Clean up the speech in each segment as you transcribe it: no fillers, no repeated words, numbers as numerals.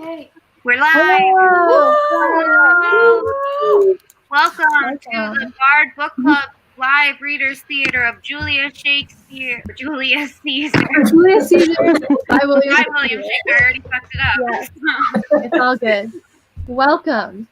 Okay. We're live. Hello. Welcome to the Bard Book Club Live Readers Theater of Julius Caesar. Julius Caesar by William By William Shakespeare. I already fucked it up. Yes. It's all good. Welcome.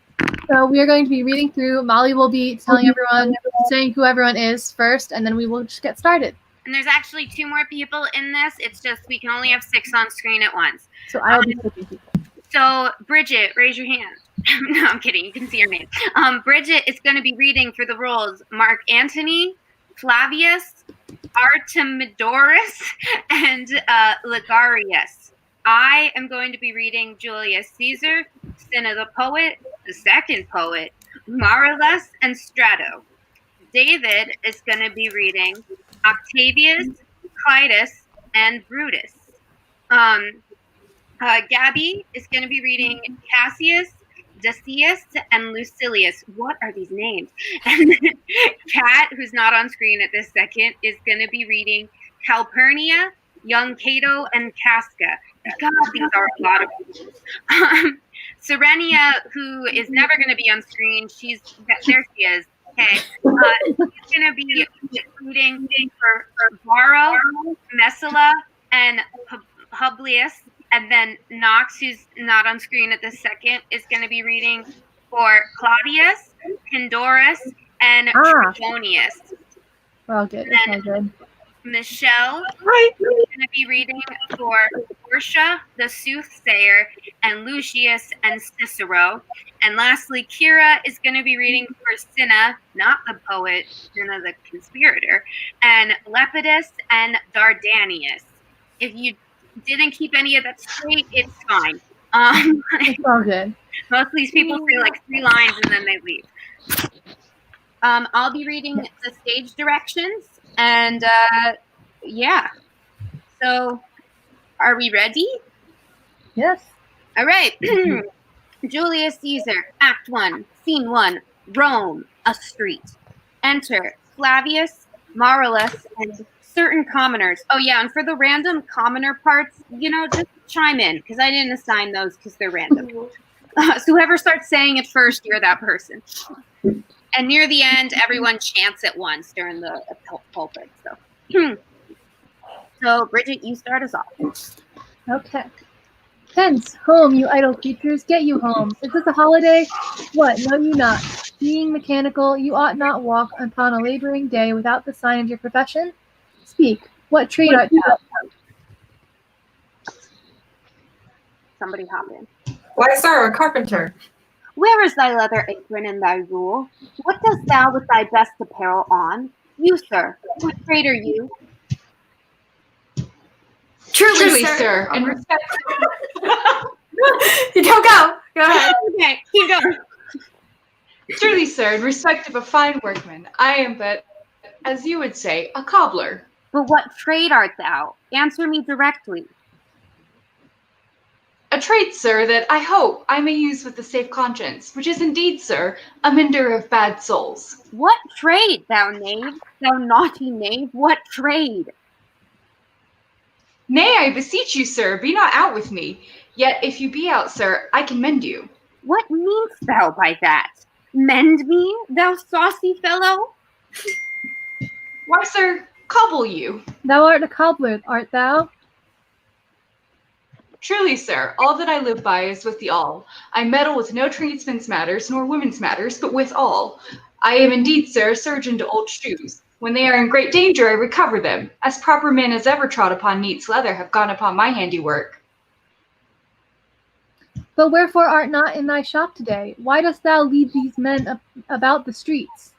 So we are going to be reading through. Molly will be telling everyone, saying who everyone is first, and then we will just get started. And there's actually 2 more people in this. It's just we can only have 6 on screen at once. So I will be picking people. So, Bridget, raise your hand. No, I'm kidding. You can see your name. Bridget is going to be reading for the roles Mark Antony, Flavius, Artemidorus, and Ligarius. I am going to be reading Julius Caesar, Cinna the Poet, the second poet, Marillus, and Strato. David is going to be reading Octavius, Clitus, and Brutus. Gabby is going to be reading Cassius, Decius, and Lucilius. What are these names? And Kat, who's not on screen at this second, is going to be reading Calpurnia, Young Cato, and Casca. God, these are a lot of people. Serenia, who is never going to be on screen, there she is. Okay. She's going to be reading for Varro, Messala, and Publius. And then Knox, who's not on screen at this second, is going to be reading for Claudius, Pandorus, and Trebonius. Well, good. It's all good. Michelle is going to be reading for Portia, the soothsayer, and Lucius and Cicero. And lastly, Kira is going to be reading for Cinna, not the poet, Cinna the conspirator, and Lepidus and Dardanius. If you didn't keep any of that straight, it's fine. It's all good. Most of these people say like 3 lines and then they leave. I'll be reading the stage directions, and yeah. So, are we ready? Yes. All right. Julius Caesar, Act 1, Scene 1, Rome, a street. Enter Flavius, Marillus, and certain commoners. Oh yeah, and for the random commoner parts, just chime in, because I didn't assign those because they're random. So whoever starts saying it first, you're that person. And near the end, everyone chants at once during the pulpit. So Bridget, you start us off. Okay. Hence, home, you idle creatures, get you home. Is this a holiday? What, know you not? Being mechanical, you ought not walk upon a laboring day without the sign of your profession? Speak, what trade art thou? Somebody hop in. Why, sir, a carpenter. Where is thy leather apron and thy rule? What dost thou with thy best apparel on? You, sir, what trade are you? Truly, sir. And respect. You don't go. Go ahead. Okay, keep going. Truly, sir, in respect of a fine workman, I am but, as you would say, a cobbler. But what trade art thou? Answer me directly. A trade, sir, that I hope I may use with a safe conscience, which is indeed, sir, a mender of bad souls. What trade, thou knave? Thou naughty knave, what trade? Nay, I beseech you, sir, be not out with me. Yet if you be out, sir, I can mend you. What meanest thou by that? Mend me, thou saucy fellow? Why, sir, cobble you. Thou art a cobbler, art thou? Truly, sir, all that I live by is with the all. I meddle with no tradesmen's matters, nor women's matters, but with all. I am indeed, sir, a surgeon to old shoes. When they are in great danger, I recover them. As proper men as ever trod upon neat's leather have gone upon my handiwork. But wherefore art not in thy shop today? Why dost thou lead these men about the streets?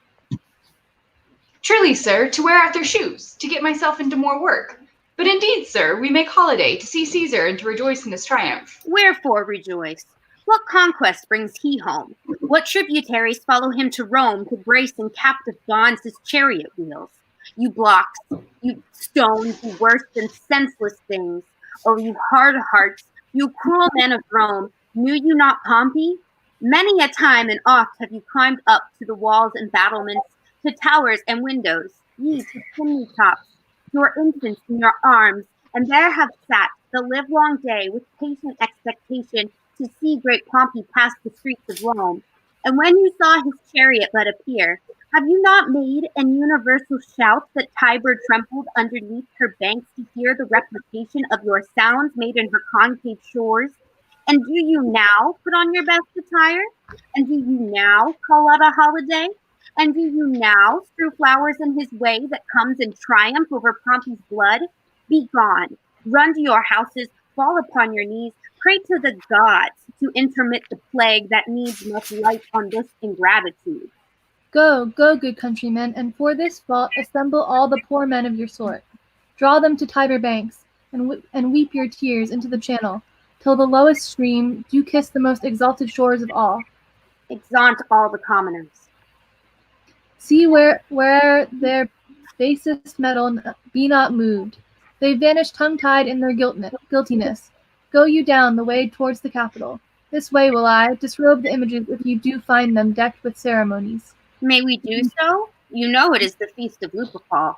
Truly, sir, to wear out their shoes, to get myself into more work. But indeed, sir, we make holiday to see Caesar and to rejoice in his triumph. Wherefore rejoice? What conquest brings he home? What tributaries follow him to Rome to brace in captive bonds his chariot wheels? You blocks, you stones, you worse than senseless things. Oh, you hard hearts, you cruel men of Rome, knew you not Pompey? Many a time and oft have you climbed up to the walls and battlements, to towers and windows, ye to chimney tops, your infants in your arms, and there have sat the livelong day with patient expectation to see great Pompey pass the streets of Rome, and when you saw his chariot but appear, have you not made an universal shout that Tiber trembled underneath her banks to hear the replication of your sounds made in her concave shores? And do you now put on your best attire? And do you now call out a holiday? And do you now strew flowers in his way that comes in triumph over Pompey's blood? Be gone, run to your houses, fall upon your knees, pray to the gods to intermit the plague that needs much light on this ingratitude. Go, go, good countrymen, and for this fault assemble all the poor men of your sort. Draw them to Tiber banks, and weep your tears into the channel, till the lowest stream do kiss the most exalted shores of all. Exaunt all the commoners. See where their basest metal be not moved. They vanish tongue-tied in their guiltiness. Go you down the way towards the Capitol. This way will I disrobe the images if you do find them decked with ceremonies. May we do so? You know it is the feast of Lupercal.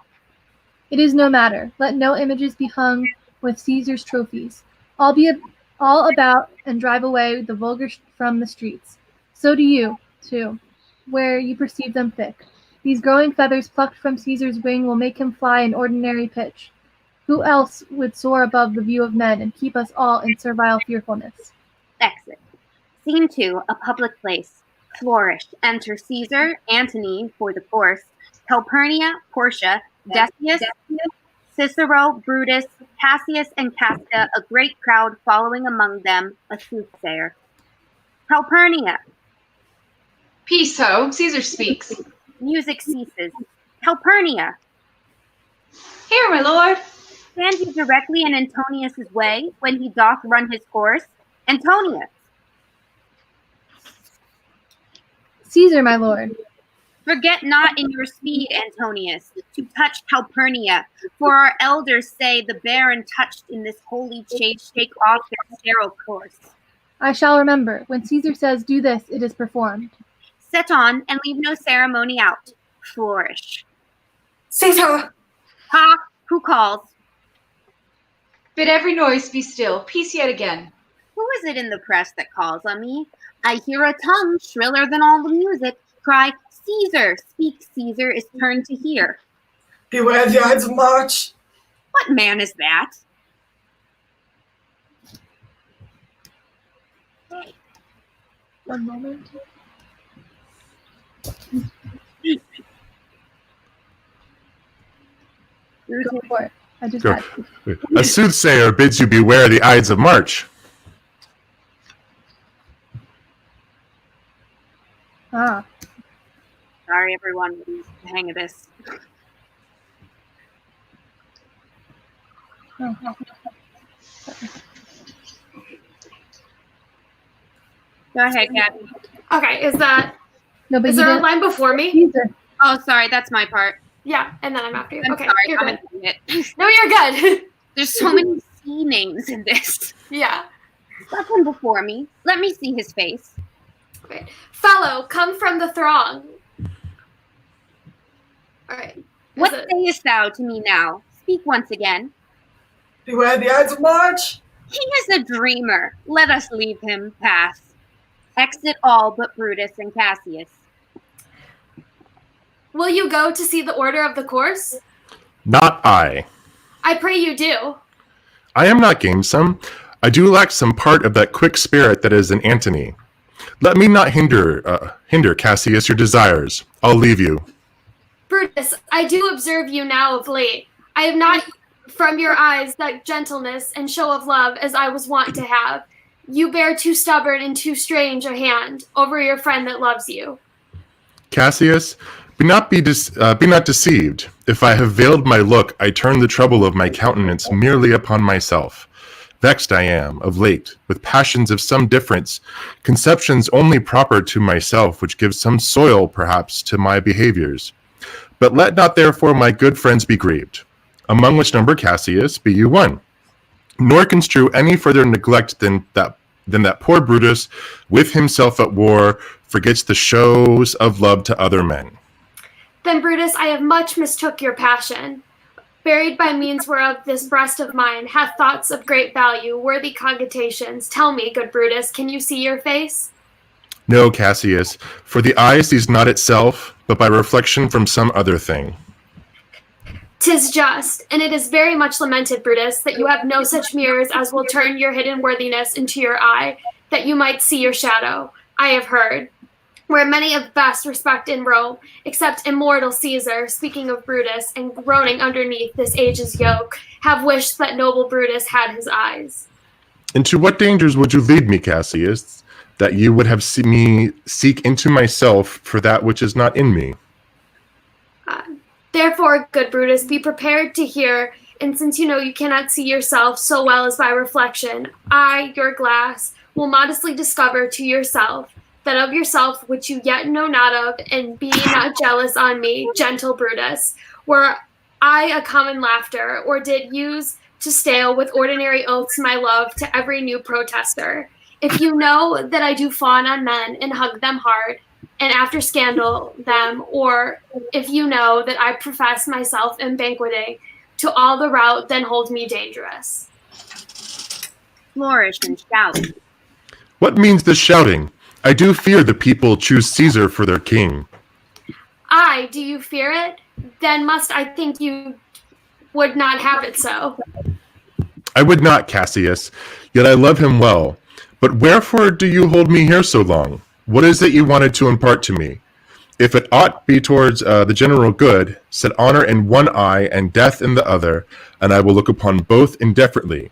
It is no matter. Let no images be hung with Caesar's trophies. All about and drive away the vulgar from the streets. So do you, too, where you perceive them thick. These growing feathers plucked from Caesar's wing will make him fly in ordinary pitch. Who else would soar above the view of men and keep us all in servile fearfulness? Exit. Scene 2, a public place. Flourish. Enter Caesar, Antony for the course, Calpurnia, Portia, Decius, Cicero, Brutus, Cassius, and Casca, a great crowd following among them, a soothsayer. Calpurnia. Peace, ho. Caesar speaks. Music ceases. Calpurnia. Here, my lord. Stand you directly in Antonius's way when he doth run his course? Antonius. Caesar, my lord. Forget not in your speed, Antonius, to touch Calpurnia, for our elders say the baron touched in this holy chase shake off their sterile course. I shall remember. When Caesar says, do this, it is performed. Set on, and leave no ceremony out. Flourish. Caesar! Ha! Who calls? Bid every noise be still. Peace yet again. Who is it in the press that calls on me? I hear a tongue shriller than all the music cry, Caesar, speak, Caesar is turned to hear. Beware the Ides of March! What man is that? One moment. Go for it. I just Go. had. A soothsayer bids you beware the Ides of March. Ah. Sorry, everyone, we're losing the hang of this. Oh. Go ahead, Kat. Okay, is there No, but a you line before me? Caesar. Oh, sorry, that's my part. Yeah, and then I'm after you. I'm Okay, sorry, you're I'm good. into it. No, you're good. There's so many C names in this. Yeah. Let him before me. Let me see his face. Okay. Fellow, come from the throng. All right. What sayest thou to me now? Speak once again. Beware the Ides of March! He is a dreamer. Let us leave him pass. Exit all but Brutus and Cassius. Will you go to see the order of the course? Not I. I pray you do. I am not gamesome. I do lack some part of that quick spirit that is in Antony. Let me not hinder Cassius your desires. I'll leave you. Brutus, I do observe you now of late. I have not from your eyes that gentleness and show of love as I was wont to have. You bear too stubborn and too strange a hand over your friend that loves you. Cassius, be not deceived. If I have veiled my look, I turn the trouble of my countenance merely upon myself. Vexed I am, of late, with passions of some difference, conceptions only proper to myself, which give some soil, perhaps, to my behaviors. But let not therefore my good friends be grieved, among which number Cassius, be you one. Nor construe any further neglect than that poor Brutus, with himself at war, forgets the shows of love to other men. Then, Brutus, I have much mistook your passion. Buried by means whereof this breast of mine hath thoughts of great value, worthy cogitations. Tell me, good Brutus, can you see your face? No, Cassius, for the eye sees not itself, but by reflection from some other thing. 'Tis just, and it is very much lamented, Brutus, that you have no such mirrors as will turn your hidden worthiness into your eye, that you might see your shadow. I have heard, where many of best respect in Rome, except immortal Caesar, speaking of Brutus, and groaning underneath this age's yoke, have wished that noble Brutus had his eyes. Into what dangers would you lead me, Cassius, that you would have me seek into myself for that which is not in me? Therefore, good Brutus, be prepared to hear, and since you know you cannot see yourself so well as by reflection, I, your glass, will modestly discover to yourself that of yourself which you yet know not of, and be not jealous on me, gentle Brutus, were I a common laughter, or did use to stale with ordinary oaths my love to every new protester. If you know that I do fawn on men and hug them hard, and after scandal them, or if you know that I profess myself in banqueting to all the rout, then hold me dangerous. Flourish and shout. What means this shouting? I do fear the people choose Caesar for their king. Aye, do you fear it? Then must I think you would not have it so. I would not, Cassius, yet I love him well. But wherefore do you hold me here so long? What is it you wanted to impart to me? If it ought be towards the general good, set honor in one eye and death in the other, and I will look upon both indifferently.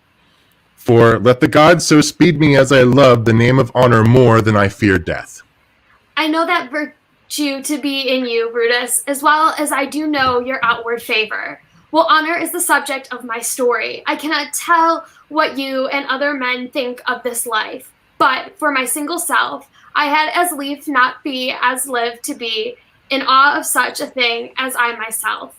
For let the gods so speed me as I love the name of honor more than I fear death. I know that virtue to be in you, Brutus, as well as I do know your outward favor. Well, honor is the subject of my story. I cannot tell what you and other men think of this life, but for my single self, I had as lief not be as live to be in awe of such a thing as I myself.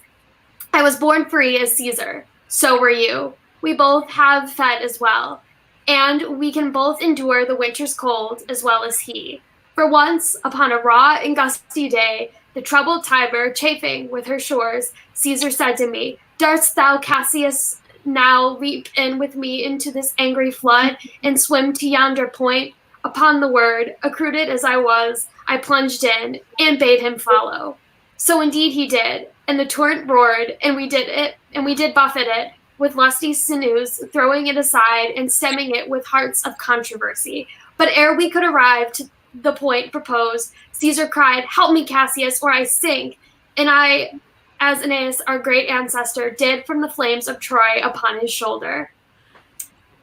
I was born free as Caesar. So were you. We both have fed as well, and we can both endure the winter's cold as well as he. For once, upon a raw and gusty day, the troubled Tiber chafing with her shores, Caesar said to me, "Darst thou, Cassius, now leap in with me into this angry flood and swim to yonder point?" Upon the word, accrued as I was, I plunged in and bade him follow. So indeed he did, and the torrent roared, and we did buffet it with lusty sinews, throwing it aside and stemming it with hearts of controversy. But ere we could arrive to the point proposed, Caesar cried, "Help me, Cassius, or I sink!" And I, as Aeneas, our great ancestor, did from the flames of Troy upon his shoulder.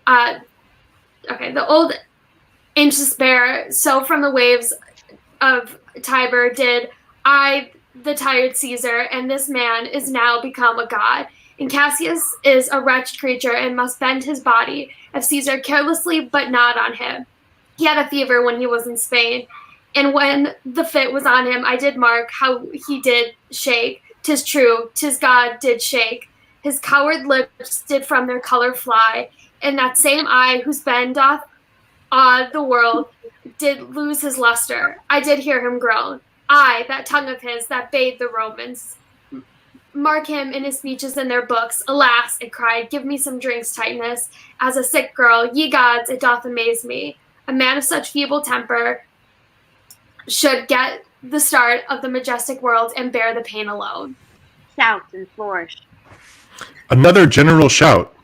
The old anxious bear, so from the waves of Tiber did I, the tired Caesar, and this man is now become a god. And Cassius is a wretched creature and must bend his body of Caesar carelessly, but not on him. He had a fever when he was in Spain, and when the fit was on him, I did mark how he did shake. 'Tis true, 'tis God did shake. His coward lips did from their color fly, and that same eye whose bend doth awe the world did lose his luster. I did hear him groan. Aye, that tongue of his that bade the Romans mark him in his speeches in their books. Alas, it cried, give me some drinks, Titanus, as a sick girl. Ye gods, it doth amaze me. A man of such feeble temper should get the start of the majestic world and bear the pain alone. Shout and flourish. Another general shout.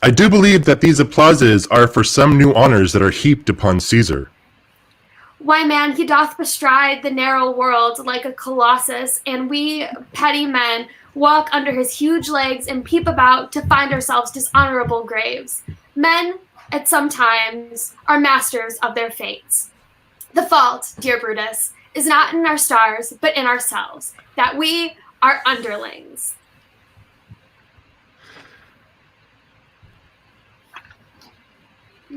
I do believe that these applauses are for some new honors that are heaped upon Caesar. Why, man, he doth bestride the narrow world like a colossus, and we petty men walk under his huge legs and peep about to find ourselves dishonorable graves. Men, at some times, are masters of their fates. The fault, dear Brutus, is not in our stars, but in ourselves, that we are underlings.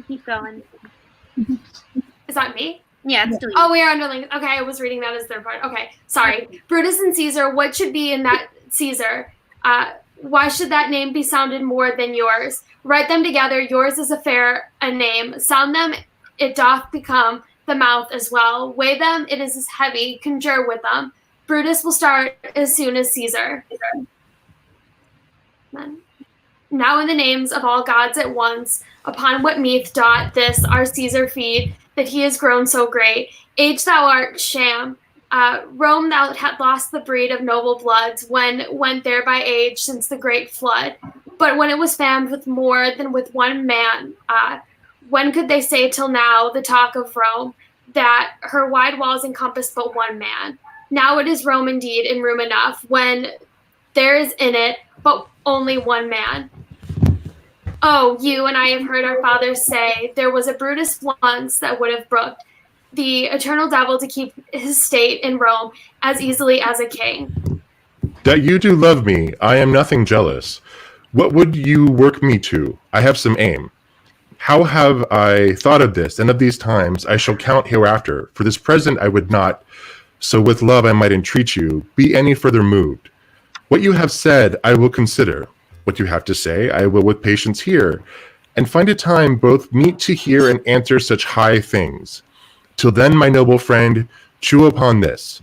Keep going. Is that me? Yeah, it's still you. Oh, we are underlings. Okay, I was reading that as third part. Okay, sorry. Brutus and Caesar, what should be in that Caesar? Why should that name be sounded more than yours? Write them together. Yours is a fair a name. Sound them, it doth become the mouth as well. Weigh them, it is as heavy. Conjure with them. Brutus will start as soon as Caesar. Now in the names of all gods at once, upon what meath doth this our Caesar feed, that he is grown so great? Age thou art sham. Rome thou had lost the breed of noble bloods, when went there by age since the great flood. But when it was fammed with more than with one man, when could they say till now the talk of Rome, that her wide walls encompass but one man? Now it is Rome indeed in room enough, when there is in it but only one man. Oh, you and I have heard our fathers say there was a Brutus once that would have brooked the eternal devil to keep his state in Rome as easily as a king. That you do love me, I am nothing jealous. What would you work me to? I have some aim. How have I thought of this, and of these times I shall count hereafter. For this present I would not, so with love I might entreat you, be any further moved. What you have said I will consider. What you have to say I will with patience hear, and find a time both meet to hear and answer such high things. Till then, my noble friend, chew upon this.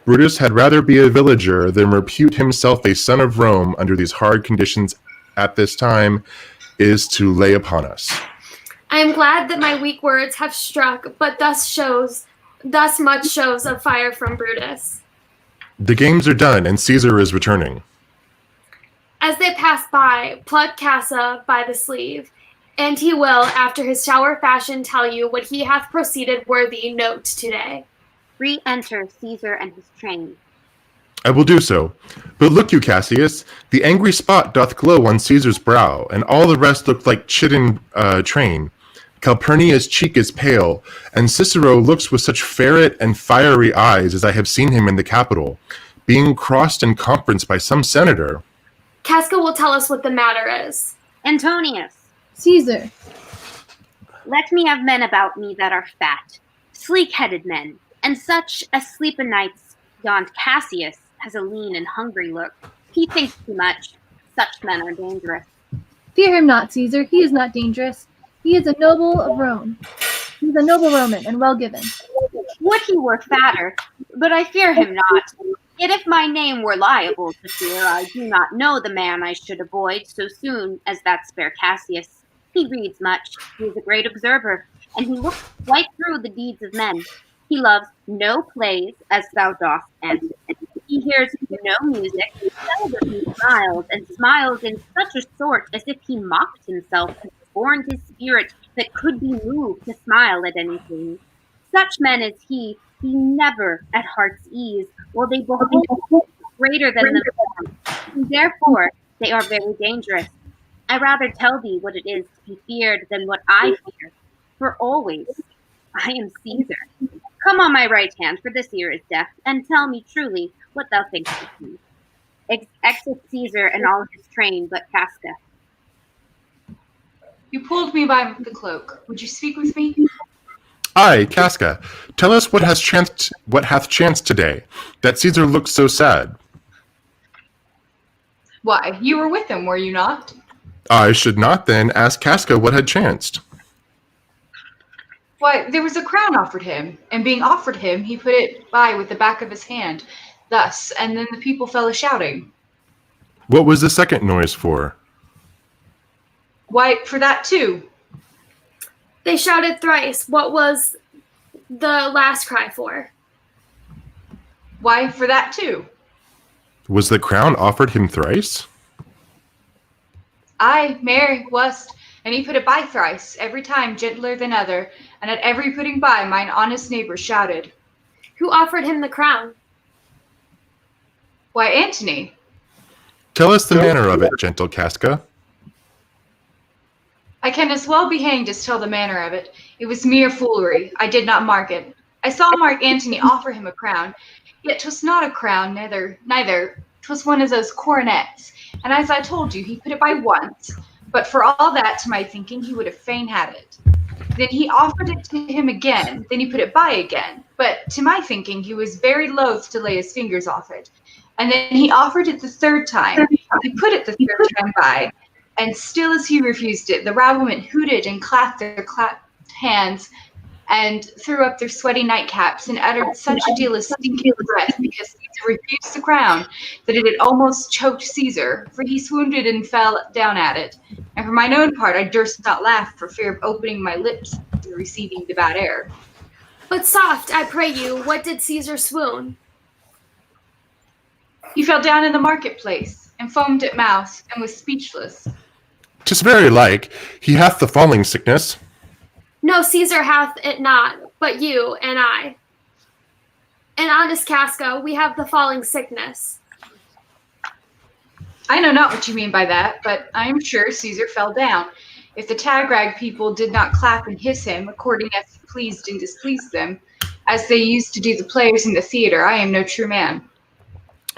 Brutus had rather be a villager than repute himself a son of Rome under these hard conditions at this time is to lay upon us. I am glad that my weak words have struck, but thus much shows of fire from Brutus. The games are done, and Caesar is returning. As they pass by, pluck Cassa by the sleeve, and he will, after his shower fashion, tell you what he hath proceeded worthy note today. Re-enter Caesar and his train. I will do so. But look you, Cassius, the angry spot doth glow on Caesar's brow, and all the rest look like chidden train. Calpurnia's cheek is pale, and Cicero looks with such ferret and fiery eyes as I have seen him in the Capitol, being crossed in conference by some senator. Casca will tell us what the matter is. Antonius. Caesar. Let me have men about me that are fat, sleek-headed men, and such as sleep o' nights. Yond Cassius has a lean and hungry look. He thinks too much. Such men are dangerous. Fear him not, Caesar. He is not dangerous. He is a noble of Rome. He is a noble Roman and well given. Would he were fatter, but I fear him not. Yet if my name were liable to fear, I do not know the man I should avoid so soon as that spare Cassius. He reads much, he is a great observer, and he looks right through the deeds of men. He loves no plays, as thou dost, and he hears no music. Seldom he smiles, and smiles in such a sort as if he mocked himself and scorned his spirit that could be moved to smile at anything. Such men as he never at heart's ease, while they believe greater than themselves, and therefore they are very dangerous. I rather tell thee what it is to be feared than what I fear, for always I am Caesar. Come on my right hand, for this ear is deaf, and tell me truly what thou thinkest of me. Exit Caesar and all his train, but Casca. You pulled me by the cloak. Would you speak with me? Aye, Casca, tell us what hath chanced today, that Caesar looks so sad. Why, you were with him, were you not? I should not then ask Casca what had chanced. Why, there was a crown offered him, and being offered him, he put it by with the back of his hand, thus, and then the people fell a-shouting. What was the second noise for? Why, for that too. They shouted thrice. What was the last cry for? Why, for that too. Was the crown offered him thrice? Aye, Mary wast, and he put it by thrice, every time gentler than other, and at every putting by mine honest neighbours shouted. Who offered him the crown? Why, Antony. Tell us the manner of it, gentle Casca. I can as well be hanged as tell the manner of it. It was mere foolery. I did not mark it. I saw Mark Antony offer him a crown, yet 'twas not a crown, neither. 'Twas one of those coronets, and as I told you, he put it by once. But for all that, to my thinking, he would have fain had it. Then he offered it to him again, then he put it by again. But to my thinking, he was very loath to lay his fingers off it. And then he offered it the third time. He put it the third time by, and still as he refused it, the rabblemen hooted and clapped their clapped hands, and threw up their sweaty nightcaps and uttered such a deal of stinking breath because Caesar refused the crown that it had almost choked Caesar, for he swooned and fell down at it. And for mine own part, I durst not laugh for fear of opening my lips and receiving the bad air. But soft, I pray you, what did Caesar swoon? He fell down in the marketplace, and foamed at mouth, and was speechless. 'Tis very like, he hath the falling sickness. No, Caesar hath it not, but you and I. And honest Casca, we have the falling sickness. I know not what you mean by that, but I am sure Caesar fell down. If the Tagrag people did not clap and hiss him, according as he pleased and displeased them, as they used to do the players in the theatre, I am no true man.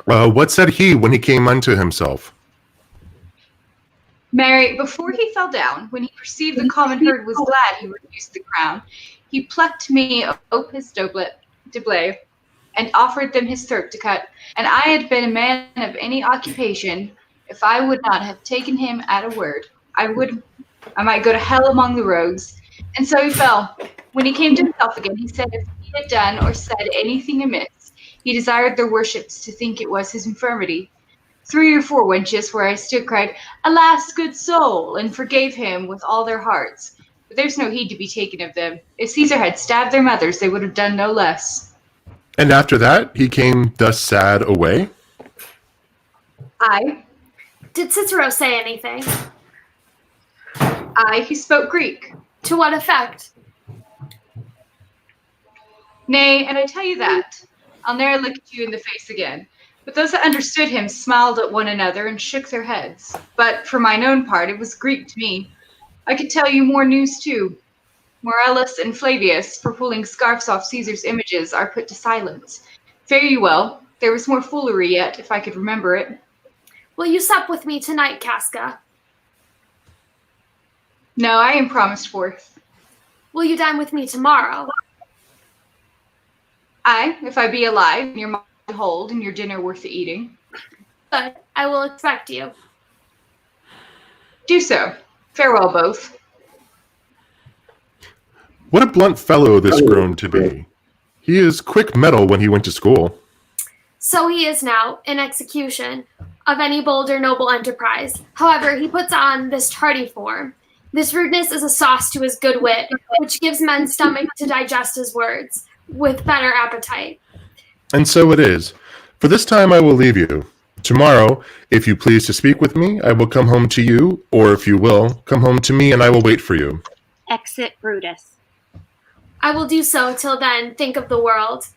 What said he when he came unto himself? Mary, before he fell down, when he perceived the common herd was glad he refused the crown, he plucked me ope his doublet, and offered them his throat to cut. And I had been a man of any occupation, if I would not have taken him at a word, I might go to hell among the rogues. And so he fell. When he came to himself again, he said if he had done or said anything amiss, he desired their worships to think it was his infirmity. 3 or 4 wenches where I stood cried, Alas, good soul, and forgave him with all their hearts. But there's no heed to be taken of them. If Caesar had stabbed their mothers, they would have done no less. And after that, he came thus sad away? I, Did Cicero say anything? he spoke Greek. To what effect? Nay, and I tell you that, I'll ne'er look at you in the face again. But those that understood him smiled at one another and shook their heads. But for mine own part, it was Greek to me. I could tell you more news too. Morellus and Flavius, for pulling scarfs off Caesar's images, are put to silence. Fare you well. There was more foolery yet, if I could remember it. Will you sup with me tonight, Casca? No, I am promised forth. Will you dine with me tomorrow? Aye, if I be alive, and your mind hold, and your dinner worth the eating. Good, I will expect you. Do so. Farewell, both. What a blunt fellow this grown to be. He is quick mettle when he went to school. So he is now, in execution of any bold or noble enterprise. However, he puts on this tardy form. This rudeness is a sauce to his good wit, which gives men stomach to digest his words, with better appetite. And so it is. For this time I will leave you. Tomorrow, if you please to speak with me, I will come home to you, or if you will, come home to me and I will wait for you. Exit Brutus. I will do so till then, think of the world.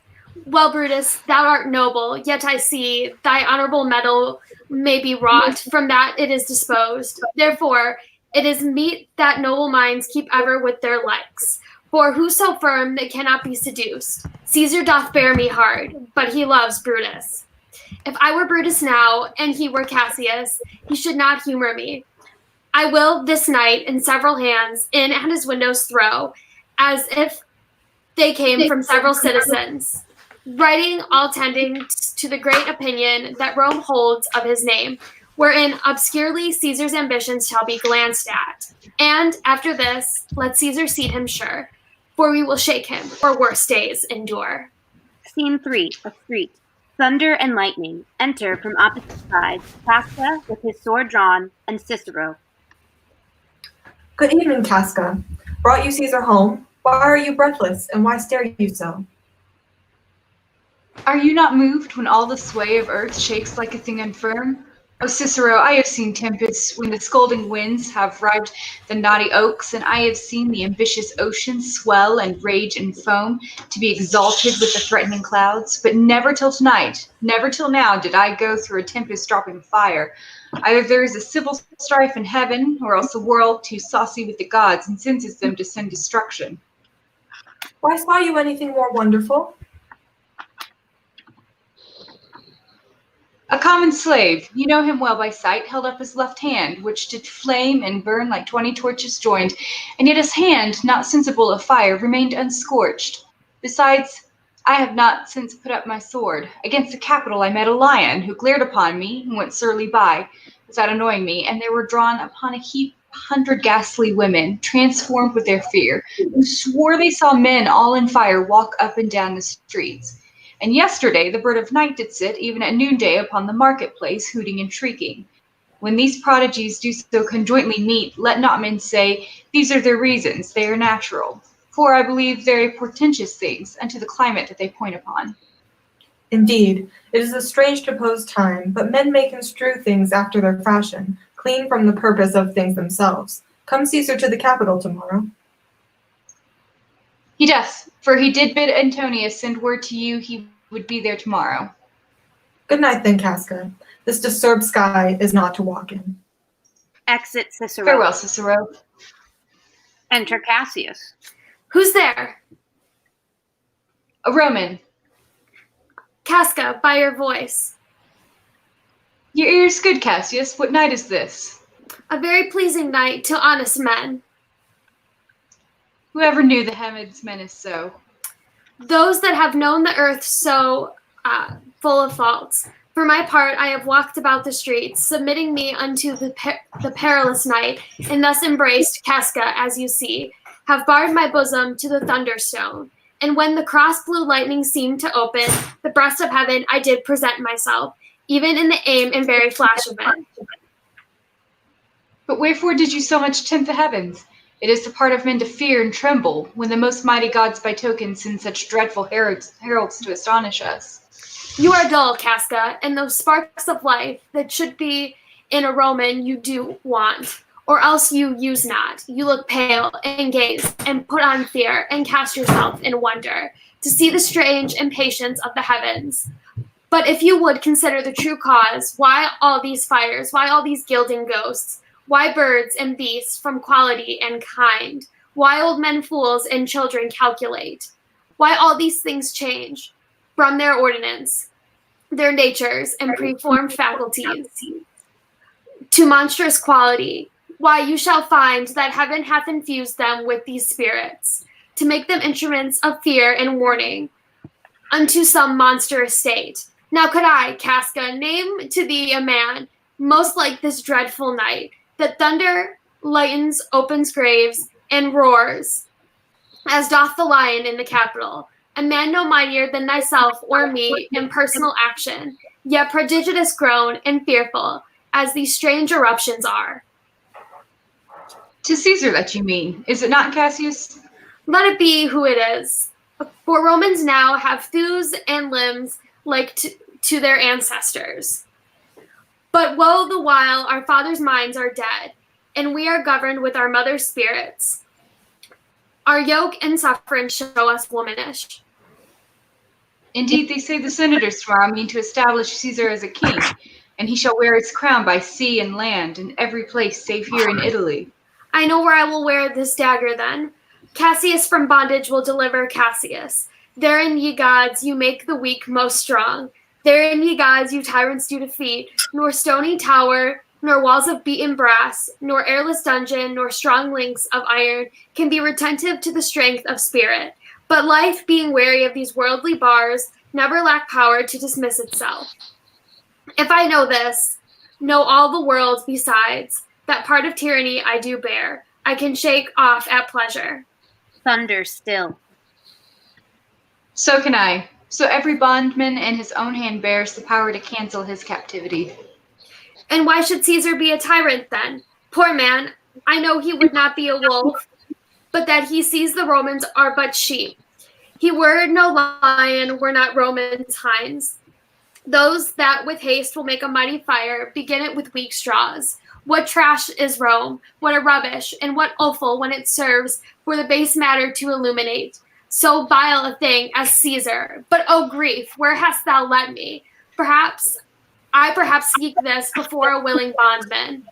Well, Brutus, thou art noble, yet I see thy honorable metal may be wrought, from that it is disposed. Therefore, it is meet that noble minds keep ever with their likes. For who so firm that cannot be seduced? Caesar doth bear me hard, but he loves Brutus. If I were Brutus now, and he were Cassius, he should not humor me. I will this night in several hands in at his windows throw, as if they came from several citizens, writing all tending to the great opinion that Rome holds of his name, wherein obscurely Caesar's ambitions shall be glanced at. And after this, let Caesar seat him sure, for we will shake him, or worse days endure. Scene 3, a street. Thunder and lightning. Enter from opposite sides Casca with his sword drawn, and Cicero. Good evening, Casca. Brought you Caesar home? Why are you breathless, and why stare you so? Are you not moved when all the sway of earth shakes like a thing infirm? O Cicero, I have seen tempests when the scolding winds have rived the knotty oaks, and I have seen the ambitious ocean swell and rage and foam to be exalted with the threatening clouds. But never till tonight, never till now did I go through a tempest dropping fire. Either there is a civil strife in heaven, or else the world too saucy with the gods and senses them to send destruction. Why saw you anything more wonderful? A common slave, you know him well by sight, held up his left hand, which did flame and burn like 20 torches joined, and yet his hand, not sensible of fire, remained unscorched. Besides, I have not since put up my sword. Against the Capitol I met a lion, who glared upon me and went surly by, without annoying me, and there were drawn upon a heap 100 ghastly women, transformed with their fear, who swore they saw men all in fire walk up and down the streets. And yesterday the bird of night did sit, even at noonday, upon the marketplace, hooting and shrieking. When these prodigies do so conjointly meet, let not men say, these are their reasons, they are natural. For I believe very portentous things unto the climate that they point upon. Indeed, it is a strange deposed time, but men may construe things after their fashion, clean from the purpose of things themselves. Come Caesar to the Capitol tomorrow. He doth, for he did bid Antonius send word to you he would be there tomorrow. Good night then, Casca. This disturbed sky is not to walk in. Exit Cicero. Farewell, Cicero. Enter Cassius. Who's there? A Roman. Casca, by your voice. Your ear is good, Cassius. What night is this? A very pleasing night to honest men. Whoever knew the heavens menace so? Those that have known the earth so full of faults. For my part, I have walked about the streets, submitting me unto the perilous night, and thus embraced Casca, as you see, have barred my bosom to the thunderstone. And when the cross-blue lightning seemed to open the breast of heaven, I did present myself, even in the aim and very flash of it. But wherefore did you so much tempt the heavens? It is the part of men to fear and tremble, when the most mighty gods by token send such dreadful heralds to astonish us. You are dull, Casca, and those sparks of life that should be in a Roman you do want, or else you use not. You look pale and gaze and put on fear and cast yourself in wonder to see the strange impatience of the heavens. But if you would consider the true cause, why all these fires, why all these gilding ghosts, why birds and beasts from quality and kind, why old men fools and children calculate, why all these things change from their ordinance, their natures and preformed faculties, to monstrous quality, why you shall find that heaven hath infused them with these spirits, to make them instruments of fear and warning unto some monstrous state. Now could I, Casca, name to thee a man most like this dreadful night, that thunder lightens, opens graves, and roars, as doth the lion in the Capitol, a man no mightier than thyself or me in personal action, yet prodigious grown and fearful, as these strange eruptions are. To Caesar that you mean, is it not, Cassius? Let it be who it is. For Romans now have thews and limbs like to their ancestors. But woe the while our fathers' minds are dead, and we are governed with our mother's spirits. Our yoke and suffering show us womanish. Indeed, they say the senators tomorrow mean to establish Caesar as a king, and he shall wear his crown by sea and land, in every place save here in Italy. I know where I will wear this dagger then. Cassius from bondage will deliver Cassius. Therein, ye gods, you make the weak most strong. Therein, ye gods, you tyrants do defeat, nor stony tower, nor walls of beaten brass, nor airless dungeon, nor strong links of iron can be retentive to the strength of spirit. But life, being weary of these worldly bars, never lack power to dismiss itself. If I know this, know all the world besides, that part of tyranny I do bear, I can shake off at pleasure. Thunder still. So can I. So every bondman in his own hand bears the power to cancel his captivity. And why should Caesar be a tyrant then? Poor man, I know he would not be a wolf, but that he sees the Romans are but sheep. He were no lion, were not Romans hinds. Those that with haste will make a mighty fire, begin it with weak straws. What trash is Rome, what a rubbish, and what offal when it serves for the base matter to illuminate. So vile a thing as Caesar. But oh grief, where hast thou led me? Perhaps seek this before a willing bondman.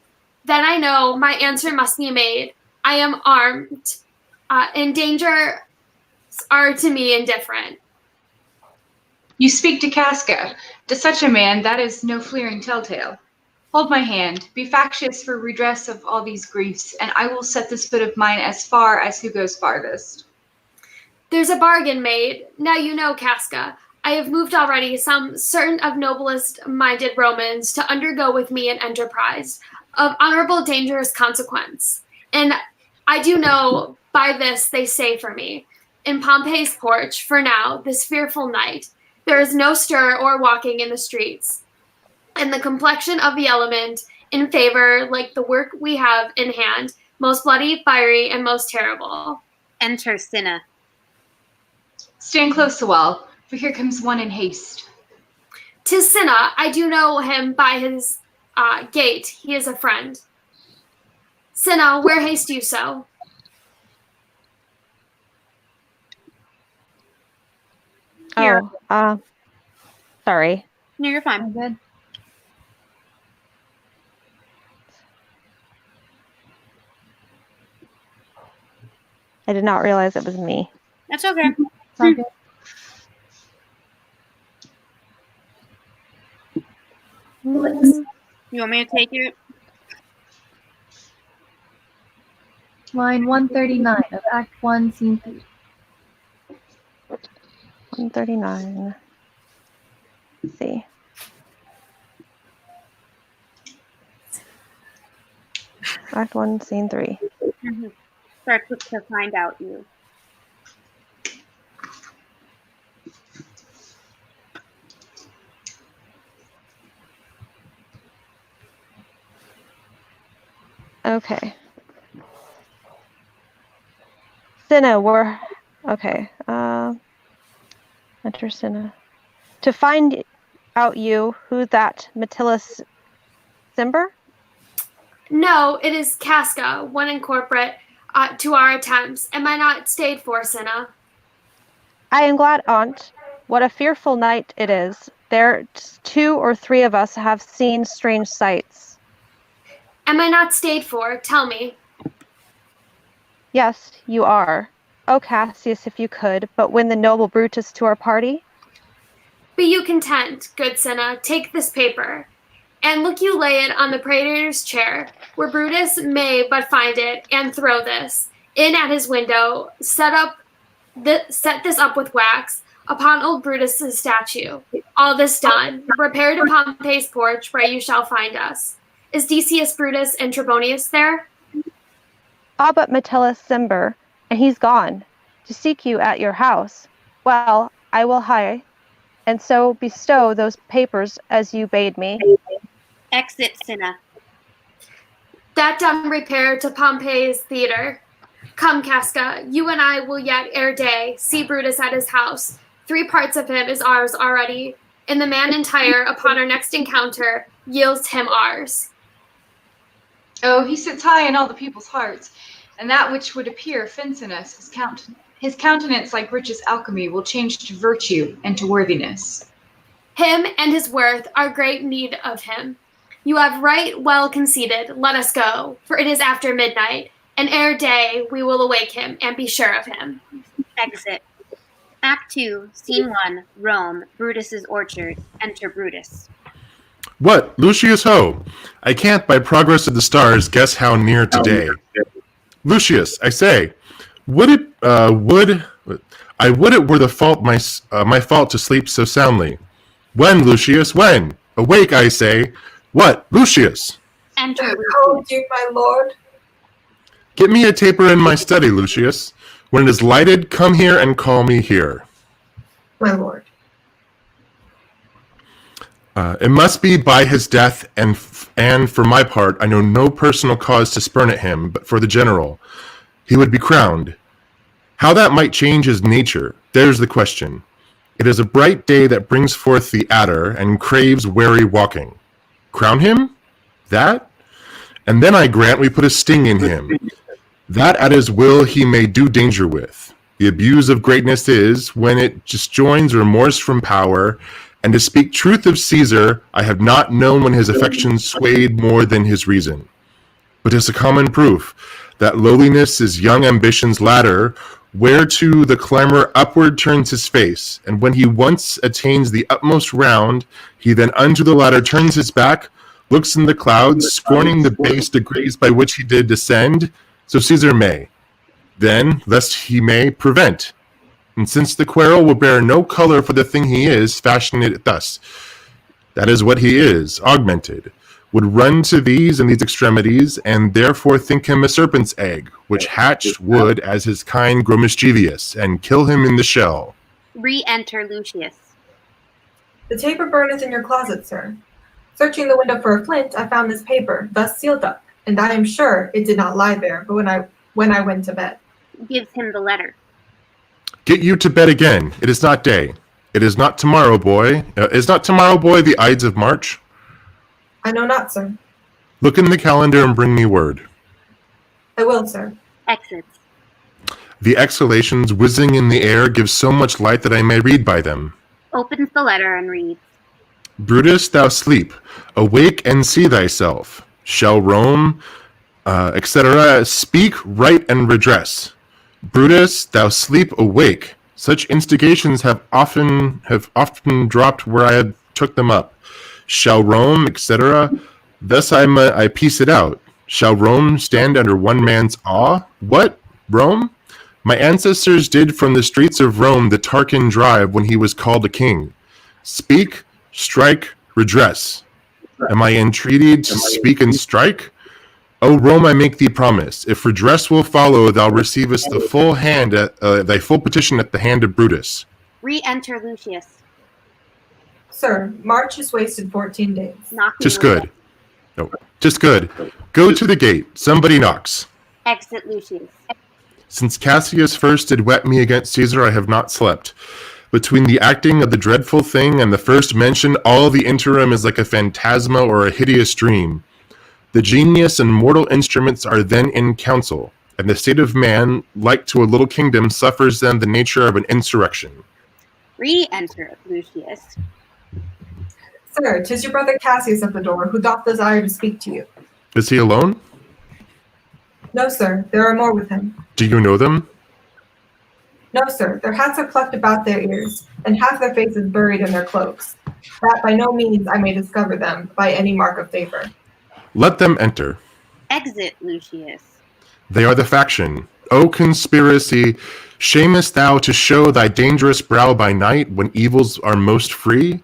Then I know my answer must be made. I am armed, and danger are to me indifferent. You speak to Casca. To such a man, that is no fleering telltale. Hold my hand, be factious for redress of all these griefs, and I will set this foot of mine as far as who goes farthest. There's a bargain made. Now you know, Casca, I have moved already some certain of noblest minded Romans to undergo with me an enterprise. of honorable dangerous consequence. And I do know by this they say for me, in Pompey's porch, for now, this fearful night, there is no stir or walking in the streets, and the complexion of the element in favor, like the work we have in hand, most bloody, fiery, and most terrible. Enter Cinna. Stand close a while, for here comes one in haste. 'Tis Cinna. I do know him by his gait. He is a friend. Cinna, where haste you so? Here. Sorry. No, you're I'm fine. good. I did not realize it was me. That's okay. It's all good. You want me to take it? Line 139 of Act 1, Scene 3. 139. Let's see. Act 1, Scene 3. Mm-hmm. Starts with to find out you. Okay. Cinna, we're... Okay. Enter Cinna. To find out you, who that Metellus Cimber? No, it is Casca, one incorporate to our attempts. Am I not stayed for, Cinna? I am glad, aunt. What a fearful night it is. There 2 or 3 of us have seen strange sights. Am I not stayed for? Tell me. Yes, you are. O Cassius, if you could, but win the noble Brutus to our party? Be you content, good Cinna. Take this paper, and look you lay it on the praetor's chair, where Brutus may but find it, and throw this in at his window. Set this up with wax upon old Brutus's statue. All this done, repair to Pompey's porch, where you shall find us. Is Decius Brutus and Trebonius there? Ah, but Metellus Cimber, and he's gone to seek you at your house. Well, I will hie, and so bestow those papers as you bade me. Exit Cinna. That done, repair to Pompey's theater. Come, Casca, you and I will yet ere day see Brutus at his house. 3 parts of him is ours already, and the man entire upon our next encounter yields him ours. Oh, he sits high in all the people's hearts, and that which would appear offense in us, his countenance like richest alchemy will change to virtue and to worthiness. Him and his worth are great need of him. You have right well conceded. Let us go, for it is after midnight, and ere day we will awake him and be sure of him. Exit. Act 2, Scene 1, Rome, Brutus's orchard. Enter Brutus. What, Lucius Ho? I can't by progress of the stars guess how near today. Lucius, I say, would it were the fault my fault to sleep so soundly. When, Lucius, when? Awake, I say. What, Lucius? Enter I Lucius. called you, my lord. Get me a taper in my study, Lucius. When it is lighted, come here and call me here. My lord. It must be by his death, and for my part, I know no personal cause to spurn at him, but for the general. He would be crowned. How that might change his nature, there's the question. It is a bright day that brings forth the adder, and craves wary walking. Crown him? That? And then I grant we put a sting in him. That at his will he may do danger with. The abuse of greatness is, when it disjoins remorse from power, and to speak truth of Caesar, I have not known when his affections swayed more than his reason. But 'tis a common proof, that lowliness is young ambition's ladder, whereto the climber upward turns his face, and when he once attains the utmost round, he then unto the ladder turns his back, looks in the clouds, scorning the base degrees by which he did descend, so Caesar may. Then, lest he may, prevent. And since the quarrel will bear no color for the thing he is, fashion it thus. That is what he is, augmented. would run to these and these extremities, and therefore think him a serpent's egg, which hatched would, as his kind, grow mischievous, and kill him in the shell. Re-enter Lucius. The taper burneth in your closet, sir. Searching the window for a flint, I found this paper, thus sealed up, and I am sure it did not lie there, but when I went to bed. Gives him the letter. Get you to bed again. It is not day. It is not tomorrow, boy. Is not tomorrow, boy, the Ides of March? I know not, sir. Look in the calendar and bring me word. I will, sir. Exits. The exhalations whizzing in the air give so much light that I may read by them. Opens the letter and reads. Brutus, thou sleep. Awake and see thyself. Shall Rome, etc. Speak, write, and redress. Brutus, thou sleep, awake. Such instigations have often dropped where I had took them up. Shall Rome, etc. Thus I piece it out. Shall Rome stand under one man's awe? What? Rome? My ancestors did from the streets of Rome the Tarquin drive when he was called a king. Speak, strike, redress. Am I entreated to speak and strike? O Rome, I make thee promise. If redress will follow, thou receivest the full hand, thy full petition at the hand of Brutus. Re-enter Lucius. Sir, March has wasted 14 days. Knocking Just good. No, just good. Go to the gate. Somebody knocks. Exit Lucius. Since Cassius first did wet me against Caesar, I have not slept. Between the acting of the dreadful thing and the first mention, all the interim is like a phantasma or a hideous dream. The genius and mortal instruments are then in council, and the state of man, like to a little kingdom, suffers then the nature of an insurrection. Re-enter Lucius. Sir, 'tis your brother Cassius at the door, who doth desire to speak to you. Is he alone? No, sir, there are more with him. Do you know them? No, sir, their hats are plucked about their ears, and half their faces buried in their cloaks. That by no means I may discover them by any mark of favor. Let them enter. Exit Lucius. They are the faction. O conspiracy, shamest thou to show thy dangerous brow by night when evils are most free?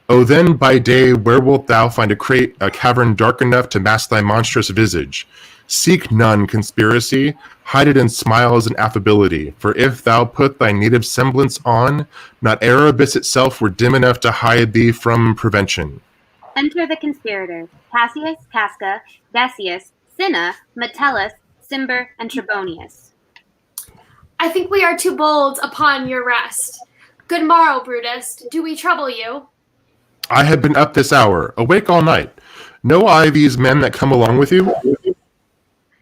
O then by day where wilt thou find a cavern dark enough to mask thy monstrous visage? Seek none, conspiracy, hide it in smiles and affability, for if thou put thy native semblance on, not Erebus itself were dim enough to hide thee from prevention. Enter the conspirators. Cassius, Casca, Decius, Cinna, Metellus, Cimber, and Trebonius. I think we are too bold upon your rest. Good morrow, Brutus. Do we trouble you? I have been up this hour, awake all night. Know I these men that come along with you?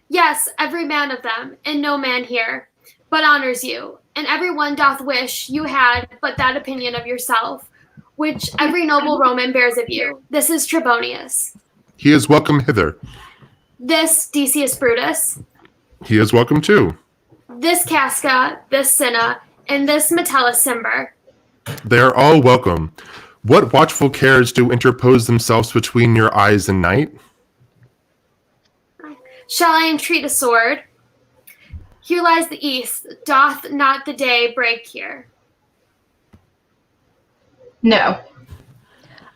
Yes, every man of them, and no man here, but honors you, and every one doth wish you had but that opinion of yourself, which every noble Roman bears of you. This is Trebonius. He is welcome hither. This Decius Brutus. He is welcome too. This Casca, this Cinna, and this Metellus Cimber. They are all welcome. What watchful cares do interpose themselves between your eyes and night? Shall I entreat a sword? Here lies the east. Doth not the day break here? No.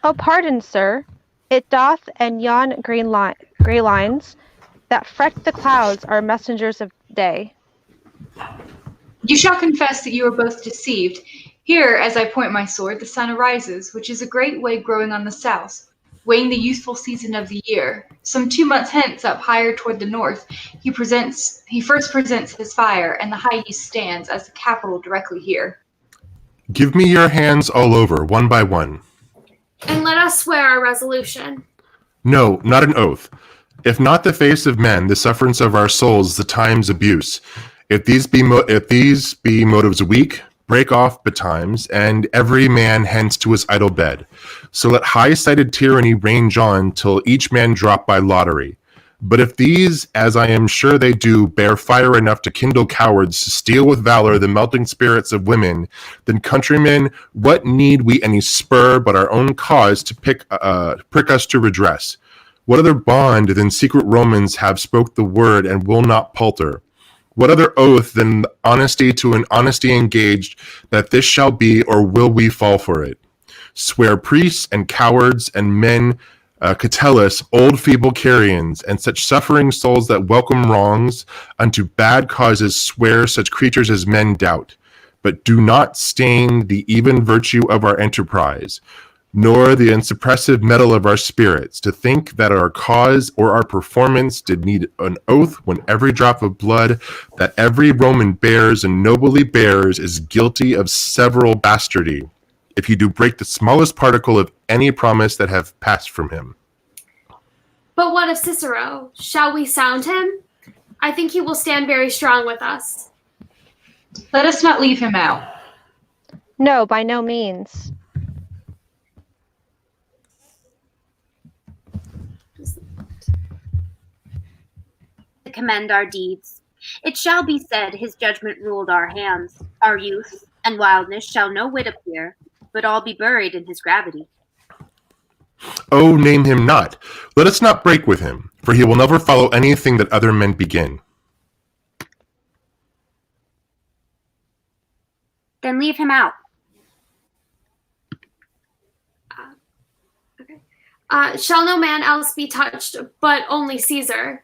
Oh, pardon, sir. It doth, and yon grey lines that freck the clouds are messengers of day. You shall confess that you are both deceived. Here, as I point my sword, the sun arises, which is a great way growing on the south, weighing the youthful season of the year. Some 2 months hence, up higher toward the north, he first presents his fire, and the high east stands as the capital directly here. Give me your hands all over, one by one. And let us swear our resolution. No, not an oath. If not the face of men, the sufferance of our souls, the time's abuse. If these be motives weak, break off betimes, and every man hence to his idle bed. So let high-sighted tyranny range on till each man drop by lottery. But if these, as I am sure they do, bear fire enough to kindle cowards, to steal with valor the melting spirits of women, then countrymen, what need we any spur but our own cause to prick us to redress? What other bond than secret Romans have spoke the word and will not palter? What other oath than honesty to an honesty engaged, that this shall be, or will we fall for it? Swear priests and cowards and men Catullus, old feeble carrions, and such suffering souls that welcome wrongs unto bad causes swear such creatures as men doubt, but do not stain the even virtue of our enterprise, nor the unsuppressive metal of our spirits, to think that our cause or our performance did need an oath when every drop of blood that every Roman bears and nobly bears is guilty of several bastardy, if he do break the smallest particle of any promise that have passed from him. But what of Cicero? Shall we sound him? I think he will stand very strong with us. Let us not leave him out. No, by no means. To commend our deeds. It shall be said his judgment ruled our hands. Our youth and wildness shall no whit appear, but all be buried in his gravity. Oh, name him not. Let us not break with him, for he will never follow anything that other men begin. Then leave him out. Shall no man else be touched, but only Caesar?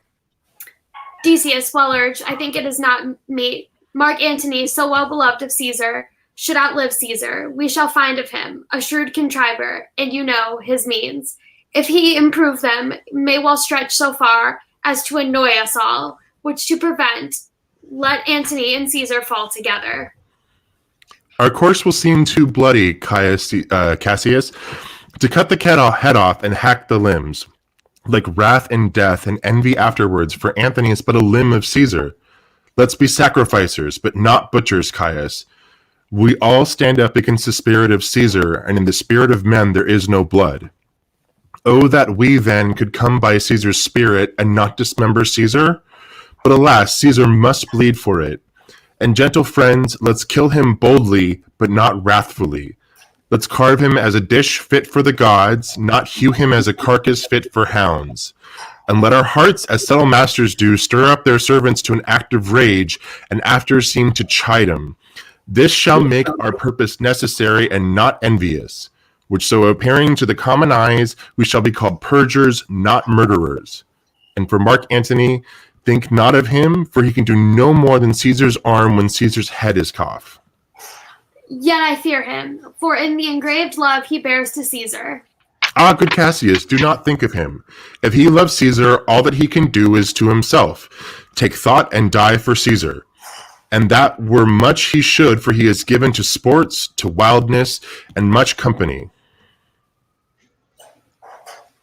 Decius, well urged, I think it is not meet. Mark Antony, so well beloved of Caesar, should outlive Caesar. We shall find of him a shrewd contriver, and you know his means. If he improve them, may well stretch so far as to annoy us all, which to prevent, let Antony and Caesar fall together. Our course will seem too bloody, Cassius, to cut the head off and hack the limbs, like wrath and death and envy afterwards, for Antony is but a limb of Caesar. Let's be sacrificers, but not butchers, Caius. We all stand up against the spirit of Caesar, and in the spirit of men there is no blood. Oh, that we then could come by Caesar's spirit and not dismember Caesar! But alas, Caesar must bleed for it. And gentle friends, let's kill him boldly, but not wrathfully. Let's carve him as a dish fit for the gods, not hew him as a carcass fit for hounds. And let our hearts, as subtle masters do, stir up their servants to an act of rage, and after seem to chide them. This shall make our purpose necessary and not envious, which so appearing to the common eyes, we shall be called purgers, not murderers. And for Mark Antony, think not of him, for he can do no more than Caesar's arm when Caesar's head is off. Yet I fear him, for in the engraved love he bears to Caesar. Ah, good Cassius, do not think of him. If he loves Caesar, all that he can do is to himself. Take thought and die for Caesar. And that were much he should, for he is given to sports, to wildness, and much company.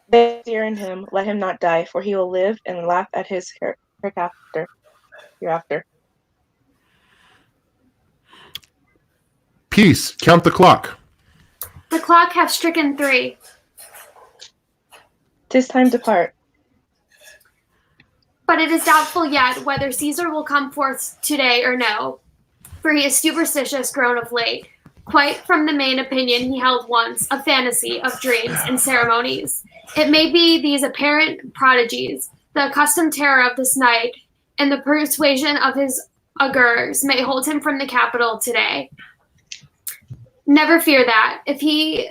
They fear in him, let him not die, for he will live and laugh at his hereafter. Peace, count the clock. The clock hath stricken 3. 'Tis time to part. But it is doubtful yet whether Caesar will come forth today or no, for he is superstitious grown of late, quite from the main opinion he held once, a fantasy of dreams and ceremonies. It may be these apparent prodigies, the accustomed terror of this night, and the persuasion of his augurs may hold him from the capital today. Never fear that. If he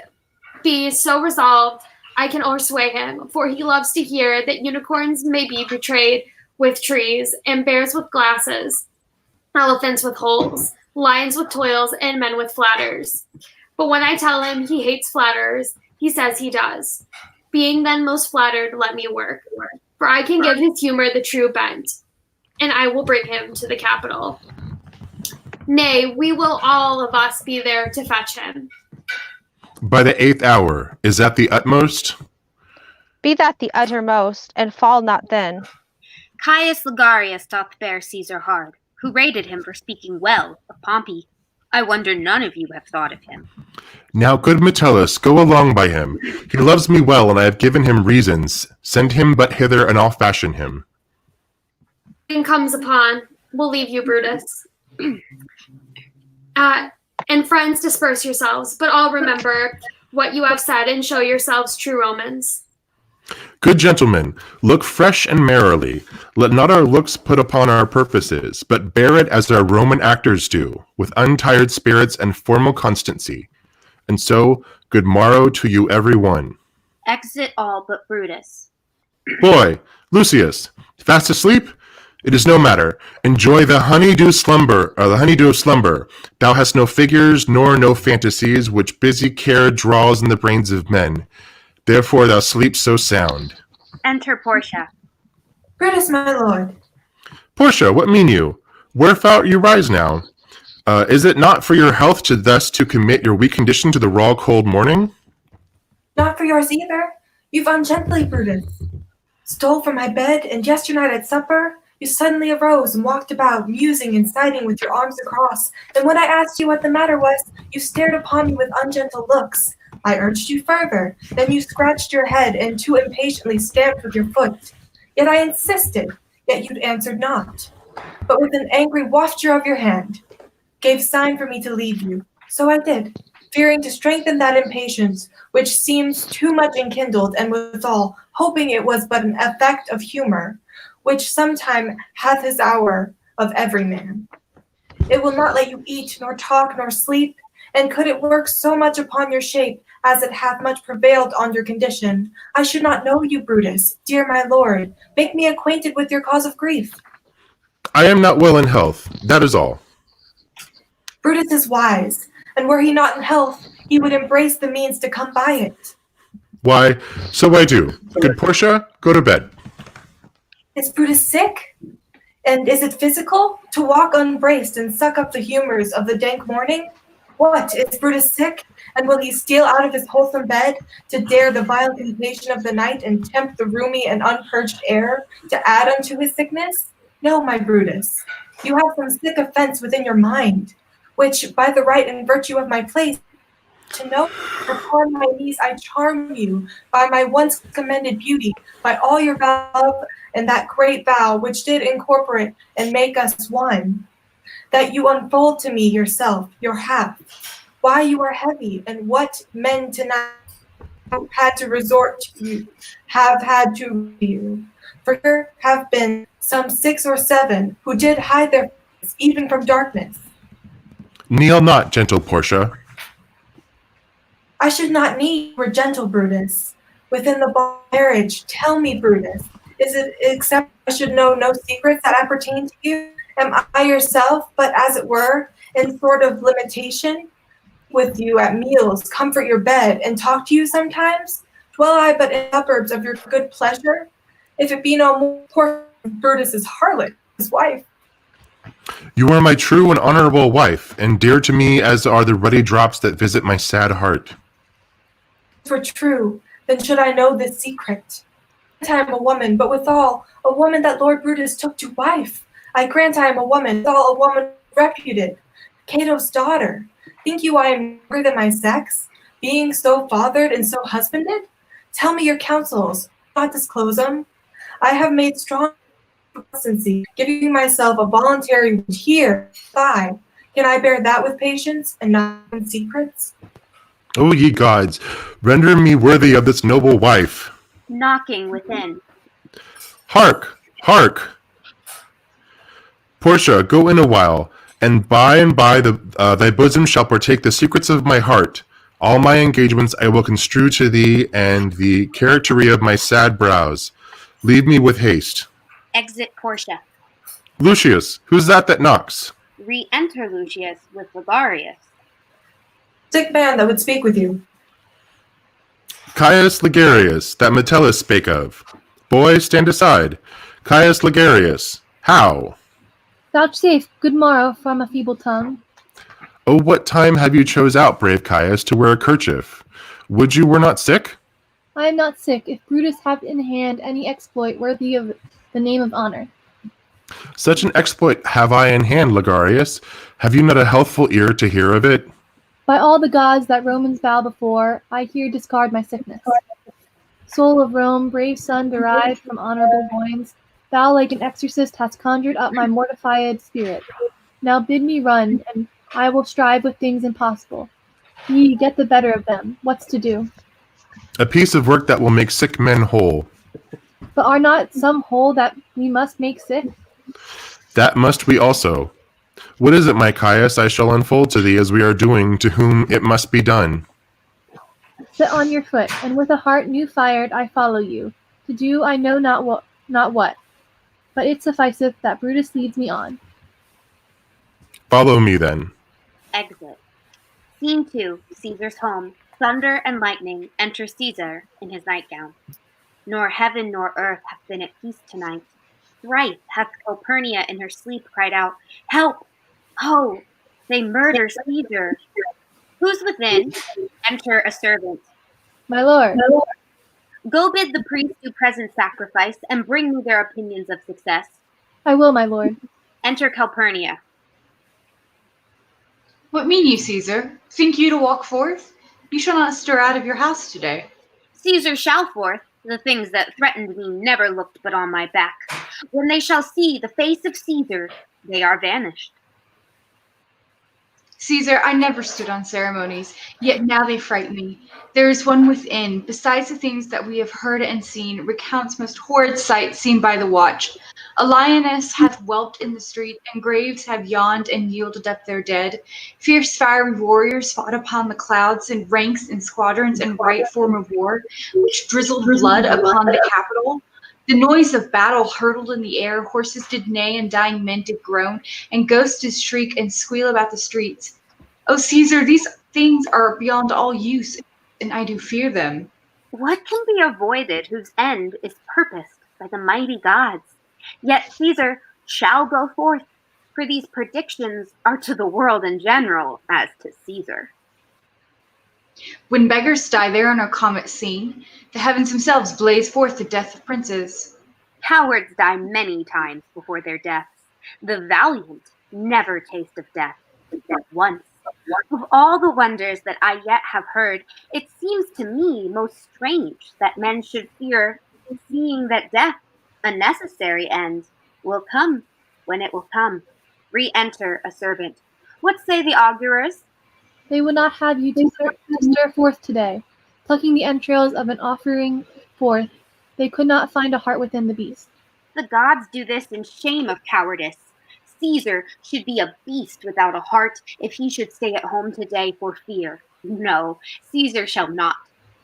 be so resolved, I can o'ersway him, for he loves to hear that unicorns may be betrayed with trees, and bears with glasses, elephants with holes, lions with toils, and men with flatters. But when I tell him he hates flatterers, he says he does. Being then most flattered, let me work, for I can give his humor the true bent, and I will bring him to the capital. Nay, we will all of us be there to fetch him. By the 8th hour, is that the utmost? Be that the uttermost, and fall not then. Caius Ligarius doth bear Caesar hard, who rated him for speaking well of Pompey. I wonder none of you have thought of him. Now, good Metellus, go along by him. He loves me well, and I have given him reasons. Send him but hither, and I'll fashion him. When comes upon, we'll leave you, Brutus. And friends, disperse yourselves, but all remember what you have said and show yourselves true Romans. Good gentlemen, look fresh and merrily. Let not our looks put upon our purposes, but bear it as our Roman actors do, with untired spirits and formal constancy. And so, good morrow to you every one. Exit all but Brutus. Boy, Lucius, fast asleep? It is no matter. Enjoy the honeydew slumber, or the honeydew of slumber. Thou hast no figures, nor no fantasies, which busy care draws in the brains of men. Therefore thou sleep so sound. Enter Portia. Brutus, my lord. Portia, what mean you? Wherefore you rise now? Is it not for your health to thus to commit your weak condition to the raw cold morning? Not for yours either. You've ungently, Brutus. Stole from my bed, and yesternight at supper, you suddenly arose and walked about, musing and sighing with your arms across, and when I asked you what the matter was, you stared upon me with ungentle looks. I urged you further, then you scratched your head and too impatiently stamped with your foot. Yet I insisted, yet you'd answered not, but with an angry wafture of your hand, gave sign for me to leave you. So I did, fearing to strengthen that impatience, which seems too much enkindled, and withal, hoping it was but an effect of humor, which sometime hath his hour of every man. It will not let you eat, nor talk, nor sleep, and could it work so much upon your shape, as it hath much prevailed on your condition, I should not know you, Brutus, dear my lord. Make me acquainted with your cause of grief. I am not well in health, that is all. Brutus is wise, and were he not in health, he would embrace the means to come by it. Why, so I do. Good Portia, go to bed. Is Brutus sick? And is it physical? To walk unbraced and suck up the humors of the dank morning? What, is Brutus sick? And will he steal out of his wholesome bed to dare the vile temptation of the night and tempt the roomy and unpurged air to add unto his sickness? No, my Brutus, you have some sick offense within your mind, which by the right and virtue of my place, to know upon my knees I charm you by my once commended beauty, by all your love and that great vow which did incorporate and make us one, that you unfold to me yourself, your half, why you are heavy, and what men tonight had to resort to you, have had to you. For there have been some 6 or 7 who did hide their face even from darkness. Kneel not, gentle Portia. I should not need were gentle, Brutus. Within the marriage, tell me, Brutus, is it except I should know no secrets that appertain to you? Am I yourself, but as it were, in sort of limitation? With you at meals, comfort your bed, and talk to you sometimes? Dwell I but in suburbs of your good pleasure? If it be no more, poor Brutus is harlot, his wife. You are my true and honorable wife, and dear to me as are the ruddy drops that visit my sad heart. If it were true, then should I know this secret. I am a woman, but withal a woman that Lord Brutus took to wife. I grant I am a woman, withal a woman reputed, Cato's daughter. Think you I am younger than my sex, being so fathered and so husbanded? Tell me your counsels, do not disclose them. I have made strong constancy, giving myself a voluntary here, thigh. Can I bear that with patience and not in secrets? O ye gods, render me worthy of this noble wife. Knocking within. Hark, hark. Portia, go in a while, and by thy bosom shall partake the secrets of my heart. All my engagements I will construe to thee, and the charactery of my sad brows. Leave me with haste. Exit Portia. Lucius, who's that knocks? Re-enter Lucius with Ligarius. Sick man that would speak with you. Caius Ligarius, that Metellus spake of. Boy, stand aside. Caius Ligarius, how? Vouchsafe good morrow from a feeble tongue. Oh, what time have you chose out, brave Caius, to wear a kerchief? Would you were not sick? I am not sick, if Brutus have in hand any exploit worthy of the name of honor. Such an exploit have I in hand, Ligarius. Have you not a healthful ear to hear of it? By all the gods that Romans bow before, I here discard my sickness. Soul of Rome, brave son derived from honorable loins, thou like an exorcist hast conjured up my mortified spirit. Now bid me run, and I will strive with things impossible. Ye get the better of them. What's to do? A piece of work that will make sick men whole. But are not some whole that we must make sick? That must we also. What is it, my Caius, I shall unfold to thee as we are doing, to whom it must be done? Set on your foot, and with a heart new fired I follow you, to do I know not what, but it sufficeth that Brutus leads me on. Follow me then. Exit. Scene 2, Caesar's home. Thunder and lightning. Enter Caesar in his nightgown. Nor heaven nor earth have been at peace tonight. Thrice hath Calpurnia in her sleep cried out, Help! Ho! They murder Caesar. Who's within? Enter a servant. My lord, Go bid the priest do present sacrifice, and bring me their opinions of success. I will, my lord. Enter Calpurnia. What mean you, Caesar? Think you to walk forth? You shall not stir out of your house today. Caesar shall forth. The things that threatened me never looked but on my back. When they shall see the face of Caesar, they are vanished. Caesar, I never stood on ceremonies, yet now they fright me. There is one within, besides the things that we have heard and seen, recounts most horrid sights seen by the watch. A lioness hath whelped in the street, and graves have yawned and yielded up their dead. Fierce fiery warriors fought upon the clouds in ranks and squadrons in right form of war, which drizzled blood upon the Capitol. The noise of battle hurtled in the air, horses did neigh and dying men did groan, and ghosts did shriek and squeal about the streets. O Caesar, these things are beyond all use, and I do fear them. What can be avoided whose end is purposed by the mighty gods? Yet Caesar shall go forth, for these predictions are to the world in general as to Caesar. When beggars die, there are no comets seen. The heavens themselves blaze forth the death of princes. Cowards die many times before their deaths. The valiant never taste of death but once. Of all the wonders that I yet have heard, it seems to me most strange that men should fear, seeing that death, a necessary end, will come when it will come. Re-enter a servant. What say the augurers? They would not have you to stir forth today. Plucking the entrails of an offering forth, they could not find a heart within the beast. The gods do this in shame of cowardice. Caesar should be a beast without a heart if he should stay at home today for fear. No, Caesar shall not.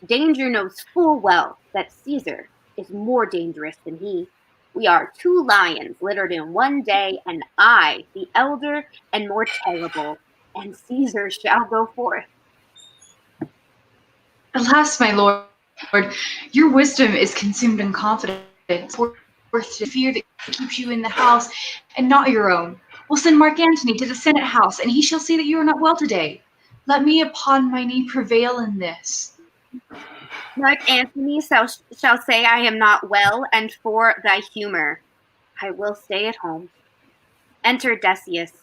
Danger knows full well that Caesar is more dangerous than he. We are two lions littered in one day, and I, the elder and more terrible, and Caesar shall go forth. Alas, my lord, your wisdom is consumed in confidence, worth the fear that keeps you in the house and not your own. We'll send Mark Antony to the Senate house, and he shall see that you are not well today. Let me upon my knee prevail in this. Mark Antony shall say I am not well, and for thy humor I will stay at home. Enter Decius.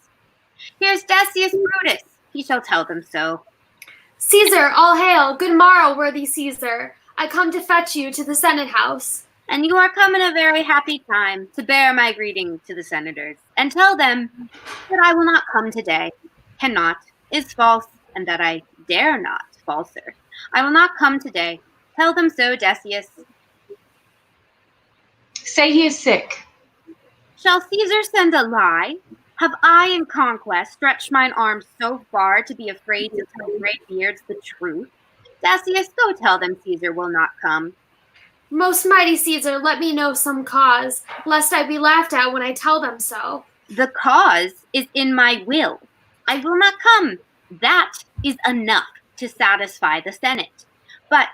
Here's Decius Brutus. He shall tell them so. Caesar, all hail. Good morrow, worthy Caesar. I come to fetch you to the Senate house. And you are come in a very happy time to bear my greeting to the senators, and tell them that I will not come today. Cannot is false, and that I dare not, falser. I will not come today. Tell them so, Decius. Say he is sick. Shall Caesar send a lie? Have I in conquest stretched mine arms so far to be afraid to tell great beards the truth? Decius, go tell them Caesar will not come. Most mighty Caesar, let me know some cause, lest I be laughed at when I tell them so. The cause is in my will. I will not come. That is enough to satisfy the Senate. But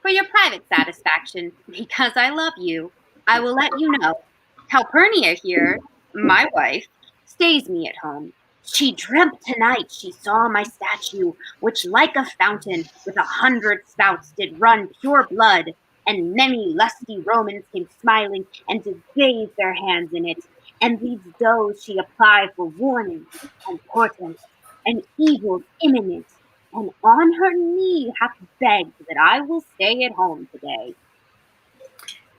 for your private satisfaction, because I love you, I will let you know. Calpurnia here, my wife, stays me at home. She dreamt tonight she saw my statue, which like a fountain with 100 spouts did run pure blood, and many lusty Romans came smiling and did bathe their hands in it, and these doughs she applied for warning and portent, and evils imminent, and on her knee hath begged that I will stay at home today.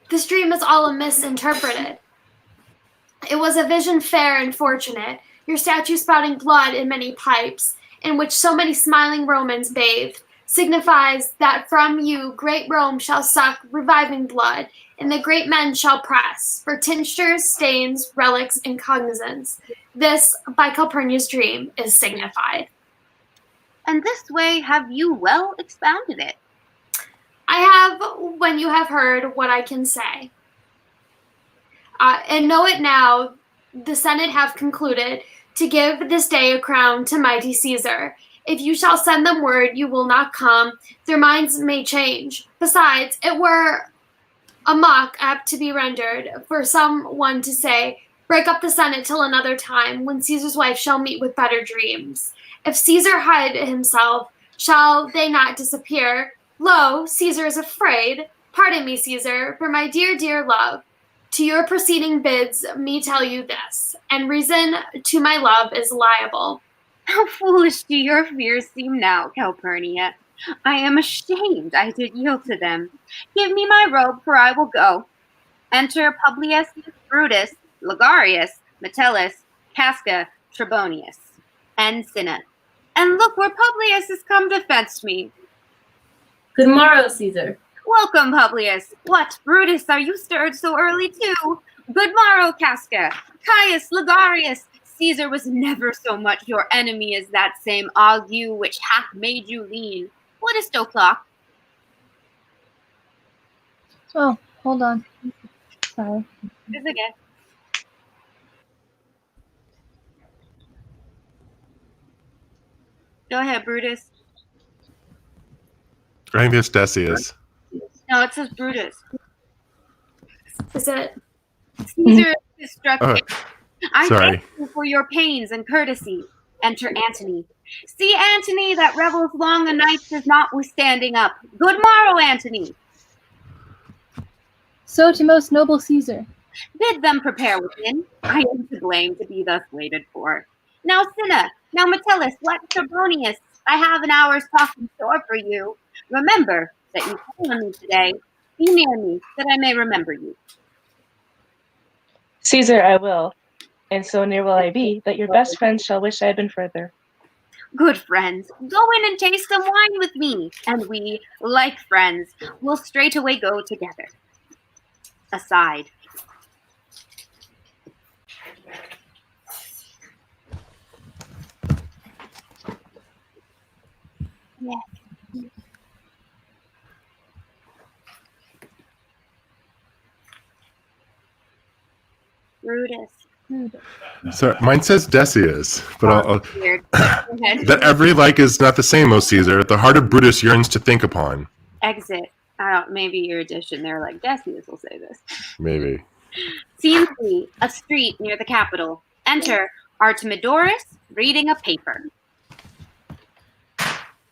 This dream is all misinterpreted. It was a vision fair and fortunate, your statue spouting blood in many pipes, in which so many smiling Romans bathed, signifies that from you great Rome shall suck reviving blood, and the great men shall press for tinctures, stains, relics, and cognizance. This, by Calpurnia's dream, is signified. And this way have you well expounded it. I have when you have heard what I can say. And know it now, the Senate have concluded to give this day a crown to mighty Caesar. If you shall send them word you will not come, their minds may change. Besides, it were a mock apt to be rendered for some one to say, break up the Senate till another time, when Caesar's wife shall meet with better dreams. If Caesar hide himself, shall they not disappear? Lo, Caesar is afraid. Pardon me, Caesar, for my dear, dear love. To your proceeding bids me tell you this, and reason to my love is liable. How foolish do your fears seem now, Calpurnia. I am ashamed I did yield to them. Give me my robe, for I will go. Enter Publius, Brutus, Ligarius, Metellus, Casca, Trebonius, and Cinna. And look where Publius has come to fetch me. Good morrow, Caesar. Welcome, Publius. What, Brutus, are you stirred so early too? Good morrow, Casca. Caius, Ligarius. Caesar was never so much your enemy as that same ague which hath made you lean. What is 2 o'clock? Oh, hold on. Sorry. It's okay. Go ahead, Brutus. I think it's Decius. No, it says Brutus. Is it? Caesar is struck. I Sorry. thank you for your pains and courtesy. Enter Antony. See, Antony, that revels long a night is notwithstanding up. Good morrow, Antony. So to most noble Caesar. Bid them prepare within. I am to blame to be thus waited for. Now, Cinna, now Metellus, let Trebonius. I have an hour's talk in store for you. Remember that you call on me today. Be near me, that I may remember you. Caesar, I will. And so near will I be, that your best friends shall wish I had been further. Good friends, go in and taste some wine with me, and we, like friends, will straightway go together. Aside. Yes. Brutus. So mine says Decius, but I'll Weird. Go ahead. that every like is not the same, O Caesar. The heart of Brutus yearns to think upon. Exit. Maybe your edition there, like Decius will say this. Maybe. Scene 3, a street near the Capitol. Enter Artemidorus reading a paper.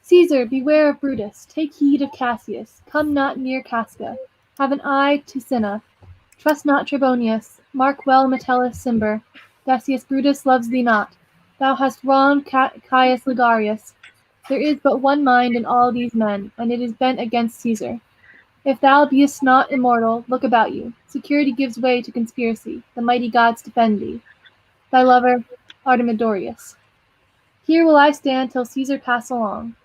Caesar, beware of Brutus. Take heed of Cassius. Come not near Casca. Have an eye to Cinna. Trust not Trebonius. Mark well Metellus Cimber. Decius Brutus loves thee not. Thou hast wronged Caius Ligarius. There is but one mind in all these men, and it is bent against Caesar. If thou beest not immortal, look about you. Security gives way to conspiracy. The mighty gods defend thee. Thy lover, Artemidorus. Here will I stand till Caesar pass along,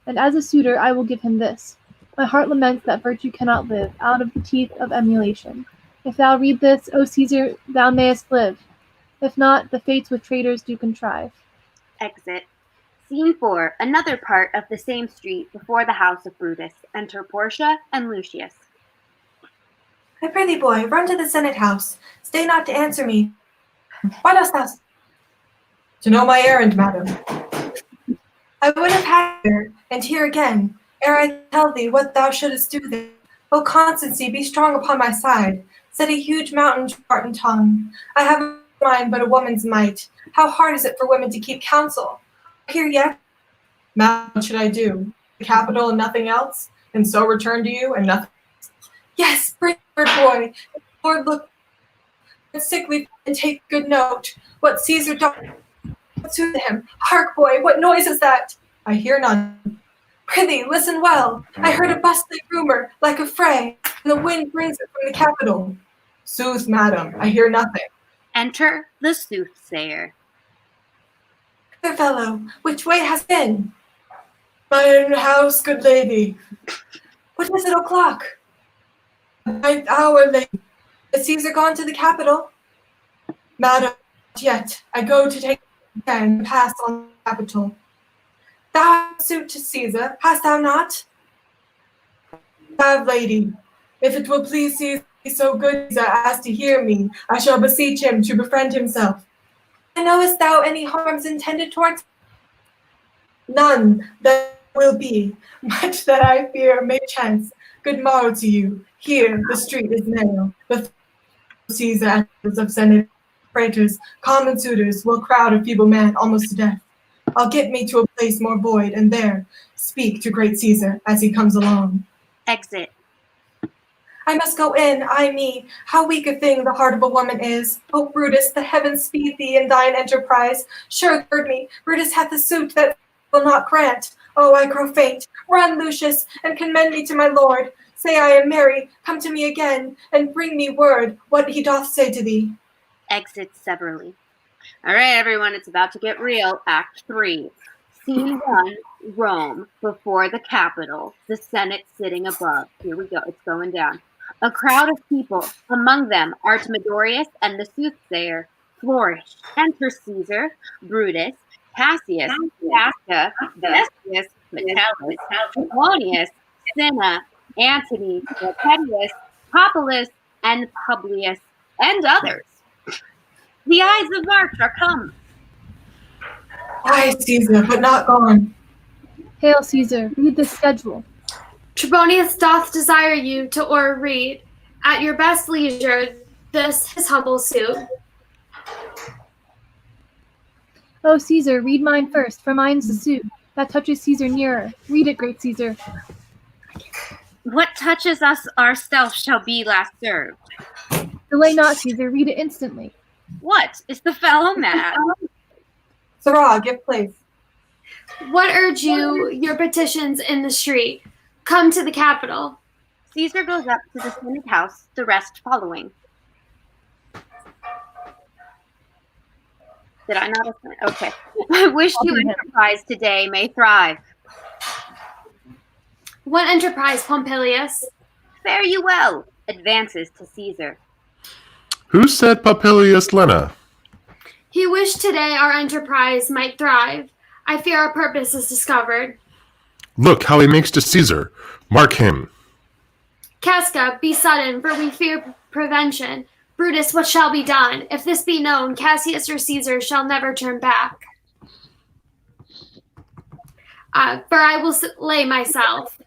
and as a suitor I will give him this. My heart laments that virtue cannot live out of the teeth of emulation. If thou read this, O Caesar, thou mayest live. If not, the fates with traitors do contrive. Exit. Scene 4, another part of the same street before the house of Brutus. Enter Portia and Lucius. I prithee, boy, run to the Senate house. Stay not to answer me. Why dost thou? To know my errand, madam. I would have had here, and here again, ere I tell thee what thou shouldest do there. O constancy, be strong upon my side. Set a huge mountain to heart and tongue. I have a mind but a woman's might. How hard is it for women to keep counsel? Here yet? Madam, what should I do? The capital and nothing else? And so return to you and nothing else? Yes, bring word, boy. Lord, look sickly and take good note. What Caesar doth to him. Hark, boy, what noise is that? I hear none. Prithee, listen well. I heard a bustling rumor, like a fray, and the wind brings it from the capital. Sooth, madam, I hear nothing. Enter the soothsayer. Fair fellow, which way has been? My own house, good lady. What is it o'clock? 9th hour late. Is Caesar gone to the capital? Madam, not yet. I go to take and pass on the capital. Thou hast suit to Caesar, hast thou not? have, lady. If it will please Caesar so good as to hear me, I shall beseech him to befriend himself. And knowest thou any harms intended towards none that will be, much that I fear may chance. Good morrow to you. Here the street is narrow, but Caesar of senators, praetors, common suitors will crowd a feeble man almost to death. I'll get me to a place more void, and there speak to great Caesar as he comes along. Exit. I must go in, ay me, how weak a thing the heart of a woman is. O Brutus, the heavens speed thee in thine enterprise. Sure, gird me, Brutus hath a suit that will not grant. Oh, I grow faint. Run, Lucius, and commend me to my lord. Say I am merry, come to me again, and bring me word what he doth say to thee. Exit severally. All right, everyone, it's about to get real. Act 3. Scene 1, Rome, before the Capitol, the Senate sitting above. Here we go, it's going down. A crowd of people, among them Artemidorus and the soothsayer, flourished. Enter Caesar, Brutus, Cassius, Casca, Decius, Metellus, Trebonius, Cinna, Antony, Lepetius, Populus, and Publius, and others. The Ides of March are come. Aye, Caesar, but not gone. Hail, Caesar. Read the schedule. Trebonius doth desire you to read, at your best leisure, this his humble suit. Oh, Caesar, read mine first, for mine's the suit. That touches Caesar nearer. Read it, great Caesar. What touches us ourselves shall be last served. Delay not, Caesar. Read it instantly. What? Is the fellow mad? Sirrah, give place. What urge you your petitions in the street? Come to the Capitol. Caesar goes up to the Senate house, the rest following. Did I not? Okay. I wish you enterprise today may thrive. What enterprise, Pompilius? Fare you well. Advances to Caesar. Who said Popilius Lena? He wished today our enterprise might thrive. I fear our purpose is discovered. Look how he makes to Caesar. Mark him. Casca, be sudden, for we fear prevention. Brutus, what shall be done? If this be known, Cassius or Caesar shall never turn back. For I will lay myself.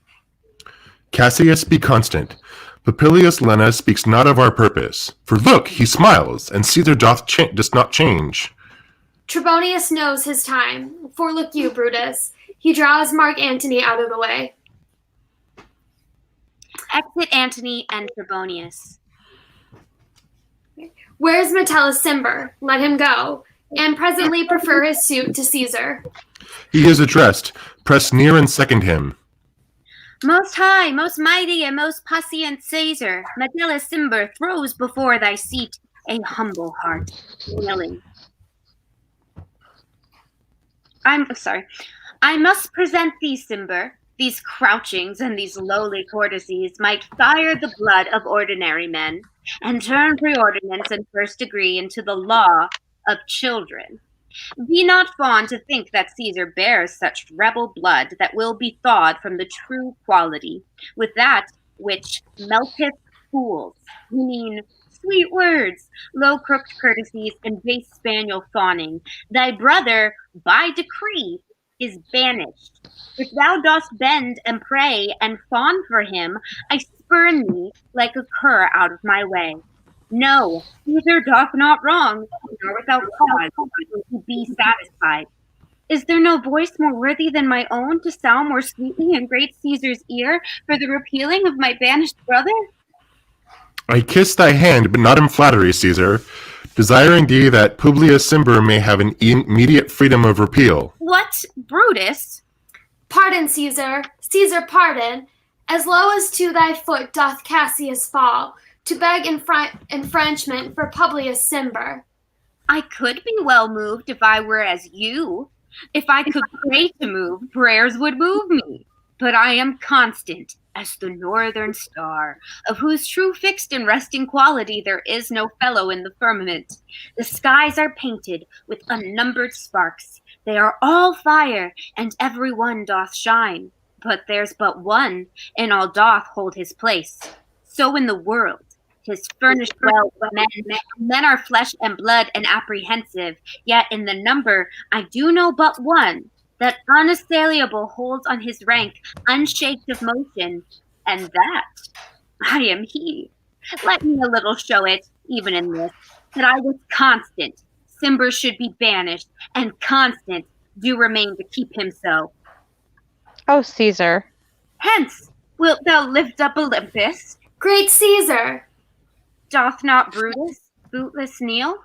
Cassius, be constant. Popilius Lena speaks not of our purpose. For look, he smiles, and Caesar does not change. Trebonius knows his time. For look you, Brutus, he draws Mark Antony out of the way. Exit Antony and Trebonius. Where's Metellus Cimber? Let him go, and presently prefer his suit to Caesar. He is addressed. Press near and second him. Most high, most mighty, and most puissant Caesar, Metellus Cimber throws before thy seat a humble heart, kneeling. I must present thee, Cimber. These crouchings and these lowly courtesies might fire the blood of ordinary men, and turn preordinance and first degree into the law of children. Be not fond to think that Caesar bears such rebel blood that will be thawed from the true quality, with that which melteth fools, meaning sweet words, low-crooked courtesies, and base spaniel fawning. Thy brother, by decree, is banished. If thou dost bend and pray and fawn for him, I spurn thee like a cur out of my way. No, Caesar doth not wrong, nor without cause will he be satisfied. Is there no voice more worthy than my own to sound more sweetly in great Caesar's ear for the repealing of my banished brother? I kiss thy hand, but not in flattery, Caesar, desiring thee that Publius Cimber may have an immediate freedom of repeal. What, Brutus? Pardon, Caesar. Caesar, pardon. As low as to thy foot doth Cassius fall, to beg infringement for Publius Cimber. I could be well moved if I were as you. If I could pray to move, prayers would move me. But I am constant as the northern star, of whose true fixed and resting quality there is no fellow in the firmament. The skies are painted with unnumbered sparks. They are all fire, and every one doth shine. But there's but one, and all doth hold his place. So in the world, 'tis furnished well with men. Men are flesh and blood and apprehensive, yet in the number I do know but one, that unassailable holds on his rank, unshaked of motion, and that I am he. Let me a little show it, even in this, that I was constant. Cimber should be banished, and constant do remain to keep him so. O Caesar, Hence, wilt thou lift up Olympus? Great Caesar! Doth not Brutus bootless kneel?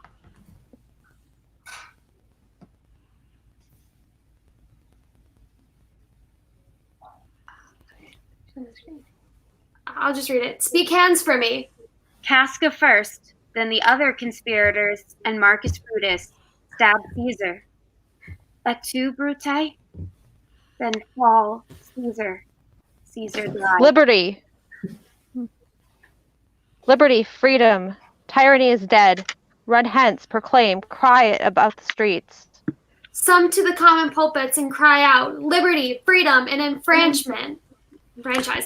I'll just read it. Speak hands for me. Casca first, then the other conspirators, and Marcus Brutus stabbed Caesar. Et tu, Brute? Then fall Caesar. Caesar died. liberty! Liberty, freedom, tyranny is dead. Run hence, proclaim, cry it about the streets. Some to the common pulpits and cry out, liberty, freedom, and enfranchisement.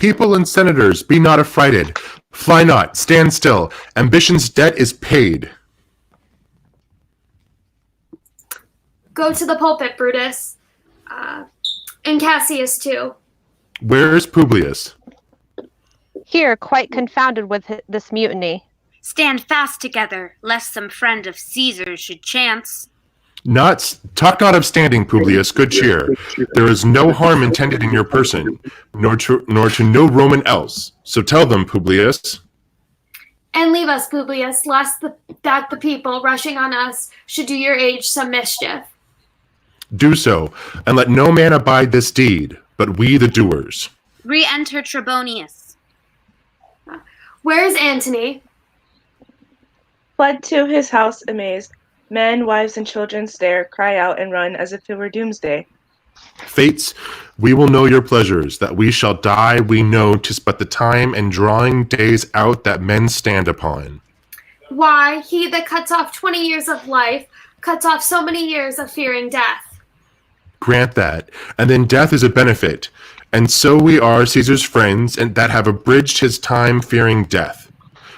People and senators, be not affrighted. Fly not, stand still. Ambition's debt is paid. Go to the pulpit, Brutus. And Cassius, too. Where is Publius? Here, quite confounded with this mutiny. Stand fast together, lest some friend of Caesar should chance. Talk not of standing, Publius, good cheer. There is no harm intended in your person, nor to no Roman else. So tell them, Publius. And leave us, Publius, lest that the people rushing on us should do your age some mischief. Do so, and let no man abide this deed, but we the doers. Re-enter Trebonius. Where is Antony? Fled to his house amazed. Men, wives, and children stare, cry out, and run as if it were doomsday. Fates, we will know your pleasures, that we shall die we know 'tis but the time and drawing days out that men stand upon. Why, he that cuts off 20 years of life cuts off so many years of fearing death. Grant that, and then death is a benefit, and so we are Caesar's friends, and that have abridged his time fearing death.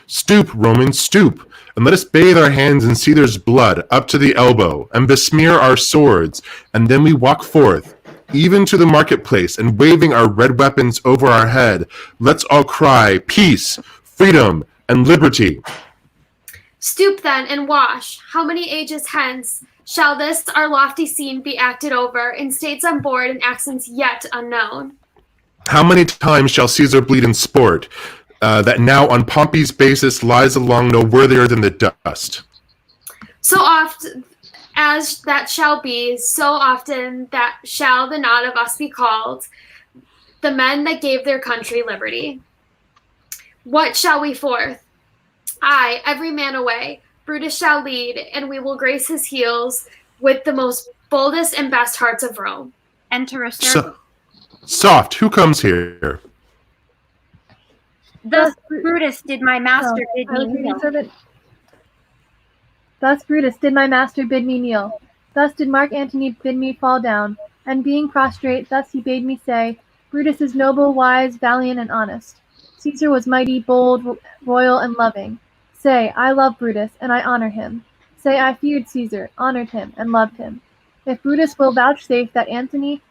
Stoop, Romans, stoop, and let us bathe our hands in Caesar's blood up to the elbow, and besmear our swords, and then we walk forth, even to the marketplace, and waving our red weapons over our head, let's all cry, peace, freedom, and liberty. Stoop then and wash. How many ages hence shall this our lofty scene be acted over in states on board and accents yet unknown? How many times shall Caesar bleed in sport, that now on Pompey's basis lies along no worthier than the dust? So oft as that shall be, so often that shall the not of us be called, the men that gave their country liberty. What shall we forth? Aye, every man away. Brutus shall lead, and we will grace his heels with the most boldest and best hearts of Rome. Enter a servant. Soft, who comes here? Thus Brutus did my master bid me kneel. Thus Brutus did my master bid me kneel. Thus did Mark Antony bid me fall down. And being prostrate, thus he bade me say, Brutus is noble, wise, valiant, and honest. Caesar was mighty, bold, royal, and loving. Say, I love Brutus, and I honor him. Say, I feared Caesar, honored him, and loved him. If Brutus will vouchsafe that Antony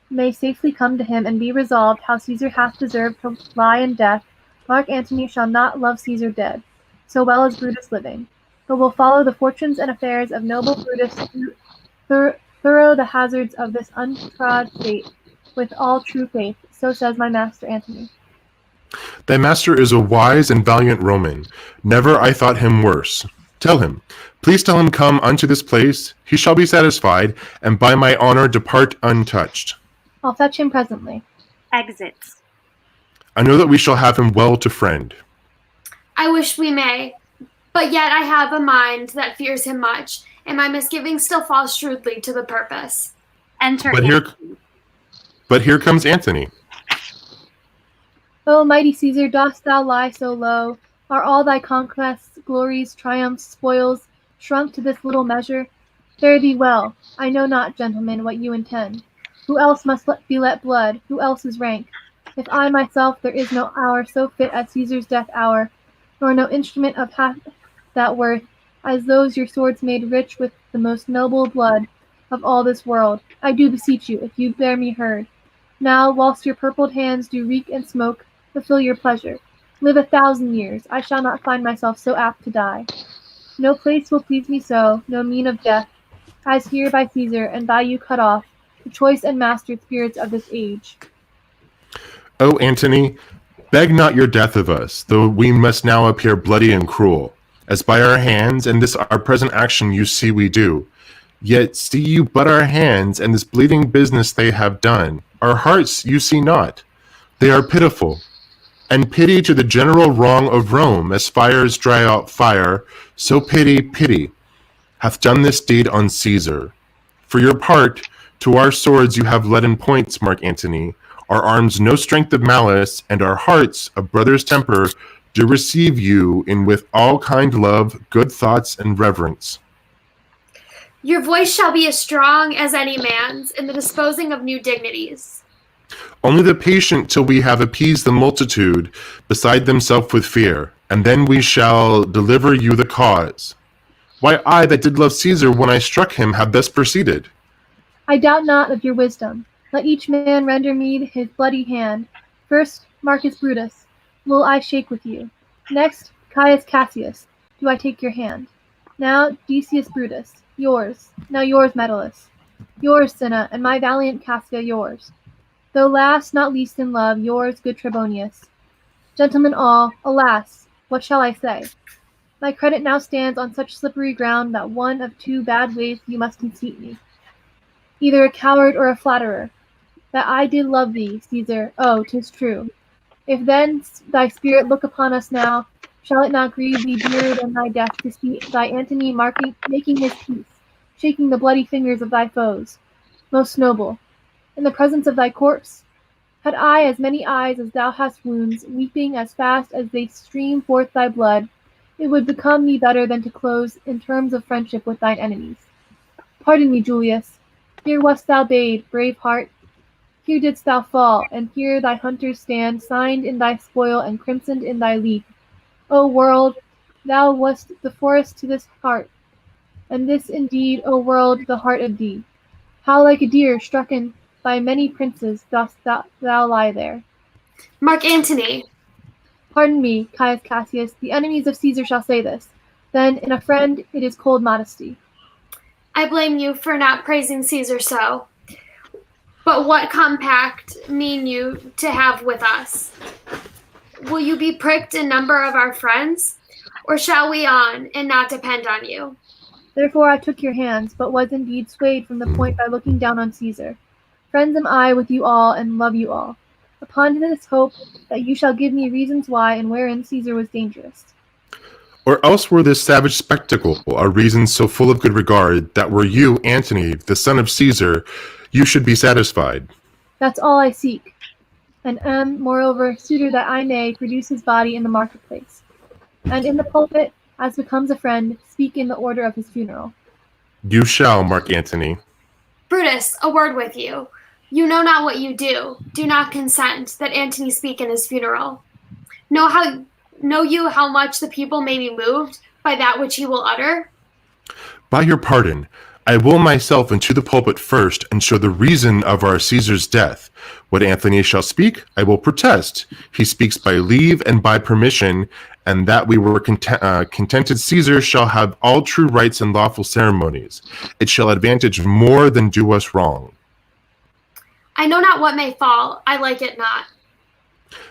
may safely come to him and be resolved how Caesar hath deserved to lie in death, Mark Antony shall not love Caesar dead, so well as Brutus living, but will follow the fortunes and affairs of noble Brutus thorough the hazards of this untrod state with all true faith, so says my master Antony. Thy master is a wise and valiant Roman. Never I thought him worse. Tell him, please tell him come unto this place, he shall be satisfied, and by my honor depart untouched. I'll fetch him presently. Exits. I know that we shall have him well to friend. I wish we may, but yet I have a mind that fears him much, and my misgivings still fall shrewdly to the purpose. Enter But here comes Antony. O mighty Caesar, dost thou lie so low? Are all thy conquests, glories, triumphs, spoils, shrunk to this little measure? Fare thee well. I know not, gentlemen, what you intend. Who else must be let blood? Who else is rank? If I myself, there is no hour so fit as Caesar's death hour, nor no instrument of hath that worth, as those your swords made rich with the most noble blood of all this world. I do beseech you, if you bear me herd, now, whilst your purpled hands do reek and smoke, fulfill your pleasure. Live 1,000 years, I shall not find myself so apt to die. No place will please me so, no mean of death, as here by Caesar, and by you cut off, the choice and mastered spirits of this age. O Antony, beg not your death of us, though we must now appear bloody and cruel, as by our hands and this our present action you see we do. Yet see you but our hands, and this bleeding business they have done. Our hearts you see not, they are pitiful. And pity to the general wrong of Rome, as fires dry out fire, so pity, hath done this deed on Caesar. For your part, to our swords you have led in points, Mark Antony, our arms no strength of malice, and our hearts of brother's temper do receive you in with all kind love, good thoughts, and reverence. Your voice shall be as strong as any man's in the disposing of new dignities. Only the patient till we have appeased the multitude beside themselves with fear, and then we shall deliver you the cause. Why, I that did love Caesar when I struck him have thus proceeded. I doubt not of your wisdom. Let each man render me his bloody hand. First, Marcus Brutus, will I shake with you. Next, Caius Cassius, do I take your hand. Now, Decius Brutus, yours. Now yours, Metellus. Yours, Cinna, and my valiant Cassia, yours. Though last, not least in love, yours, good Trebonius. Gentlemen all, alas, what shall I say? My credit now stands on such slippery ground that one of two bad ways you must conceit me. Either a coward or a flatterer. That I did love thee, Caesar, oh, 'tis true. If then thy spirit look upon us now, shall it not grieve thee dearer than thy death to see thy Antony making his peace, shaking the bloody fingers of thy foes? Most noble, in the presence of thy corpse? Had I as many eyes as thou hast wounds, weeping as fast as they stream forth thy blood, it would become me better than to close in terms of friendship with thine enemies. Pardon me, Julius. Here wast thou bade, brave heart. Here didst thou fall, and here thy hunters stand, signed in thy spoil and crimsoned in thy leap. O world, thou wast the forest to this heart, and this indeed, O world, the heart of thee. How like a deer strucken by many princes dost thou lie there. Mark Antony. Pardon me, Caius Cassius, the enemies of Caesar shall say this. Then, in a friend, it is cold modesty. I blame you for not praising Caesar so. But what compact mean you to have with us? Will you be pricked in number of our friends? Or shall we on and not depend on you? Therefore I took your hands, but was indeed swayed from the point by looking down on Caesar. Friends am I with you all, and love you all. Upon this hope that you shall give me reasons why and wherein Caesar was dangerous. Or else were this savage spectacle a reason so full of good regard, that were you, Antony, the son of Caesar, you should be satisfied. That's all I seek, and am, moreover, suitor that I may produce his body in the marketplace, and in the pulpit, as becomes a friend, speak in the order of his funeral. You shall, Mark Antony. Brutus, a word with you. You know not what you do. Do not consent that Antony speak in his funeral. Know you how much the people may be moved by that which he will utter? By your pardon, I will myself into the pulpit first, and show the reason of our Caesar's death. What Antony shall speak, I will protest. He speaks by leave and by permission, and that we were contented Caesar shall have all true rights and lawful ceremonies. It shall advantage more than do us wrong. I know not what may fall, I like it not.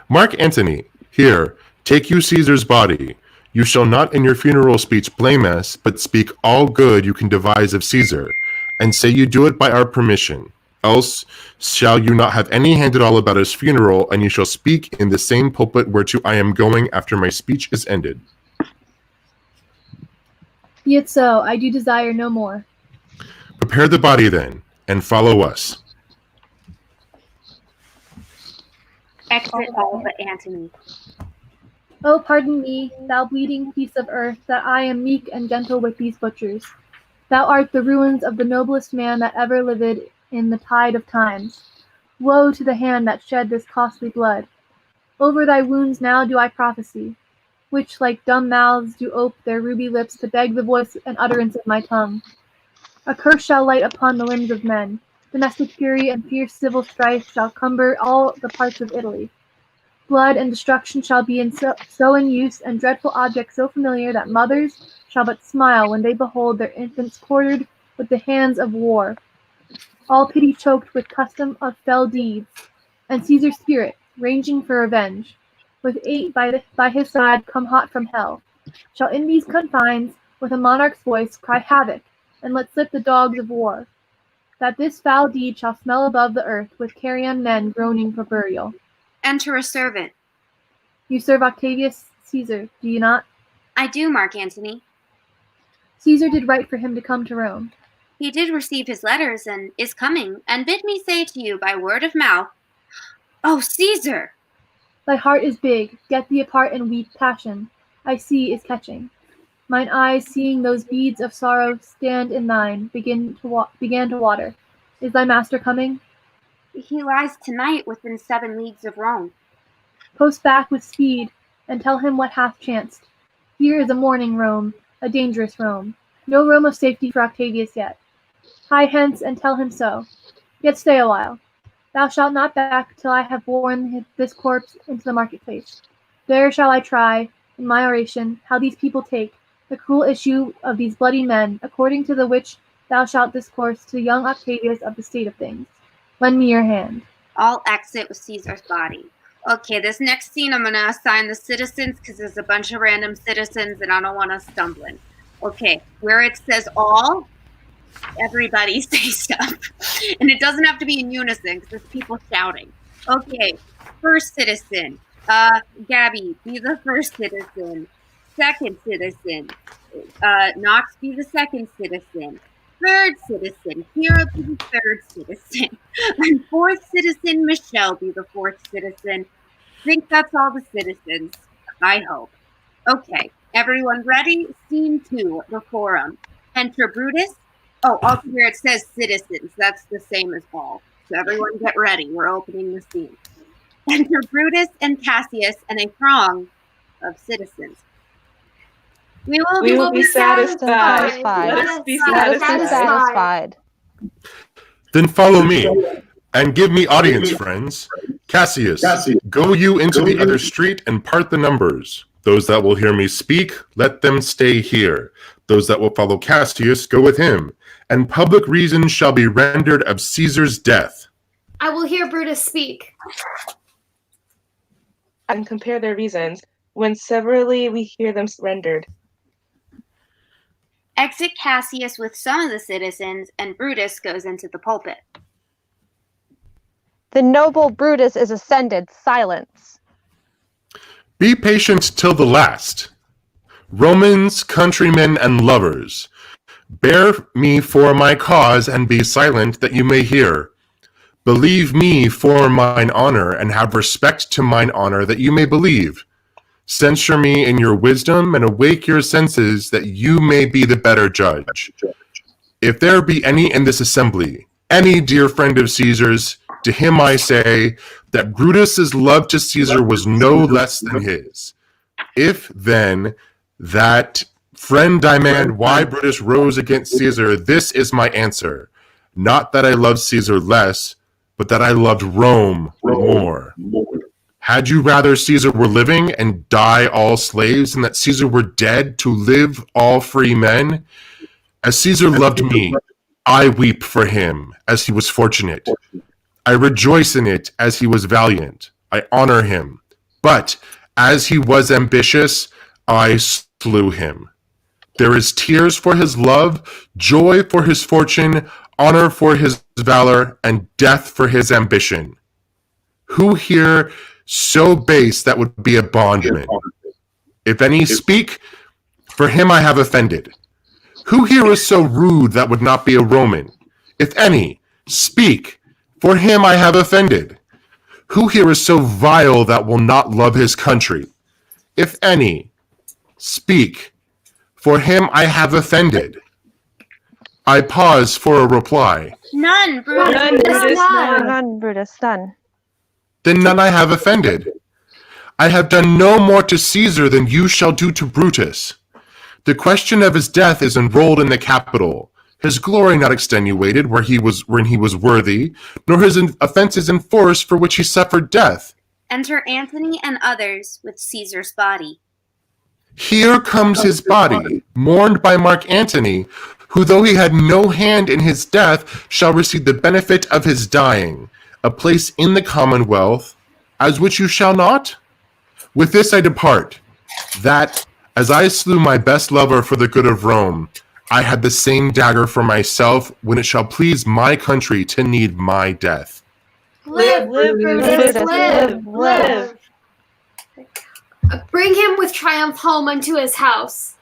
Mark Antony, here, take you Caesar's body. You shall not in your funeral speech blame us, but speak all good you can devise of Caesar, and say you do it by our permission. Else shall you not have any hand at all about his funeral, and you shall speak in the same pulpit whereto I am going after my speech is ended. Be it so, I do desire no more. Prepare the body then, and follow us. Exit all but Antony. Oh, pardon me, thou bleeding piece of earth, that I am meek and gentle with these butchers. Thou art the ruins of the noblest man that ever lived in the tide of times. Woe to the hand that shed this costly blood. Over thy wounds now do I prophesy, which like dumb mouths do ope their ruby lips to beg the voice and utterance of my tongue. A curse shall light upon the limbs of men. Domestic fury and fierce civil strife shall cumber all the parts of Italy. Blood and destruction shall be so in use, and dreadful objects so familiar that mothers shall but smile when they behold their infants quartered with the hands of war. All pity choked with custom of fell deeds, and Caesar's spirit, ranging for revenge, with 8 by his side come hot from hell, shall in these confines, with a monarch's voice, cry havoc, and let slip the dogs of war, that this foul deed shall smell above the earth with carrion men groaning for burial. Enter a servant. You serve Octavius Caesar, do you not? I do, Mark Antony. Caesar did right for him to come to Rome. He did receive his letters and is coming, and bid me say to you by word of mouth, "Oh, Caesar!" Thy heart is big, get thee apart and weep passion, I see is catching. Mine eyes, seeing those beads of sorrow stand in thine, began to water. Is thy master coming? He lies tonight within 7 leagues of Rome. Post back with speed, and tell him what hath chanced. Here is a mourning Rome, a dangerous Rome. No Rome of safety for Octavius yet. Hie hence, and tell him so. Yet stay a while. Thou shalt not back till I have borne this corpse into the marketplace. There shall I try, in my oration, how these people take the cruel issue of these bloody men, according to the which thou shalt discourse to young Octavius of the state of things. Lend me your hand. I'll exit with Caesar's body. Okay, this next scene I'm going to assign the citizens because there's a bunch of random citizens and I don't want us stumbling. Okay, where it says all, everybody say stuff. And it doesn't have to be in unison because there's people shouting. Okay, first citizen. Gabby, be the first citizen. Second citizen. Knox, be the second citizen. Third citizen. Hero, be the third citizen. And fourth citizen, Michelle, be the fourth citizen. I think that's all the citizens. I hope. Okay, everyone ready? Scene 2, the forum. Enter Brutus. Oh, also here it says citizens. That's the same as all. So everyone get ready. We're opening the scene. Enter Brutus and Cassius and a throng of citizens. We will be satisfied. Let's be satisfied. Then follow me, and give me audience, friends. Cassius, go you into the other street and part the numbers. Those that will hear me speak, let them stay here. Those that will follow Cassius, go with him. And public reason shall be rendered of Caesar's death. I will hear Brutus speak. And compare their reasons, when severally we hear them rendered. Exit Cassius with some of the citizens, and Brutus goes into the pulpit. The noble Brutus is ascended. Silence. Be patient till the last. Romans, countrymen, and lovers, bear me for my cause, and be silent that you may hear. Believe me for mine honor, and have respect to mine honor, that you may believe. Censure me in your wisdom, and awake your senses, that you may be the better judge. If there be any in this assembly, any dear friend of Caesar's, to him I say that Brutus's love to Caesar was no less than his. If then that friend demand why Brutus rose against Caesar, this is my answer. Not that I loved Caesar less, but that I loved Rome more. Had you rather Caesar were living and die all slaves, and that Caesar were dead to live all free men? As Caesar loved me, I weep for him as he was fortunate. I rejoice in it as he was valiant. I honor him. But as he was ambitious, I slew him. There is tears for his love, joy for his fortune, honor for his valor, and death for his ambition. Who here so base that would be a bondman? If any speak, for him I have offended. Who here is so rude that would not be a Roman? If any speak, for him I have offended. Who here is so vile that will not love his country? If any speak, for him I have offended. I pause for a reply. None, Brutus. None, Brutus, none. None, Brutus, none. Then none I have offended. I have done no more to Caesar than you shall do to Brutus. The question of his death is enrolled in the Capitol, his glory not extenuated when he was worthy, nor his offences enforced for which he suffered death. Enter Antony and others with Caesar's body. Here comes his body, mourned by Mark Antony, who though he had no hand in his death, shall receive the benefit of his dying, a place in the commonwealth, as which you shall not? With this I depart, that, as I slew my best lover for the good of Rome, I had the same dagger for myself when it shall please my country to need my death. Live, Live, Brutus, Brutus, live, live. Bring him with triumph home unto his house.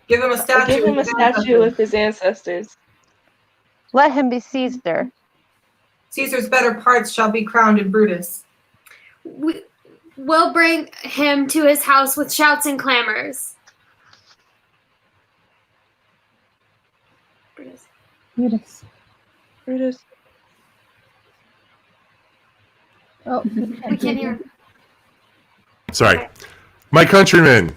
Give him a statue. Give him a statue with his ancestors. Let him be Caesar. Caesar's better parts shall be crowned in Brutus. We'll bring him to his house with shouts and clamors. Brutus. Brutus. Brutus. Oh, I can't hear him. Sorry. My countrymen,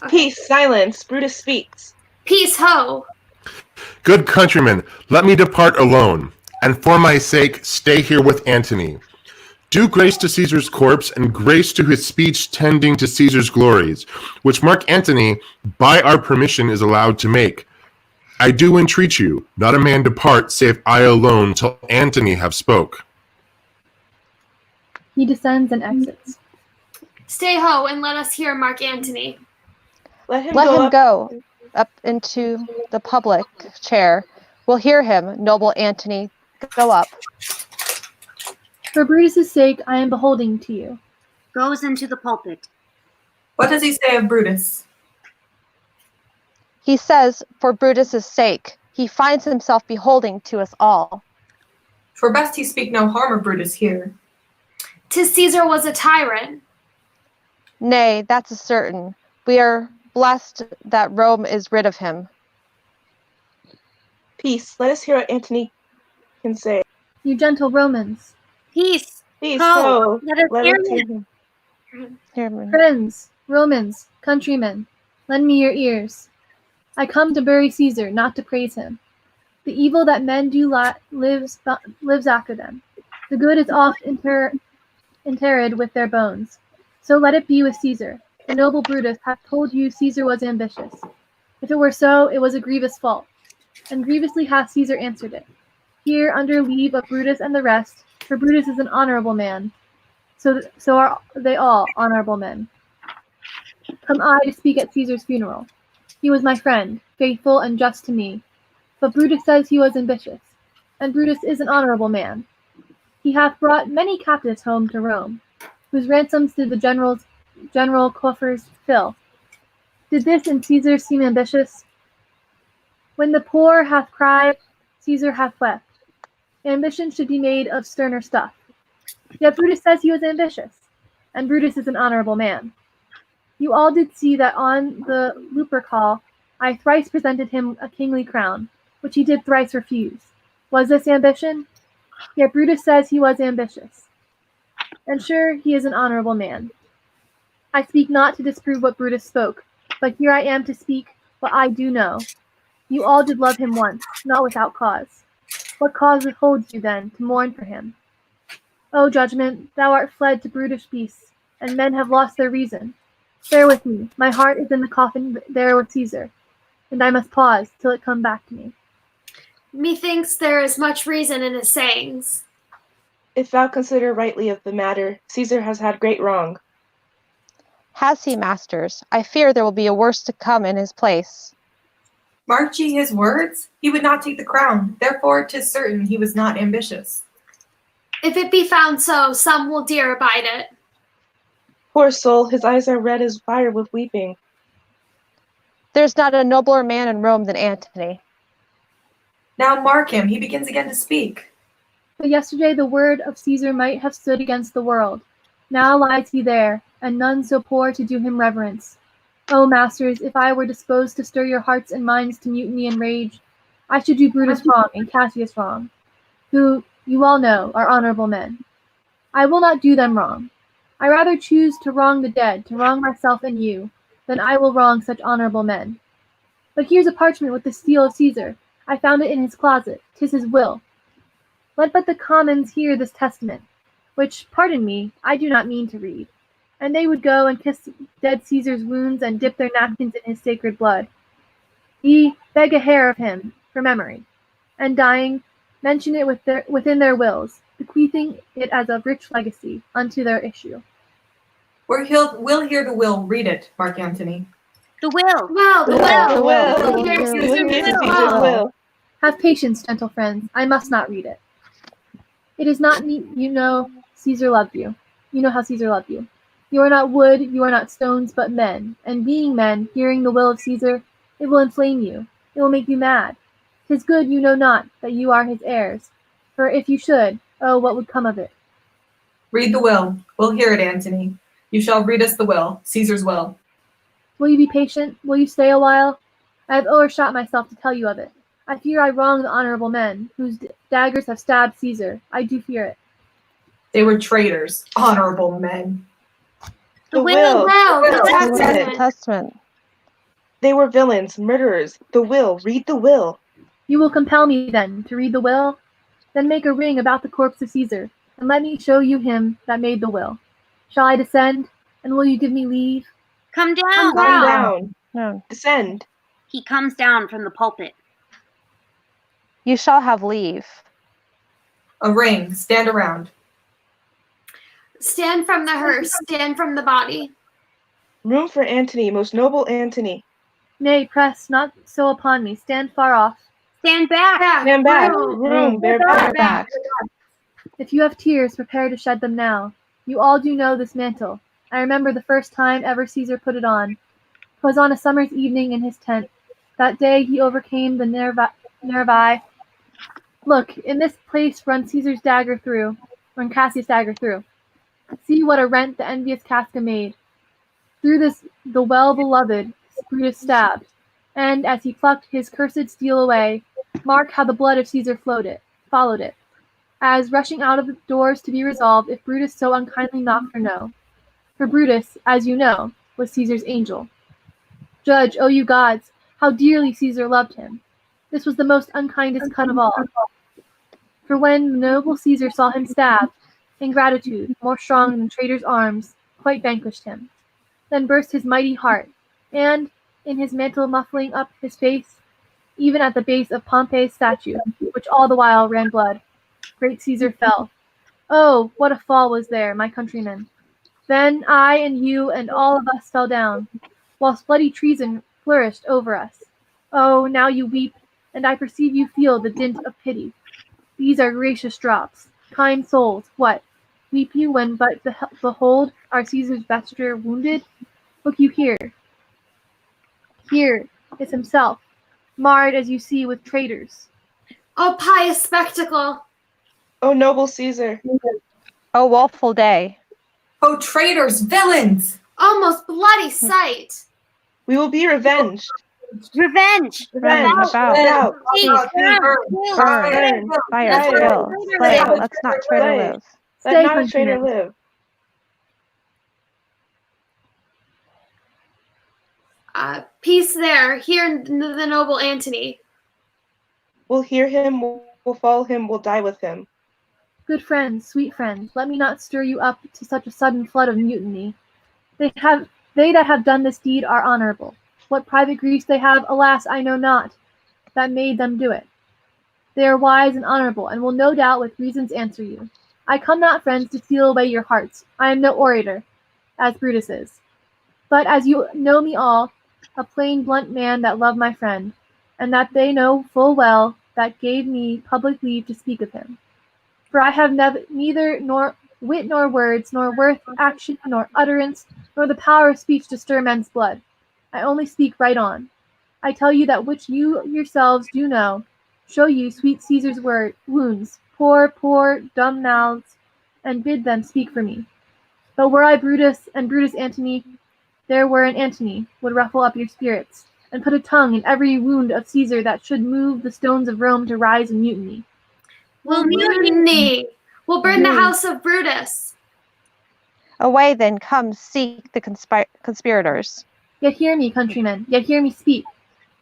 Peace, silence. Brutus speaks. Peace, ho! good countrymen, let me depart alone, and for my sake stay here with Antony. Do grace to Caesar's corpse, and grace to his speech tending to Caesar's glories, which Mark Antony, by our permission, is allowed to make. I do entreat you, not a man depart, save I alone, till Antony have spoke. he descends and exits. Stay ho and let us hear Mark Antony. Let him Let go him up. go up into the public chair. We'll hear him, noble Antony. Go up. For Brutus' sake, I am beholding to you. Goes into the pulpit. What does he say of Brutus? He says, for Brutus' sake, he finds himself beholding to us all. For best he speak no harm of Brutus here. 'Tis Caesar was a tyrant. Nay, that's a certain. We are blessed that Rome is rid of him. Peace. Let us hear what Antony can say. You gentle Romans, Peace. Peace. Ho. Ho. Let us Let hear us hear him. him. Hear him. friends, Romans, countrymen, lend me your ears. I come to bury Caesar, not to praise him. The evil that men do lives after them. The good is oft interred with their bones. So let it be with Caesar. The noble Brutus hath told you Caesar was ambitious. If it were so, it was a grievous fault, and grievously hath Caesar answered it. Here, under leave of Brutus and the rest, for Brutus is an honorable man, so are they all honorable men. Come I to speak at Caesar's funeral. He was my friend, faithful and just to me. But Brutus says he was ambitious, and Brutus is an honorable man. He hath brought many captives home to Rome, whose ransoms did the general coffers fill. Did this in Caesar seem ambitious? When the poor hath cried, Caesar hath wept. Ambition should be made of sterner stuff. Yet Brutus says he was ambitious, and Brutus is an honorable man. You all did see that on the Lupercal I thrice presented him a kingly crown, which he did thrice refuse. Was this ambition? Yet Brutus says he was ambitious. And sure, he is an honorable man. I speak not to disprove what Brutus spoke, but here I am to speak what I do know. You all did love him once, not without cause. What cause withholds you then to mourn for him? O judgment, thou art fled to brutish beasts, and men have lost their reason. Bear with me, my heart is in the coffin there with Caesar, and I must pause till it come back to me. Methinks there is much reason in his sayings. If thou consider rightly of the matter, Caesar has had great wrong. Has he, masters? I fear there will be a worse to come in his place. Mark ye his words? He would not take the crown, therefore 'tis certain he was not ambitious. If it be found so, some will dear abide it. Poor soul, his eyes are red as fire with weeping. There's not a nobler man in Rome than Antony. Now mark him, he begins again to speak. But yesterday the word of Caesar might have stood against the world. Now lies he there, and none so poor to do him reverence. O masters, if I were disposed to stir your hearts and minds to mutiny and rage, I should do Brutus wrong and Cassius wrong, who, you all know, are honorable men. I will not do them wrong. I rather choose to wrong the dead, to wrong myself and you, than I will wrong such honorable men. But here's a parchment with the seal of Caesar. I found it in his closet. 'Tis his will. Let but the commons hear this testament, which, pardon me, I do not mean to read, and they would go and kiss dead Caesar's wounds and dip their napkins in his sacred blood. Ye beg a hair of him, for memory, and dying, mention it within their wills, bequeathing it as a rich legacy unto their issue. We'll hear the will. Read it, Mark Antony. The will. Well, the will. The will. We'll We'll hear hear Caesar's Caesar's will. will. Have patience, gentle friends. I must not read it. It is not neat, you know Caesar loved you. You know how Caesar loved you. You are not wood, you are not stones, but men. And being men, hearing the will of Caesar, it will inflame you. It will make you mad. 'Tis good you know not that you are his heirs. For if you should, oh, what would come of it? Read the will. We'll hear it, Antony. You shall read us the will, Caesar's will. Will you be patient? Will you stay a while? I have overshot myself to tell you of it. I fear I wrong the honorable men, whose daggers have stabbed Caesar. I do fear it. They were traitors, honorable men. The Will. will. The The testament. Testament. They were villains, murderers. The will. Read the will. You will compel me, then, to read the will? Then make a ring about the corpse of Caesar, and let me show you him that made the will. Shall I descend, and will you give me leave? Come down. Come Come down. down. No. Descend. He comes down from the pulpit. You shall have leave. A ring. Stand around. Stand from the hearse, stand from the body. Room for Antony, most noble Antony. Nay, press not so upon me. Stand far off. Stand back. Stand back. Room. Room. Bear back. If you have tears, prepare to shed them now. You all do know this mantle. I remember the first time ever Caesar put it on. 'Twas on a summer's evening in his tent. That day he overcame the Nervi. Look, in this place runs Caesar's dagger through, run Cassius' dagger through. See what a rent the envious Casca made. Through this the well-beloved Brutus stabbed, and as he plucked his cursed steel away, mark how the blood of Caesar followed it, as rushing out of the doors to be resolved if Brutus so unkindly knocked or no. For Brutus, as you know, was Caesar's angel. Judge, O you gods, how dearly Caesar loved him. This was the most unkindest cut of all. For when the noble Caesar saw him stabbed, ingratitude, more strong than traitor's arms, quite vanquished him. Then burst his mighty heart, and, in his mantle muffling up his face, even at the base of Pompey's statue, which all the while ran blood, great Caesar fell. Oh, what a fall was there, my countrymen! Then I and you and all of us fell down, whilst bloody treason flourished over us. Oh, now you weep, and I perceive you feel the dint of pity. These are gracious drops. Kind souls, what? Weep you when but behold our Caesar's vesture wounded? Look you here. Here is himself, marred as you see with traitors. Oh, pious spectacle. O noble Caesar. O woeful day. Oh, traitors, villains! Almost bloody sight. We will be revenged. Revenge. Run about. About. Seek, Burn, kill, burn, slay. fire, Slay. kill, slay. Slay. Let's not traitor Slay. live. Let Stay, not a traitor countrymen. live. Peace there. Here the noble Antony. We'll hear him, we'll follow him, we'll die with him. Good friends, sweet friends, let me not stir you up to such a sudden flood of mutiny. They that have done this deed are honorable. What private griefs they have, alas, I know not, that made them do it. They are wise and honorable, and will no doubt with reasons answer you. I come not, friends, to steal away your hearts. I am no orator, as Brutus is. But as you know me all, a plain, blunt man that love my friend, and that they know full well that gave me public leave to speak of him. For I have neither nor wit nor words, nor worth, action, nor utterance, nor the power of speech to stir men's blood. I only speak right on. I tell you that which you yourselves do know, show you sweet Caesar's wounds, poor, dumb mouths, and bid them speak for me. But were I Brutus and Brutus Antony, there were an Antony, would ruffle up your spirits, and put a tongue in every wound of Caesar that should move the stones of Rome to rise in mutiny. We'll Mutiny! We'll burn the house of Brutus. Away then, come seek the conspirators. Yet hear me, countrymen, yet hear me speak.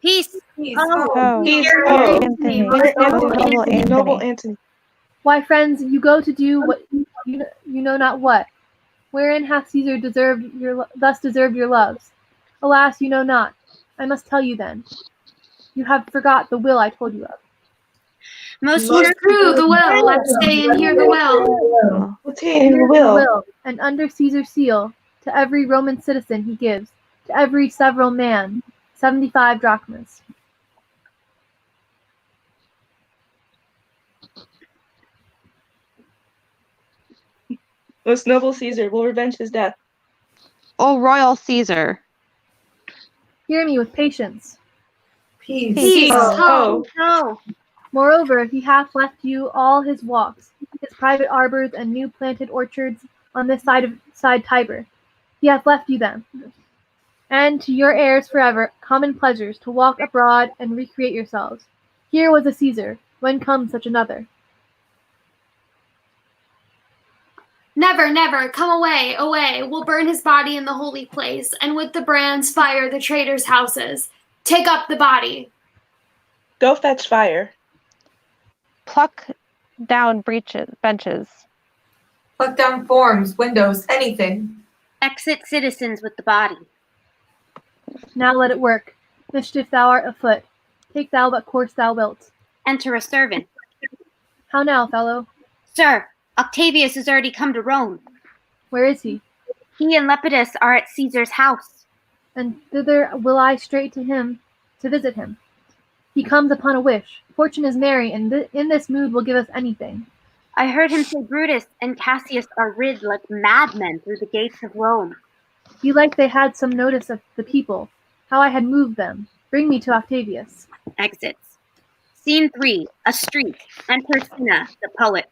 Peace. Oh, Peace. Oh, Anthony, most noble Anthony. Why, friends, you go to do what you know not what. Wherein hath Caesar thus deserved your loves? Alas, you know not. I must tell you then. You have forgot the will I told you of. Most true, the will. Let's stay and hear the will. Let's hear Here's the will. and under Caesar's seal, to every Roman citizen he gives, to every several man, 75 drachmas. Most noble Caesar will revenge his death. O royal Caesar. Hear me with patience. Peace. Peace. Oh. No. Moreover, he hath left you all his walks, his private arbors and new planted orchards on this side Tiber. He hath left you them. And to your heirs forever, common pleasures, to walk abroad and recreate yourselves. Here was a Caesar, when comes such another? Never, never. Come away, away. We'll burn his body in the holy place, and with the brands fire the traitors' houses. Take up the body. Go fetch fire. Pluck down benches. Pluck down forms, windows, anything. Exit citizens with the body. Now let it work. Mischief thou art afoot. Take thou what course thou wilt. Enter a servant. How now, fellow? Sir, Octavius has already come to Rome. Where is he? He and Lepidus are at Caesar's house. And thither will I straight to him to visit him. He comes upon a wish. Fortune is merry, and in this mood will give us anything. I heard him say Brutus and Cassius are rid like madmen through the gates of Rome. Belike they had some notice of the people, how I had moved them. Bring me to Octavius. Exits. Scene 3, a street. Enter Cinna, the poet.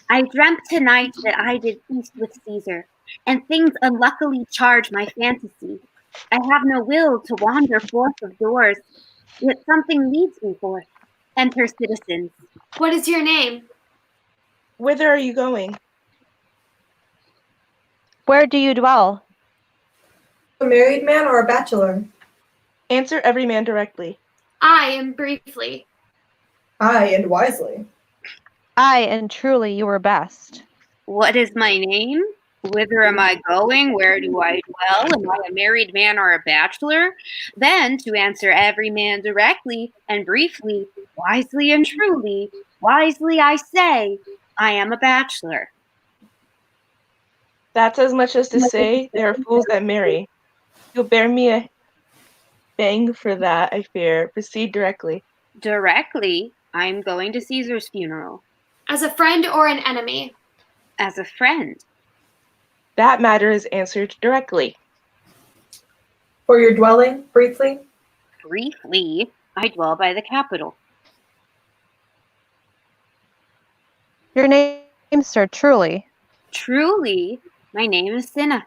I dreamt tonight that I did feast with Caesar, and things unluckily charge my fantasy. I have no will to wander forth of doors, yet something leads me forth. Enter citizens. What is your name? Whither are you going? Where do you dwell? A married man or a bachelor? Answer every man directly. I am briefly. Aye, and wisely. Aye, and truly you were best. What is my name? Whither am I going? Where do I dwell? Am I a married man or a bachelor? Then, to answer every man directly and briefly, wisely and truly, wisely I say, I am a bachelor. That's as much as to say there are fools that marry. You'll bear me a bang for that, I fear. Proceed directly. Directly, I'm going to Caesar's funeral. As a friend or an enemy? As a friend. That matter is answered directly. For your dwelling, briefly? Briefly, I dwell by the Capitol. Your name, sir, truly. Truly, my name is Cinna.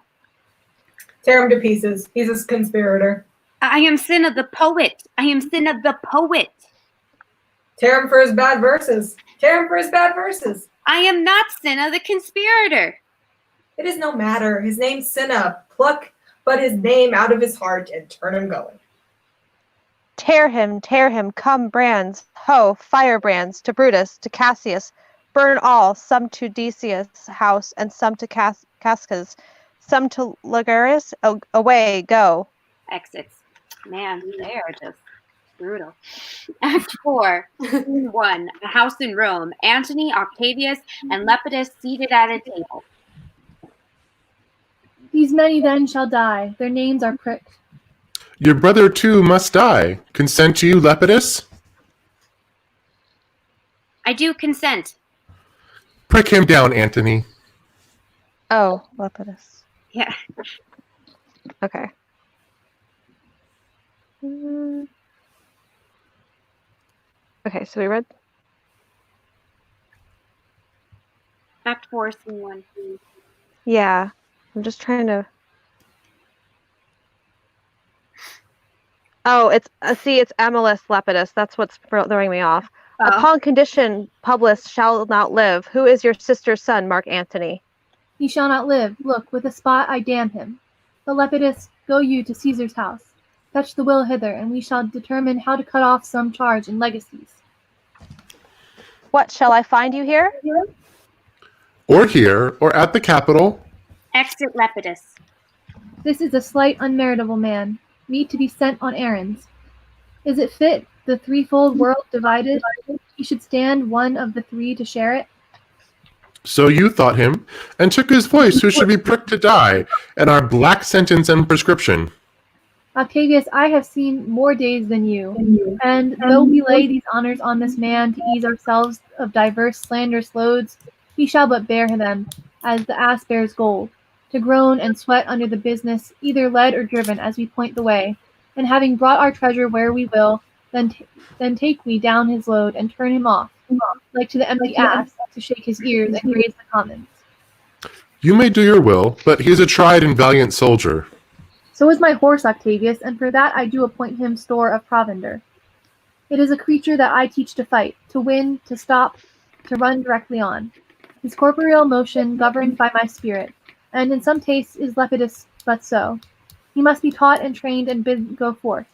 Tear him to pieces. He's a conspirator. I am Cinna the poet. I am Cinna the poet. Tear him for his bad verses. Tear him for his bad verses. I am not Cinna the conspirator. It is no matter. His name's Cinna. Pluck but his name out of his heart and turn him going. Tear him, come brands, ho, firebrands, to Brutus, to Cassius, burn all, some to Decius' house, and some to Casca's, some to Ligarius, away, go. Exits. Man, they are just brutal. Act 4, Scene 1, a house in Rome. Antony, Octavius, and Lepidus seated at a table. These many then shall die. Their names are pricked. Your brother too must die. Consent you, Lepidus? I do consent. Prick him down, Antony. Oh, Lepidus. Yeah. Okay. Okay, so we read? Act 4, Scene 1. Yeah. I'm just trying to... Oh, it's it's Amylus lepidus. That's what's throwing me off. Oh. Upon condition published shall not live. Who is your sister's son, Mark Antony? He shall not live. Look, with a spot I damn him. But Lepidus, go you to Caesar's house. Fetch the will hither, and we shall determine how to cut off some charge and legacies. What, shall I find you here? Or here, or at the Capitol. Exit Lepidus. This is a slight, unmeritable man, meet to be sent on errands. Is it fit, the threefold world divided, he should stand one of the three to share it? So you thought him, and took his voice who should be pricked to die, and our black sentence and prescription. Octavius, I have seen more days than you, and though we lay these honors on this man to ease ourselves of diverse slanderous loads, he shall but bear them, as the ass bears gold, to groan and sweat under the business, either led or driven as we point the way, and having brought our treasure where we will, then take we down his load and turn him off, like to the empty ass, to shake his ears and graze the commons. You may do your will, but he is a tried and valiant soldier. So is my horse, Octavius, and for that I do appoint him store of provender. It is a creature that I teach to fight, to win, to stop, to run directly on. His corporeal motion governed by my spirit, and in some tastes is Lepidus but so. He must be taught and trained and bid go forth.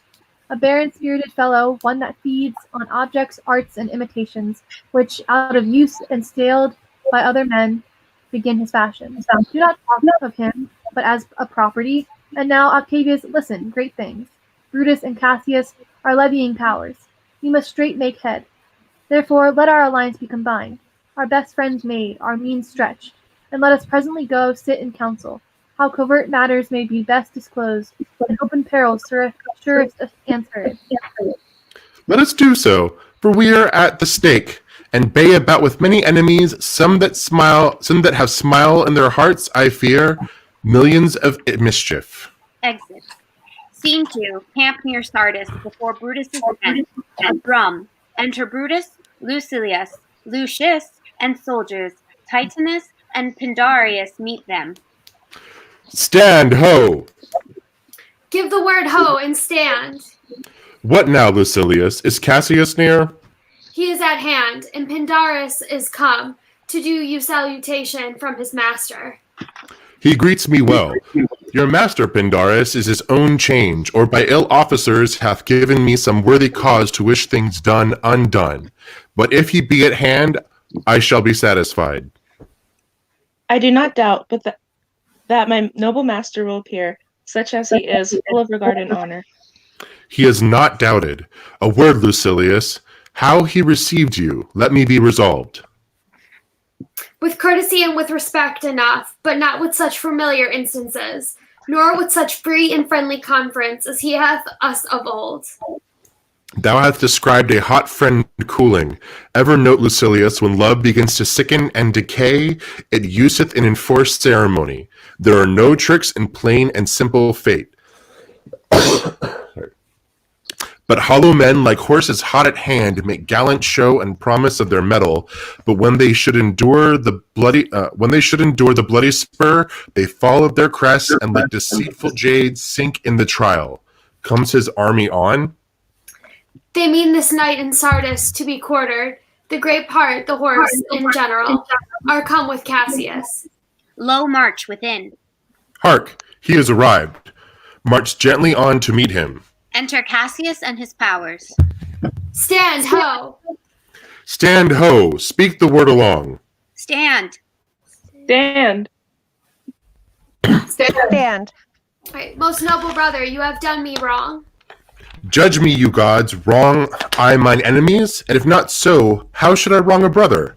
A barren-spirited fellow, one that feeds on objects, arts, and imitations, which, out of use and staled by other men, begin his fashion. Do not talk of him, but as a property. And now, Octavius, listen, great things. Brutus and Cassius are levying powers. We must straight make head. Therefore, let our alliance be combined, our best friends made, our means stretched, and let us presently go sit in council, how covert matters may be best disclosed, and open perils surest answered. Let us do so, for we are at the stake, and bay about with many enemies, some that have smile in their hearts, I fear, millions of mischief. Exit. Scene 2. Camp near Sardis before Brutus's tent. At Drum. Enter Brutus, Lucilius, Lucius, and soldiers. Titanus and Pindarius meet them. Stand, ho! Give the word ho and stand. What now, Lucilius? Is Cassius near? He is at hand, and Pindarius is come to do you salutation from his master. He greets me well. Your master, Pindarius, is his own change, or by ill officers hath given me some worthy cause to wish things done undone. But if he be at hand, I shall be satisfied. I do not doubt, but that my noble master will appear, such as he is, full of regard and honor. He is not doubted. A word, Lucilius. How he received you, let me be resolved. With courtesy and with respect enough, but not with such familiar instances, nor with such free and friendly conference as he hath us of old. Thou hast described a hot friend cooling. Ever note, Lucilius, when love begins to sicken and decay, it useth in enforced ceremony. There are no tricks in plain and simple fate. But hollow men, like horses hot at hand, make gallant show and promise of their mettle. But when they should endure the bloody spur, they fall of their crest, and like deceitful jades sink in the trial. Comes his army on? They mean this night in Sardis to be quartered. The great part, the horse in general, are come with Cassius. Low march within. Hark, he is arrived. March gently on to meet him. Enter Cassius and his powers. Stand, ho! Stand, ho! Speak the word along. Stand. Stand. Stand. Right. Most noble brother, you have done me wrong. Judge me, you gods, wrong I mine enemies? And if not so, how should I wrong a brother?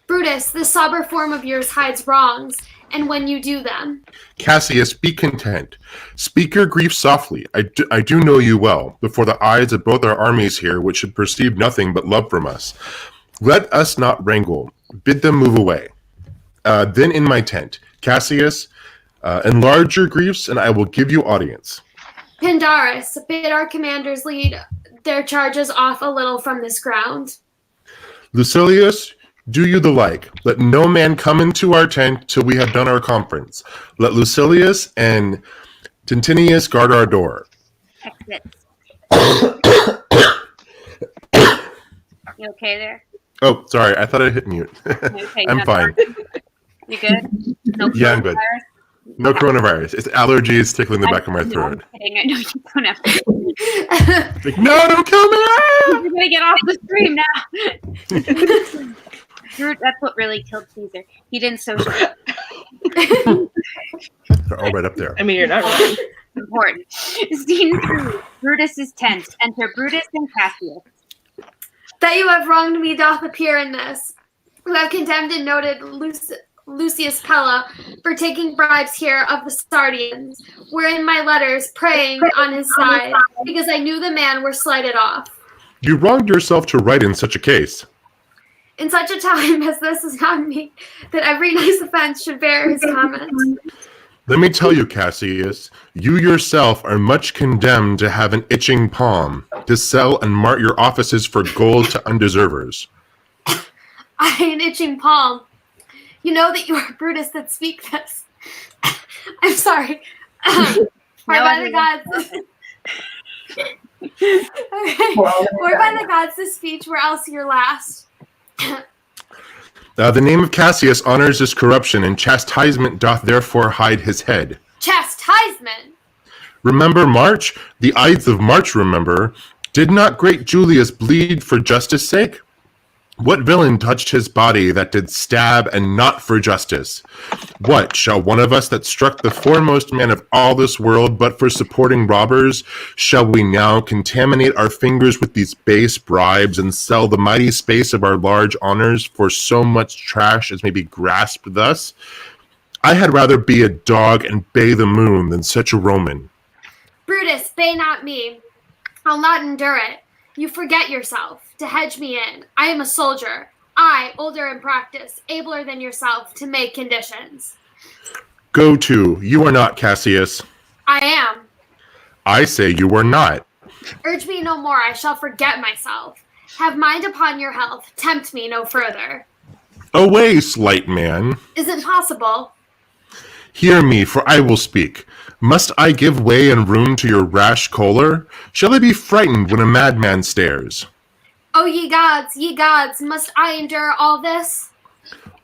Brutus, this sober form of yours hides wrongs, and when you do them. Cassius, be content. Speak your grief softly. I do know you well, before the eyes of both our armies here, which should perceive nothing but love from us. Let us not wrangle. Bid them move away. Then in my tent. Cassius, enlarge your griefs, and I will give you audience. Pindarius, bid our commanders lead their charges off a little from this ground. Lucilius, do you the like. Let no man come into our tent till we have done our conference. Let Lucilius and Tintinius guard our door. Exits. You okay there? Oh, sorry. I thought I hit mute. Okay, I'm fine. You good? No Yeah, I'm good. coronavirus? No coronavirus. It's allergies tickling the back of my No, I'm throat. kidding. I know you don't have to. Like, no, don't kill me! You're gonna get off the stream now. That's what really killed Caesar. He didn't socialize. They're all right up there. I mean, you're not wrong. Important. Scene 3. Brutus's tent. Enter Brutus and Cassius. That you have wronged me doth appear in this. Who have condemned and noted Lucius Pella for taking bribes here of the Sardians, were in my letters praying on his side, because I knew the man were slighted off. You wronged yourself to write in such a case. In such a time as this is not me, that every nice offense should bear his comment. Let me tell you, Cassius, you yourself are much condemned to have an itching palm, to sell and mart your offices for gold to undeservers. I an itching palm. You know that you are Brutus that speak this. I'm sorry. For by the gods. Or by the gods this speech were else your last. The name of Cassius honors his corruption, and chastisement doth therefore hide his head. Chastisement? Remember March? The Ides of March, remember. Did not great Julius bleed for justice' sake? What villain touched his body that did stab and not for justice? What, shall one of us that struck the foremost man of all this world but for supporting robbers, shall we now contaminate our fingers with these base bribes and sell the mighty space of our large honors for so much trash as may be grasped thus? I had rather be a dog and bay the moon than such a Roman. Brutus, bay not me. I'll not endure it. You forget yourself. To hedge me in, I am a soldier. I, older in practice, abler than yourself to make conditions. Go to. You are not, Cassius. I am. I say you are not. Urge me no more, I shall forget myself. Have mind upon your health, tempt me no further. Away, slight man. Isn't possible. Hear me, for I will speak. Must I give way and room to your rash choler? Shall I be frightened when a madman stares? O ye gods, must I endure all this?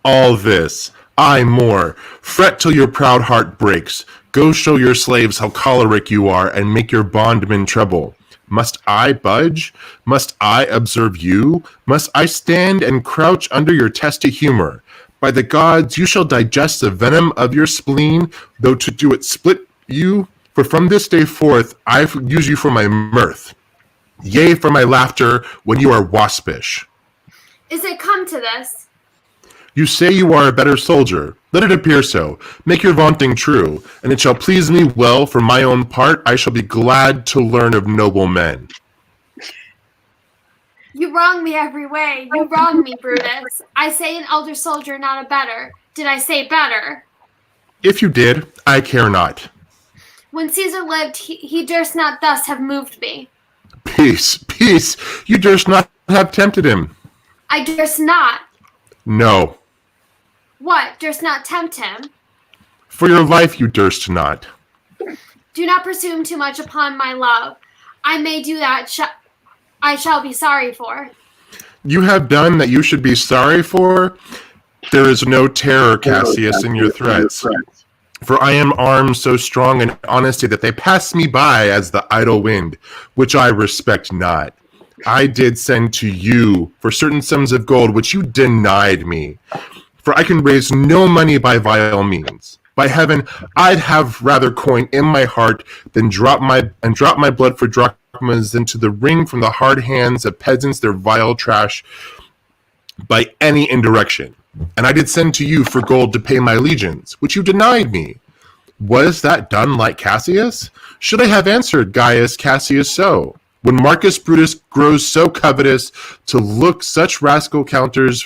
All this, I more. Fret till your proud heart breaks. Go show your slaves how choleric you are, and make your bondmen tremble. Must I budge? Must I observe you? Must I stand and crouch under your testy humor? By the gods, you shall digest the venom of your spleen, though to do it split you. For from this day forth, I use you for my mirth. Yea, for my laughter, when you are waspish. Is it come to this? You say you are a better soldier. Let it appear so. Make your vaunting true, and it shall please me well. For my own part, I shall be glad to learn of noble men. You wrong me every way. You wrong me, Brutus. I say an elder soldier, not a better. Did I say better? If you did, I care not. When Caesar lived, he durst not thus have moved me. Peace, peace. You durst not have tempted him. I durst not. No. What, durst not tempt him? For your life you durst not. Do not presume too much upon my love. I may do that I shall be sorry for. You have done that you should be sorry for? There is no terror, Cassius, in your threats. For I am armed so strong in honesty that they pass me by as the idle wind, which I respect not. I did send to you for certain sums of gold, which you denied me. For I can raise no money by vile means. By heaven, I'd have rather coin in my heart than drop my blood for drachmas into the ring from the hard hands of peasants their vile trash by any indirection. And I did send to you for gold to pay my legions, which you denied me. Was that done like Cassius? Should I have answered Gaius Cassius so? When Marcus Brutus grows so covetous to lock such rascal counters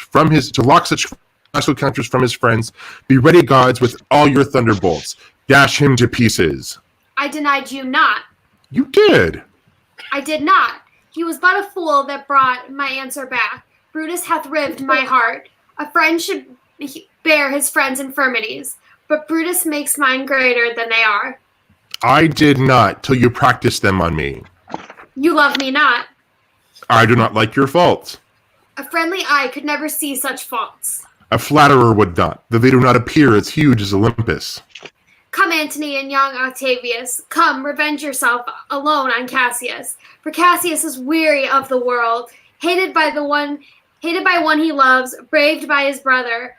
from his friends, be ready, gods, with all your thunderbolts. Dash him to pieces. I denied you not. You did. I did not. He was but a fool that brought my answer back. Brutus hath rived my heart. A friend should bear his friend's infirmities, but Brutus makes mine greater than they are. I did not till you practiced them on me. You love me not. I do not like your faults. A friendly eye could never see such faults. A flatterer would not, though they do not appear as huge as Olympus. Come, Antony and young Octavius, come, revenge yourself alone on Cassius. For Cassius is weary of the world, hated by one he loves, braved by his brother,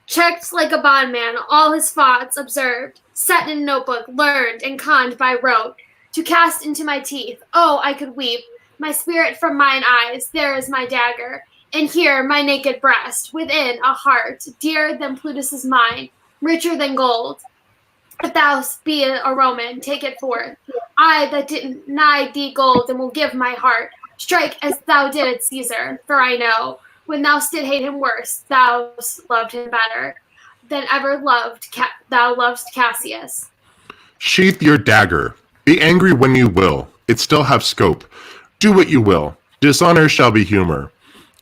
checked like a bondman, all his thoughts observed, set in a notebook, learned and conned by rote, to cast into my teeth. Oh, I could weep, my spirit from mine eyes, there is my dagger, and here my naked breast, within a heart, dearer than Plutus's mine, richer than gold. If thou be a Roman, take it forth. I that denied thee gold and will give my heart. Strike as thou didst Caesar, for I know, when thou didst hate him worse, thou loved him better than ever thou loved Cassius. Sheath your dagger. Be angry when you will. It still have scope. Do what you will. Dishonor shall be humor.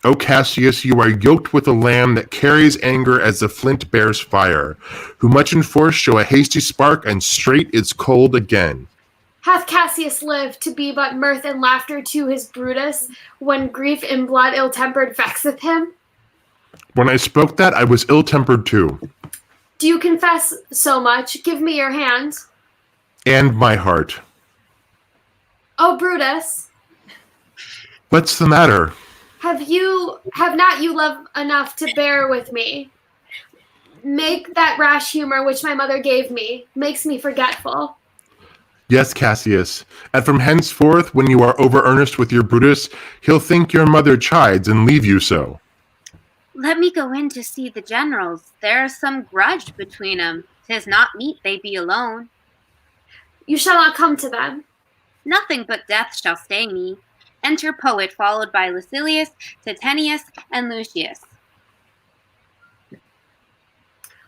O Cassius, you are yoked with a lamb that carries anger as the flint bears fire, who much in force show a hasty spark, and straight is cold again. Hath Cassius lived to be but mirth and laughter to his Brutus, when grief and blood ill-tempered vexeth him? When I spoke that, I was ill-tempered too. Do you confess so much? Give me your hand. And my heart. O Brutus, What's the matter? have not you love enough to bear with me? Make that rash humor which my mother gave me, makes me forgetful. Yes, Cassius, and from henceforth, when you are over-earnest with your Brutus, he'll think your mother chides and leave you so. Let me go in to see the generals. There is some grudge between 'em. 'Tis not meet they be alone. You shall not come to them. Nothing but death shall stay me. Enter poet, followed by Lucilius, Titanius, and Lucius.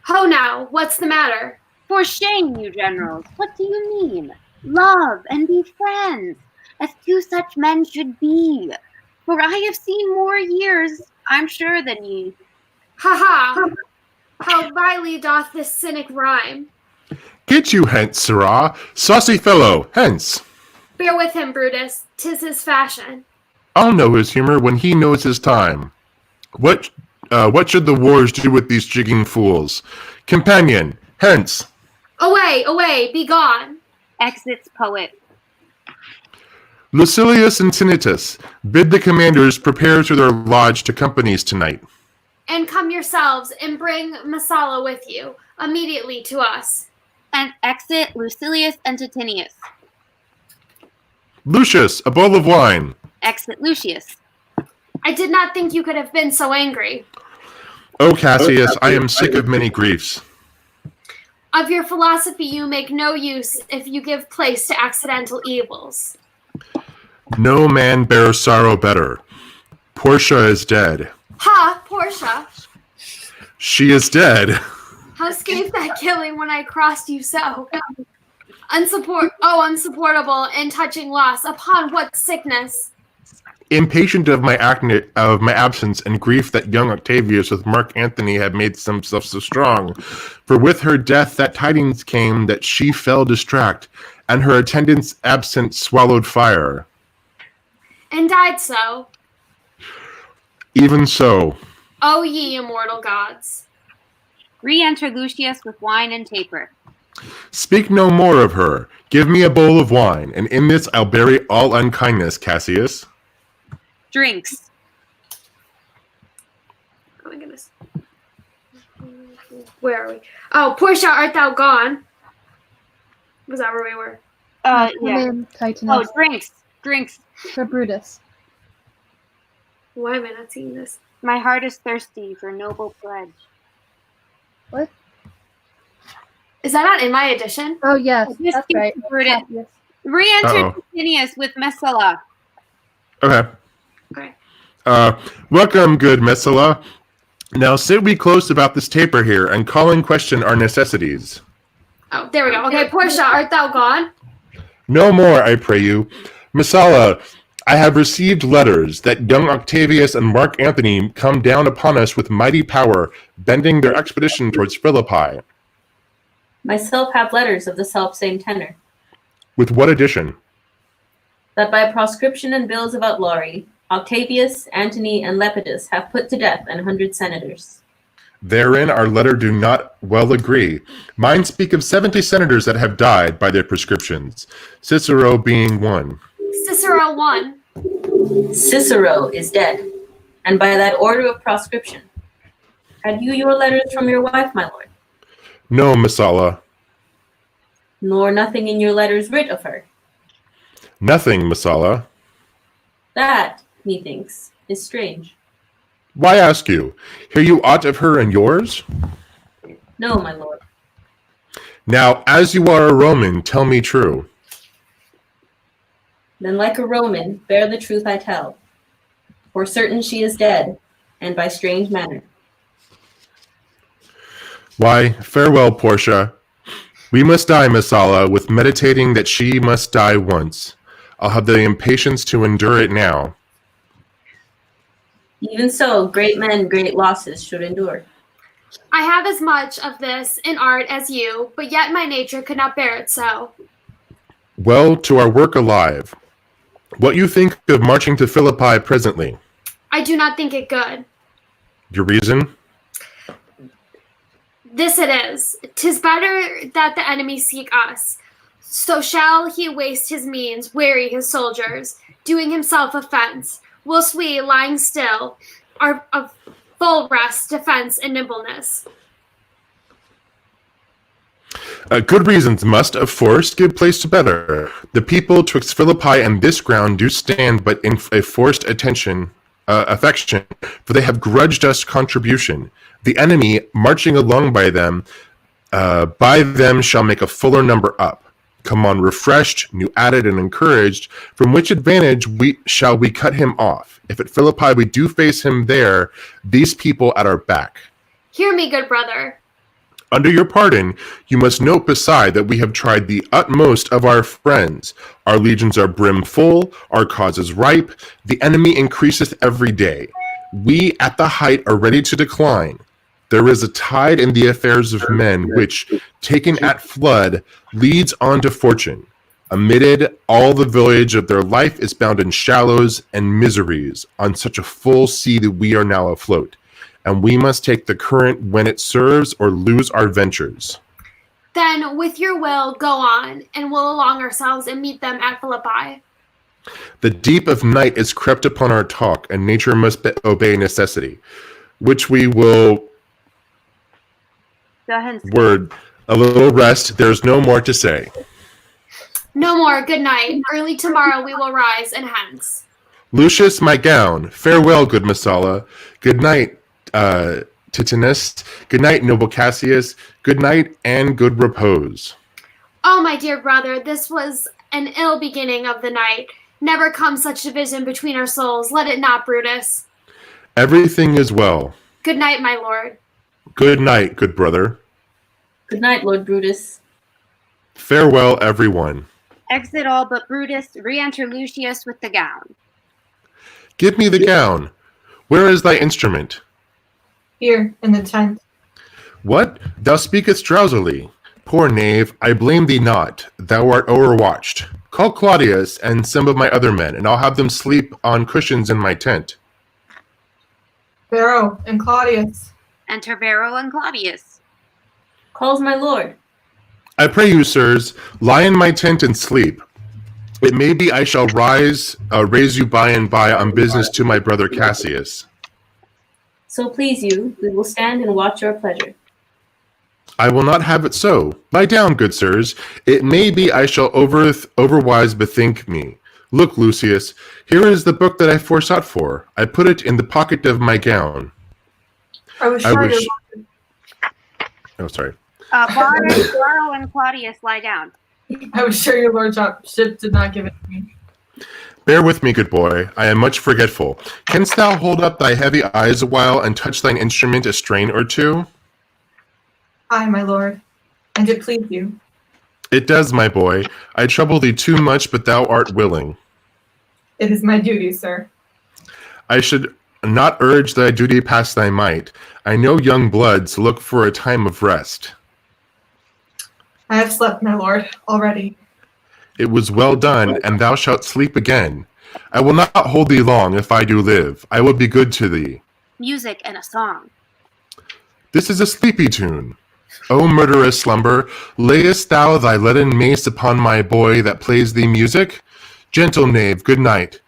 Ho now, what's the matter? For shame, you generals, what do you mean? Love and be friends, as two such men should be. For I have seen more years, I'm sure, than ye. Ha ha! How vilely doth this cynic rhyme. Get you hence, sirrah, saucy fellow, hence. Bear with him, Brutus, 'tis his fashion. I'll know his humor when he knows his time. What should the wars do with these jigging fools? Companion, hence. Away, away, be gone. Exits poet. Lucilius and Tinitus, bid the commanders prepare to their lodge to companies tonight. And come yourselves, and bring Messala with you, immediately to us. And exit Lucilius and Titanius. Lucius, a bowl of wine. Exit Lucius. I did not think you could have been so angry. O Cassius, I am sick of many griefs. Of your philosophy you make no use if you give place to accidental evils. No man bears sorrow better. Portia is dead. Ha, Portia! She is dead. How scathed that killing when I crossed you so? Unsupportable and touching loss. Upon what sickness? Impatient of my absence and grief that young Octavius with Mark Antony had made himself so strong. For with her death that tidings came that she fell distract, and her attendants absent swallowed fire. And died so. Even so. O ye immortal gods. Re-enter Lucius with wine and taper. Speak no more of her. Give me a bowl of wine, and in this I'll bury all unkindness, Cassius. Drinks. Oh my goodness. Where are we? Oh, Portia, art thou gone? Was that where we were? Yeah. In Titanus. Oh, drinks. Drinks. For Brutus. Why am I not seeing this? My heart is thirsty for noble pledge. What? Is that not in my edition? Oh, yes. Just That's right. Brutus. Yes. Re-enter Titanius with Messala. Okay. Okay. Welcome, good Messala. Now sit we close about this taper here, and call in question our necessities. Oh, there we go. Okay, Portia, art thou gone? No more, I pray you. Messala, I have received letters that young Octavius and Mark Antony come down upon us with mighty power, bending their expedition towards Philippi. Myself have letters of the self-same tenor. With what addition? That by proscription and bills of outlawry, Octavius, Antony, and Lepidus have put to death 100 senators. Therein our letter do not well agree. Mine speak of 70 senators that have died by their prescriptions, Cicero being one. Cicero won. Cicero is dead, and by that order of proscription. Had you your letters from your wife, my lord? No, Messala. Nor nothing in your letters writ of her? Nothing, Messala. That, methinks, is strange. Why ask you? Hear you aught of her in yours? No, my lord. Now, as you are a Roman, tell me true. Then like a Roman, bear the truth I tell. For certain she is dead, and by strange manner. Why, farewell, Portia. We must die, Messala, with meditating that she must die once. I'll have the impatience to endure it now. Even so, great men great losses should endure. I have as much of this in art as you, but yet my nature could not bear it so. Well, to our work alive. What you think of marching to Philippi presently? I do not think it good. Your reason? This it is. 'Tis better that the enemy seek us. So shall he waste his means, weary his soldiers, doing himself offense, whilst we, lying still, are of full rest, defense, and nimbleness. Good reasons must, of force, give place to better. The people twixt Philippi and this ground do stand but in a forced affection, for they have grudged us contribution. The enemy, marching along by them shall make a fuller number up. Come on refreshed, new added, and encouraged, from which advantage we cut him off. If at Philippi we do face him there, these people at our back. Hear me, good brother. Under your pardon, you must note beside that we have tried the utmost of our friends. Our legions are brimful, our cause is ripe, the enemy increaseth every day. We at the height are ready to decline. There is a tide in the affairs of men which, taken at flood, leads on to fortune. Amid all the voyage of their life is bound in shallows and miseries on such a full sea that we are now afloat. And we must take the current when it serves or lose our ventures. Then, with your will, go on, and we'll along ourselves and meet them at Philippi. The deep of night is crept upon our talk, and nature must obey necessity, which we will... Go ahead. Word, a little rest, there's no more to say. No more, good night. Early tomorrow we will rise, and hence. Lucius, my gown, farewell, good Messala. Good night, Titanus. Good night, noble Cassius. Good night, and good repose. Oh, my dear brother, this was an ill beginning of the night. Never comes such division between our souls. Let it not, Brutus. Everything is well. Good night, my lord. Good night, good brother. Good night, Lord Brutus. Farewell, everyone. Exit all but Brutus, re-enter Lucius with the gown. Give me the gown. Where is thy instrument? Here, in the tent. What? Thou speakest drowsily. Poor knave, I blame thee not. Thou art overwatched. Call Claudius and some of my other men, and I'll have them sleep on cushions in my tent. Varro and Claudius. Enter Varro and Claudius. Calls my lord. I pray you, sirs, lie in my tent and sleep. It may be I shall raise you by and by on business to my brother Cassius. So please you, we will stand and watch your pleasure. I will not have it so. Lie down, good sirs. It may be I shall overwise bethink me. Look, Lucius, here is the book that I foresought for. I put it in the pocket of my gown. Oh, sorry. Oh, sorry. Varro and Claudius lie down. I was sure your lordship did not give it to me. Bear with me, good boy. I am much forgetful. Canst thou hold up thy heavy eyes a while and touch thine instrument a strain or two? Aye, my lord, and it please you. It does, my boy. I trouble thee too much, but thou art willing. It is my duty, sir. I should not urge thy duty past thy might. I know young bloods look for a time of rest. I have slept, my lord, already. It was well done, and thou shalt sleep again. I will not hold thee long if I do live. I will be good to thee. Music and a song. This is a sleepy tune. O murderous slumber, layest thou thy leaden mace upon my boy that plays thee music? Gentle knave, good night.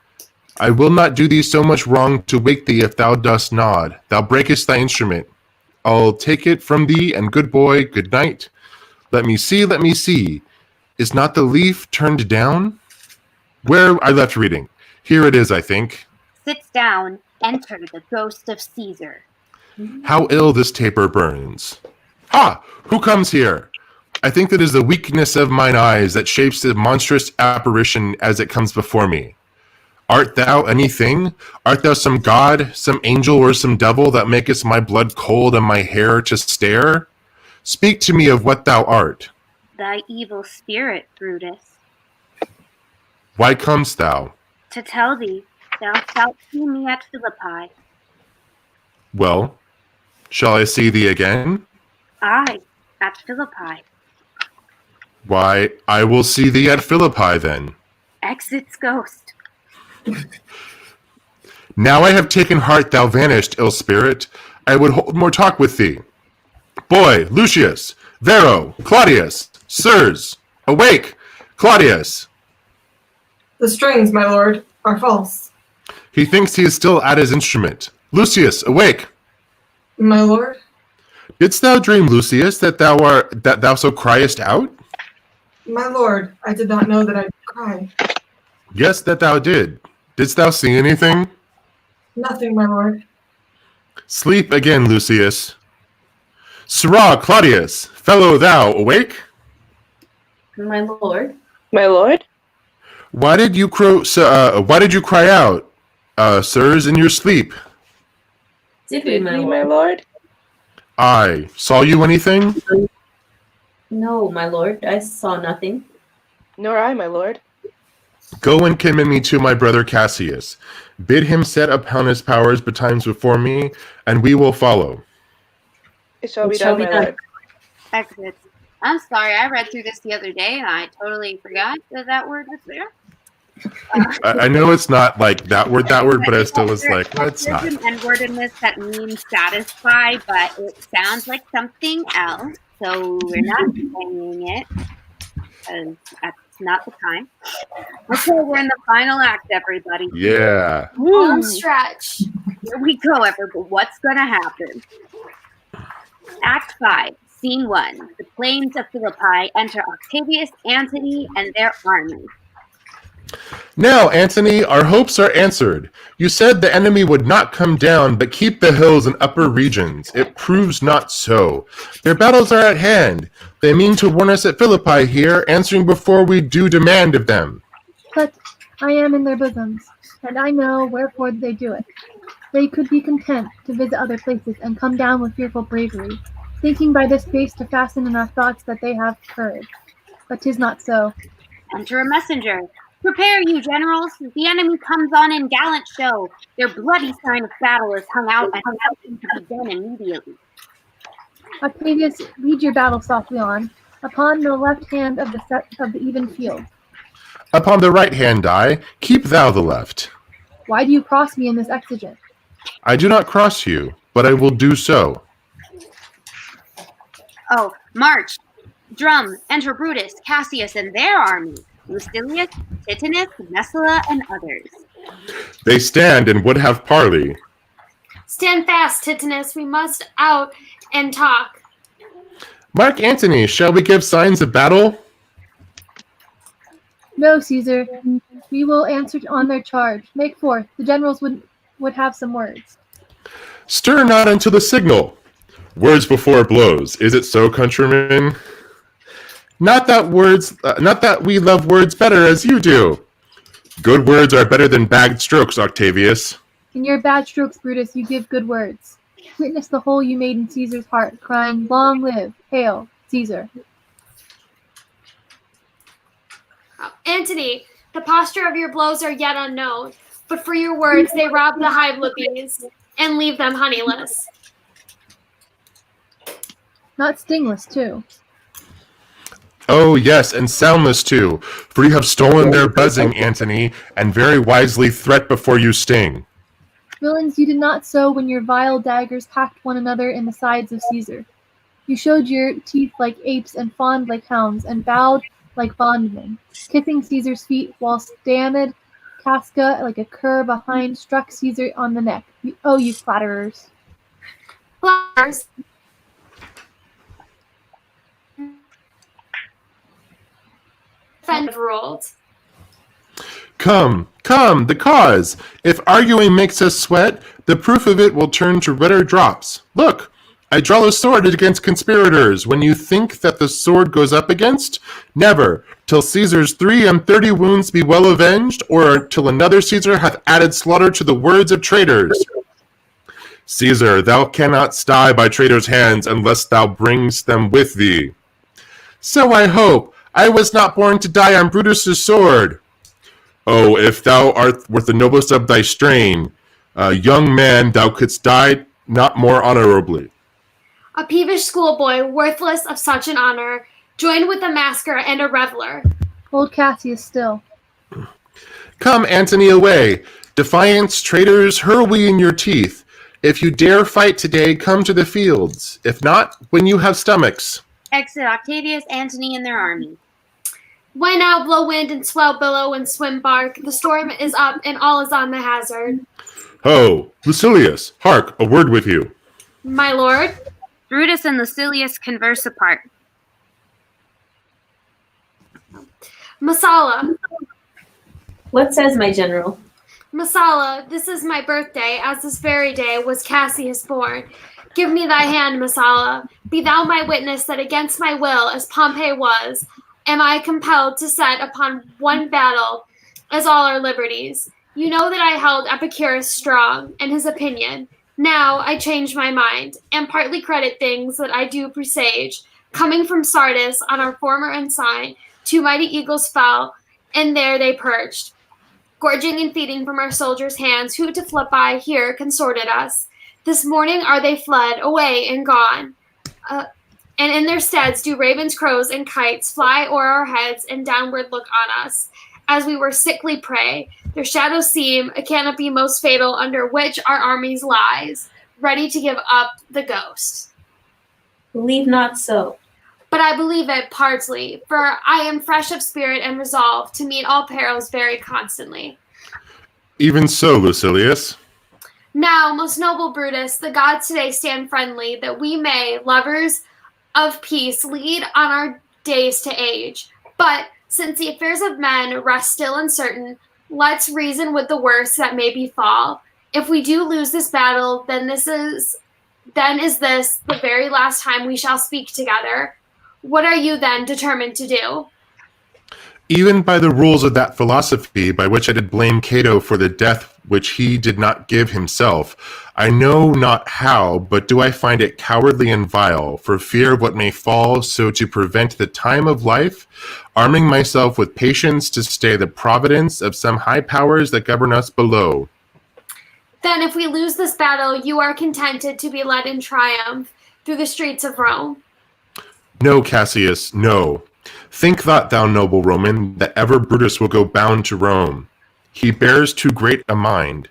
I will not do thee so much wrong to wake thee if thou dost nod. Thou breakest thy instrument. I'll take it from thee, and good boy, good night. Let me see, let me see. Is not the leaf turned down? Where I left reading. Here it is, I think. Sits down, enter the ghost of Caesar. How ill this taper burns. Ha! Who comes here? I think that is the weakness of mine eyes that shapes the monstrous apparition as it comes before me. Art thou anything? Art thou some god, some angel, or some devil that makest my blood cold and my hair to stare? Speak to me of what thou art. Thy evil spirit, Brutus. Why comest thou? To tell thee, thou shalt see me at Philippi. Well, shall I see thee again? Aye, at Philippi. Why, I will see thee at Philippi then. Exits ghost. Now I have taken heart thou vanished, ill spirit. I would hold more talk with thee. Boy, Lucius, Vero, Claudius, sirs, awake, Claudius. The strings, my lord, are false. He thinks he is still at his instrument. Lucius, awake. My lord? Didst thou dream, Lucius, that thou so criest out? My lord, I did not know that I would cry. Yes, that thou did. Didst thou see anything? Nothing, my lord. Sleep again, Lucius. Sirrah, Claudius, fellow thou, awake? My lord. My lord? Why did you cry out, sirs, in your sleep? Did we, Did my we, lord? my lord? Aye. Saw you anything? No, my lord. I saw nothing. Nor I, my lord. Go and commend me to my brother Cassius. Bid him set upon his powers betimes before me, and we will follow. It shall It be shall done, be my done. lord. Exits. I'm sorry, I read through this the other day and I totally forgot that word was there. I know it's not like that word, but I still was like, no, it's not. There's an N-word in this that means satisfy, but it sounds like something else, so we're not saying it because that's not the time. Okay, we're in the final act, everybody. Yeah. Long stretch. Here we go, everybody. What's going to happen? Act 5, Scene 1. The plains of Philippi enter Octavius, Antony, and their army. Now, Antony, our hopes are answered. You said the enemy would not come down, but keep the hills and upper regions. It proves not so. Their battles are at hand. They mean to warn us at Philippi here, answering before we do demand of them. But I am in their bosoms, and I know wherefore they do it. They could be content to visit other places and come down with fearful bravery, thinking by this grace to fasten in our thoughts that they have courage. But 'tis not so. Enter a messenger. Prepare you, generals. The enemy comes on in gallant show. Their bloody sign of battle is hung out and something to be done immediately. Octavius, lead your battle softly on, upon the left hand of the even field. Upon the right hand I, keep thou the left. Why do you cross me in this exigent? I do not cross you, but I will do so. Oh, march! Drum, enter Brutus, Cassius, and their army. Lucilius, Titanus, Messala, and others. They stand and would have parley. Stand fast, Titanus. We must out and talk. Mark Antony, shall we give signs of battle? No, Caesar. We will answer on their charge. Make forth. The generals would have some words. Stir not until the signal. Words before blows. Is it so, countrymen? Not that we love words better as you do. Good words are better than bad strokes, Octavius. In your bad strokes, Brutus, you give good words. Witness the hole you made in Caesar's heart, crying, "Long live, hail, Caesar." Antony, the posture of your blows are yet unknown, but for your words they rob the hive of bees and leave them honeyless. Not stingless, too. Oh, yes, and soundless too, for you have stolen their buzzing, Antony, and very wisely threat before you sting. Villains, you did not so when your vile daggers hacked one another in the sides of Caesar. You showed your teeth like apes and fawned like hounds, and bowed like bondmen, kissing Caesar's feet, while Stanid Casca, like a cur behind, struck Caesar on the neck. You flatterers. Flowers. Fend ruled. Come, the cause! If arguing makes us sweat, the proof of it will turn to redder drops. Look, I draw a sword against conspirators. When you think that the sword goes up against, never, till Caesar's 33 wounds be well avenged, or till another Caesar hath added slaughter to the words of traitors. Caesar, thou cannot die by traitors' hands unless thou bringst them with thee. So I hope. I was not born to die on Brutus's sword. Oh, if thou art worth the noblest of thy strain, young man, thou couldst die not more honorably. A peevish schoolboy, worthless of such an honor, joined with a masker and a reveler. Hold Cassius still. Come, Antony, away. Defiance, traitors, hurl we in your teeth. If you dare fight today, come to the fields. If not, when you have stomachs. Exit Octavius, Antony, and their army. Why now blow wind and swell billow and swim bark? The storm is up and all is on the hazard. Ho, Lucilius, hark, a word with you. My lord? Brutus and Lucilius converse apart. Masala. What says my general? Masala, this is my birthday, as this very day was Cassius born. Give me thy hand, Masala. Be thou my witness that against my will, as Pompey was, am I compelled to set upon one battle as all our liberties. You know that I held Epicurus strong, and his opinion. Now I change my mind, and partly credit things that I do presage. Coming from Sardis on our former ensign, 2 mighty eagles fell, and there they perched, gorging and feeding from our soldiers' hands, who to Philippi here consorted us. This morning are they fled, away and gone. And in their steads do ravens, crows, and kites fly o'er our heads and downward look on us, as we were sickly prey. Their shadows seem a canopy most fatal, under which our armies lies, ready to give up the ghost. Believe not so. But I believe it partly, for I am fresh of spirit and resolved to meet all perils very constantly. Even so, Lucilius. Now, most noble Brutus, the gods today stand friendly, that we may, lovers of peace, lead on our days to age. But since the affairs of men rest still uncertain, let's reason with the worst that may befall. If we do lose this battle, then is this the very last time we shall speak together. What are you then determined to do? Even by the rules of that philosophy by which I did blame Cato for the death which he did not give himself, I know not how, but do I find it cowardly and vile, for fear of what may fall, so to prevent the time of life, arming myself with patience to stay the providence of some high powers that govern us below. Then if we lose this battle, you are contented to be led in triumph through the streets of Rome. No, Cassius, no. Think not, thou noble Roman, that ever Brutus will go bound to Rome. He bears too great a mind.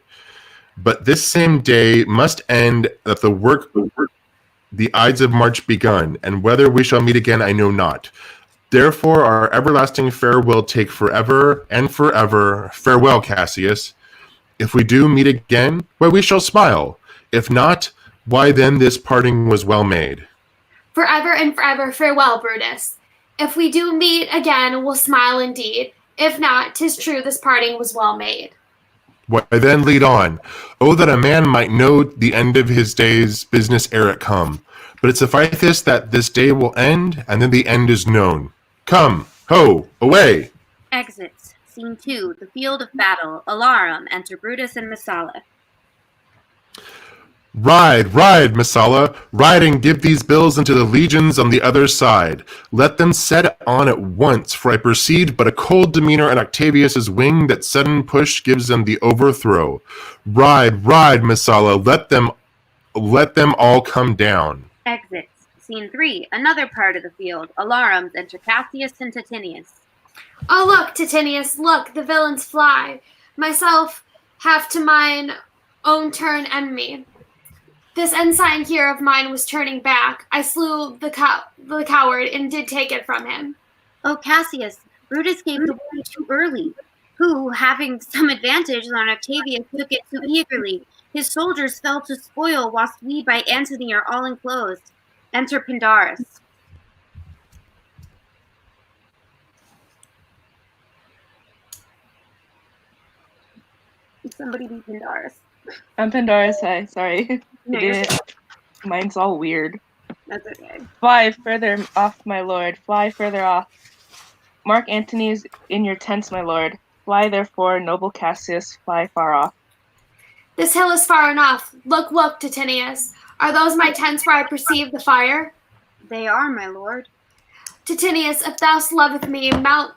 But this same day must end that the Ides of March begun, and whether we shall meet again I know not. Therefore our everlasting farewell take forever and forever. Farewell, Cassius. If we do meet again, why we shall smile. If not, why then this parting was well made. Forever and forever, farewell, Brutus. If we do meet again, we'll smile indeed. If not, 'tis true this parting was well made. Why then lead on. Oh, that a man might know the end of his day's business ere it come. But it sufficeth that this day will end, and then the end is known. Come, ho, away. Exits. Scene 2, the field of battle. Alarum. Enter Brutus and Messala. Ride, ride, Messala, ride and give these bills unto the legions on the other side. Let them set on at once, for I perceive but a cold demeanor in Octavius's wing, that sudden push gives them the overthrow. Ride, ride, Messala, let them all come down. Exits. Scene 3, another part of the field. Alarums enter Cassius and Titinius. Oh, look, Titinius, look, the villains fly. Myself have to mine own turn enemy. This ensign here of mine was turning back. I slew the coward and did take it from him. Oh, Cassius, Brutus gave the word too early. Who, having some advantage on Octavius, took it too eagerly. His soldiers fell to spoil, whilst we by Antony are all enclosed. Enter Pindarus. Somebody be Pindarus. I'm Pandora's. Hi, sorry. No, you're Mine's all weird. That's okay. Fly further off, my lord. Fly further off. Mark Antony's in your tents, my lord. Fly therefore, noble Cassius, fly far off. This hill is far enough. Look, look, Titinius. Are those my tents where I perceive the fire? They are, my lord. Titinius, if thou loveth me, mount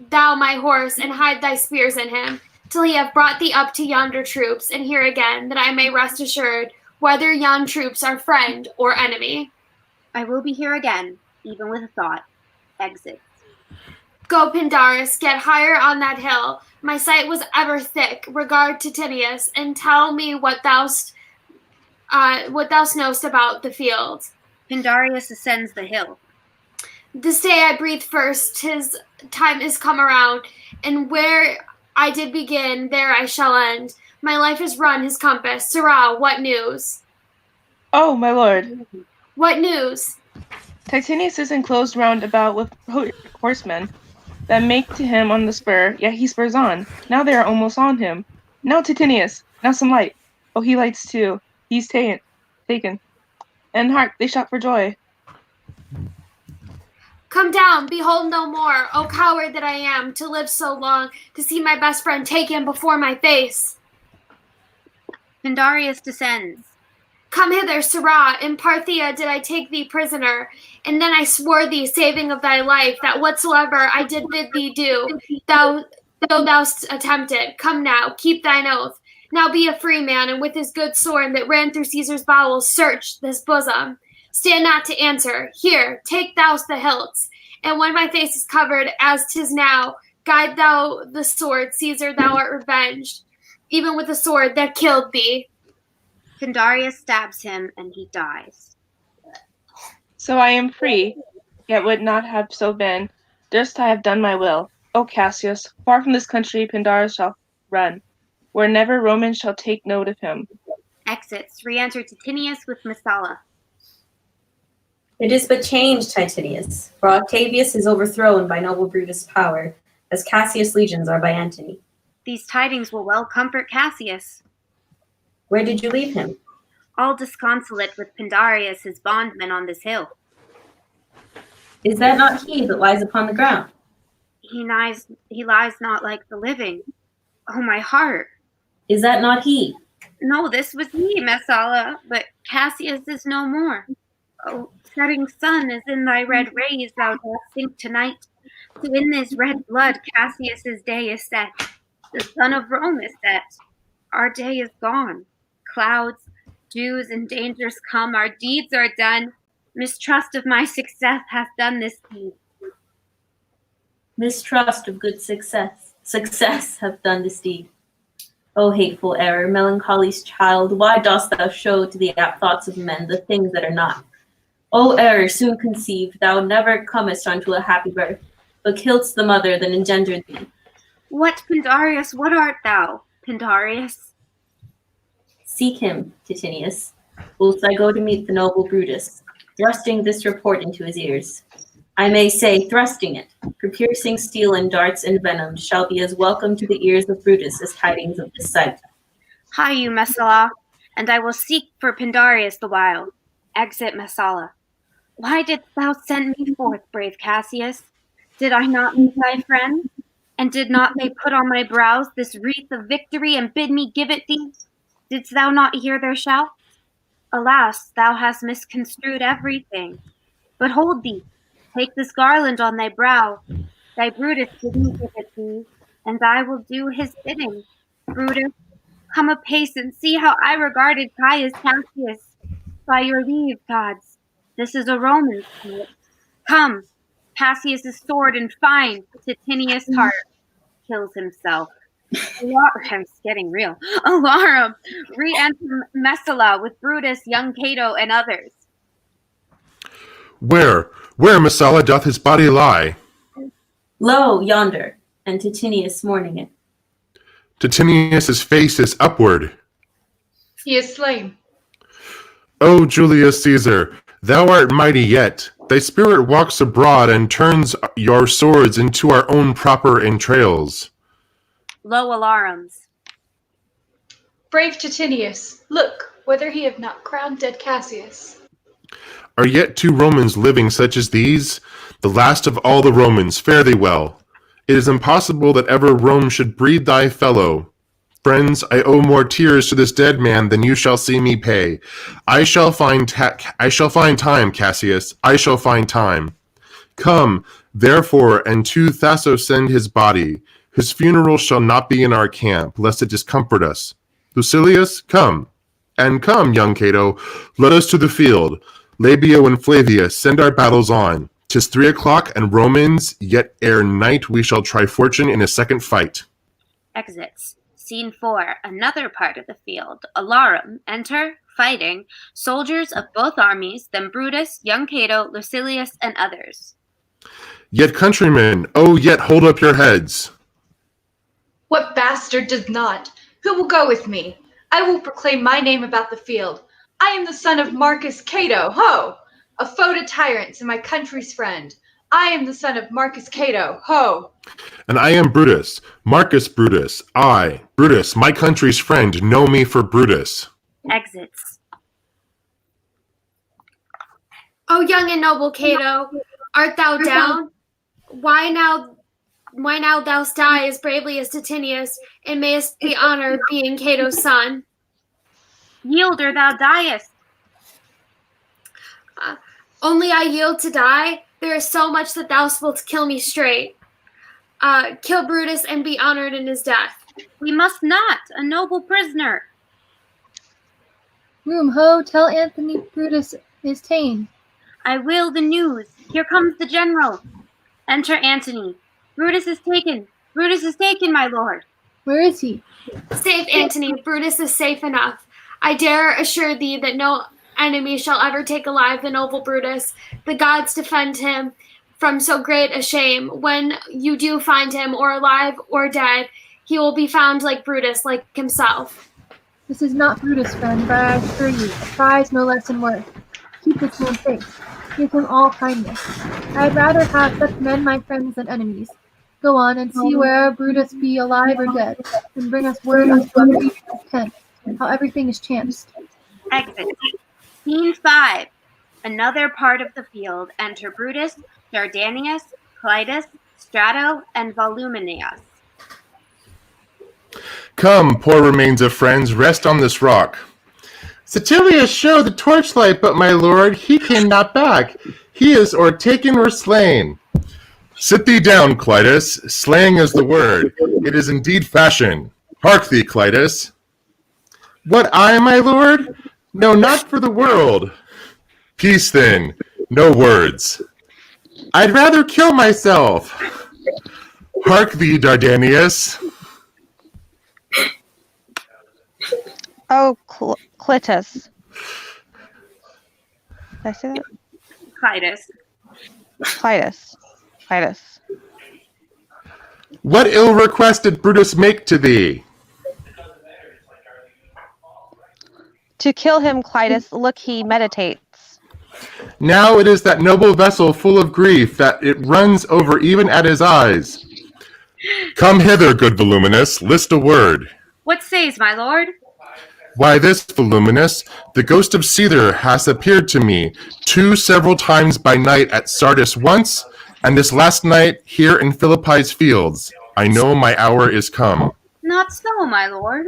thou my horse, and hide thy spears in him, till he have brought thee up to yonder troops, and here again, that I may rest assured whether yon troops are friend or enemy. I will be here again, even with a thought. Exit. Go, Pindarus, get higher on that hill. My sight was ever thick. Regard Titinius, and tell me what thou knowest about the field. Pindarus ascends the hill. This day I breathe first, 'tis time is come around, and where I did begin, there I shall end. My life is run his compass. Sirrah, what news? Oh, my lord. What news? Titinius is enclosed round about with horsemen that make to him on the spur, yet he spurs on. Now they are almost on him. Now Titinius, now some light. Oh, he lights too. He's taken. And hark, they shout for joy. Come down, behold no more, O coward that I am, to live so long, to see my best friend taken before my face. Pindarus descends. Come hither, sirrah, in Parthia did I take thee prisoner, and then I swore thee, saving of thy life, that whatsoever I did bid thee do, thou attempted. Come now, keep thine oath. Now be a free man, and with his good sword that ran through Caesar's bowels, search this bosom. Stand not to answer. Here, take thou the hilts, and when my face is covered, as 'tis now, guide thou the sword, Caesar, thou art revenged, even with the sword that killed thee. Pindarus stabs him, and he dies. So I am free, yet would not have so been, durst I have done my will. O Cassius, far from this country Pindarus shall run, where never Roman shall take note of him. Exits. Re-enter Titinius with Messala. It is but change, Titinius, for Octavius is overthrown by noble Brutus' power, as Cassius' legions are by Antony. These tidings will well comfort Cassius. Where did you leave him? All disconsolate with Pindarus, his bondman, on this hill. Is that not he that lies upon the ground? He lies not like the living. Oh, my heart. Is that not he? No, this was he, Messala, but Cassius is no more. Oh, setting sun is in thy red rays, thou dost sink tonight. So in this red blood Cassius's day is set. The sun of Rome is set. Our day is gone. Clouds, dews, and dangers come. Our deeds are done. Mistrust of my success hath done this deed. Mistrust of good success hath done this deed. O hateful error, melancholy's child, why dost thou show to the apt thoughts of men the things that are not? O error, soon conceived, thou never comest unto a happy birth, but kill'st the mother that engendered thee. What, Pindarus, what art thou, Pindarus? Seek him, Titinius, whilst I go to meet the noble Brutus, thrusting this report into his ears. I may say, thrusting it, for piercing steel and darts and venom shall be as welcome to the ears of Brutus as tidings of this sight. Hie you, Messala, and I will seek for Pindarus the while. Exit, Messala. Why didst thou send me forth, brave Cassius? Did I not meet thy friends? And did not they put on my brows this wreath of victory and bid me give it thee? Didst thou not hear their shouts? Alas, thou hast misconstrued everything. But hold thee, take this garland on thy brow. Thy Brutus bid me give it thee, and I will do his bidding. Brutus, come apace and see how I regarded Caius Cassius. By your leave, gods, This is a Roman spirit. Come, Cassius's sword and find Titinius' heart. Kills himself. It's getting real. Alarum, re-enter Messala with Brutus, young Cato, and others. Where, Messala, doth his body lie? Lo, yonder, and Titinius mourning it. Titinius' face is upward. He is slain. O Julius Caesar, thou art mighty yet. Thy spirit walks abroad and turns your swords into our own proper entrails. Lo, alarums. Brave Titinius, look, whether he have not crowned dead Cassius. Are yet 2 Romans living such as these? The last of all the Romans, fare thee well. It is impossible that ever Rome should breed thy fellow. Friends, I owe more tears to this dead man than you shall see me pay. I shall find time, Cassius. I shall find time. Come, therefore, and to Thasos send his body. His funeral shall not be in our camp, lest it discomfort us. Lucilius, come. And come, young Cato, let us to the field. Labio and Flavius, send our battles on. 'Tis 3 o'clock, and Romans, yet ere night we shall try fortune in a second fight. Exits. Scene 4. Another part of the field. Alarum. Enter, fighting, soldiers of both armies, then Brutus, young Cato, Lucilius, and others. Yet countrymen, oh, yet hold up your heads. What bastard does not? Who will go with me? I will proclaim my name about the field. I am the son of Marcus Cato, ho! A foe to tyrants and my country's friend. I am the son of Marcus Cato, ho! And I am Brutus, Marcus Brutus. I, Brutus, my country's friend, know me for Brutus. Exits. O young and noble Cato, art thou down? Why now thou die as bravely as Titinius, and mayest be honored being Cato's son? Yield or thou diest. Only I yield to die. There is so much that thou wilt kill me straight. Kill Brutus and be honored in his death. We must not, a noble prisoner. Room ho, tell Anthony Brutus is ta'en. I will the news. Here comes the general. Enter Antony. Brutus is taken. Brutus is taken, my lord. Where is he? Safe, Antony. Brutus is safe enough. I dare assure thee that no enemy shall ever take alive the noble Brutus. The gods defend him from so great a shame. When you do find him, or alive or dead, he will be found like Brutus, like himself. This is not Brutus, friend, but I assure you, a prize no less in worth. Keep this man safe. Give him all kindness. I'd rather have such men my friends than enemies. Go on and see where Brutus be alive or dead, and bring us word unto every tent, how everything is chanced. Exit. Scene 5. Another part of the field. Enter Brutus, Dardanius, Clitus, Strato, and Voluminous. Come, poor remains of friends, rest on this rock. Satilius showed the torchlight, but my lord, he came not back. He is or taken or slain. Sit thee down, Clitus. Slaying is the word. It is indeed fashion. Hark thee, Clitus. What, I, my lord? No, not for the world. Peace, then. No words. I'd rather kill myself. Hark thee, Dardanius. Oh, Clitus. Did I say that? Clitus. Clitus. What ill request did Brutus make to thee? To kill him, Clitus, look, he meditates. Now it is that noble vessel full of grief that it runs over even at his eyes. Come hither, good Voluminous, list a word. What says, my lord? Why this, Voluminous, the ghost of Caesar has appeared to me several times by night at Sardis once, and this last night here in Philippi's fields. I know my hour is come. Not so, my lord.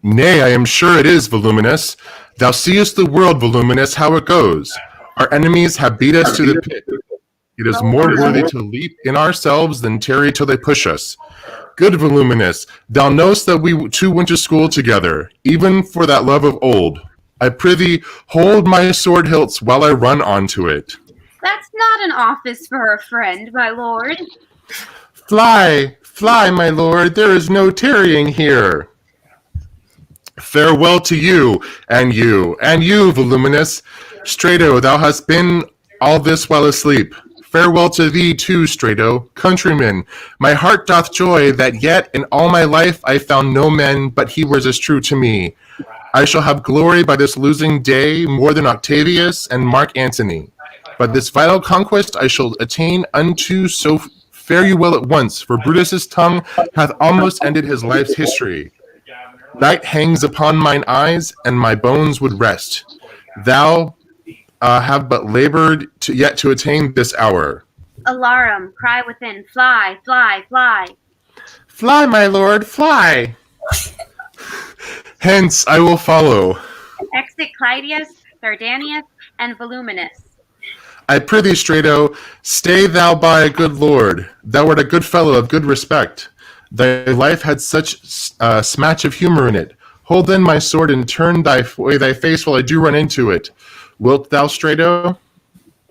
Nay, I am sure it is, Voluminous. Thou seest the world, Voluminous, how it goes. Our enemies have beat us to the pit. It is more worthy to leap in ourselves than tarry till they push us. Good Voluminous, thou knowest that we two went to school together, even for that love of old. I prithee, hold my sword hilts while I run onto it. That's not an office for a friend, my lord. Fly, fly, my lord, there is no tarrying here. Farewell to you, and you, and you, voluminous. Strato, thou hast been all this while asleep. Farewell to thee too, Strato, countryman. My heart doth joy that yet in all my life I found no man but he was as true to me. I shall have glory by this losing day more than Octavius and Mark Antony. By this vital conquest I shall attain unto, so fare you well at once, for Brutus's tongue hath almost ended his life's history. Night hangs upon mine eyes, and my bones would rest. Thou have but labored yet to attain this hour. Alarum, cry within, fly, fly, fly. Fly, my lord, fly. Hence I will follow. Exit Clydius, Dardanius, and Voluminous. I prithee, Strato, stay thou by a good lord. Thou art a good fellow of good respect. Thy life had such a smatch of humor in it. Hold then my sword and turn thy face while I do run into it. Wilt thou, Strato?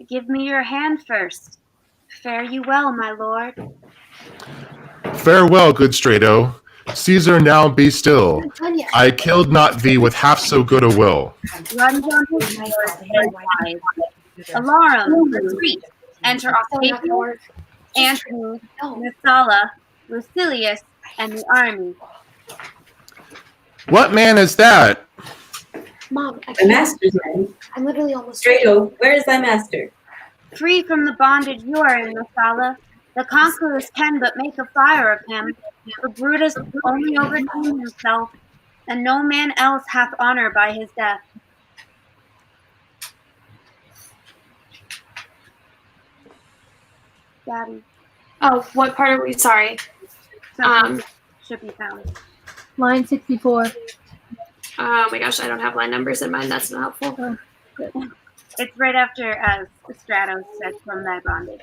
Give me your hand first. Fare you well, my lord. Farewell, good Strato. Caesar, now be still. I killed not thee with half so good a will. Runs on his sword and flies. Alarum, retreat. Enter Octavius, Antony, Messala, Lucilius, and the army. What man is that? Mom, I My can't. master's man. I'm literally almost. Strato, where is thy master? Free from the bondage you are in, Messala. The conquerors can but make a fire of him. For Brutus only overcame himself, and no man else hath honor by his death. Daddy, Oh, what part are we? Sorry. something should be found. Line 64. Oh my gosh, I don't have line numbers in mind. That's not helpful. It's right after Stratos said from thy bondage.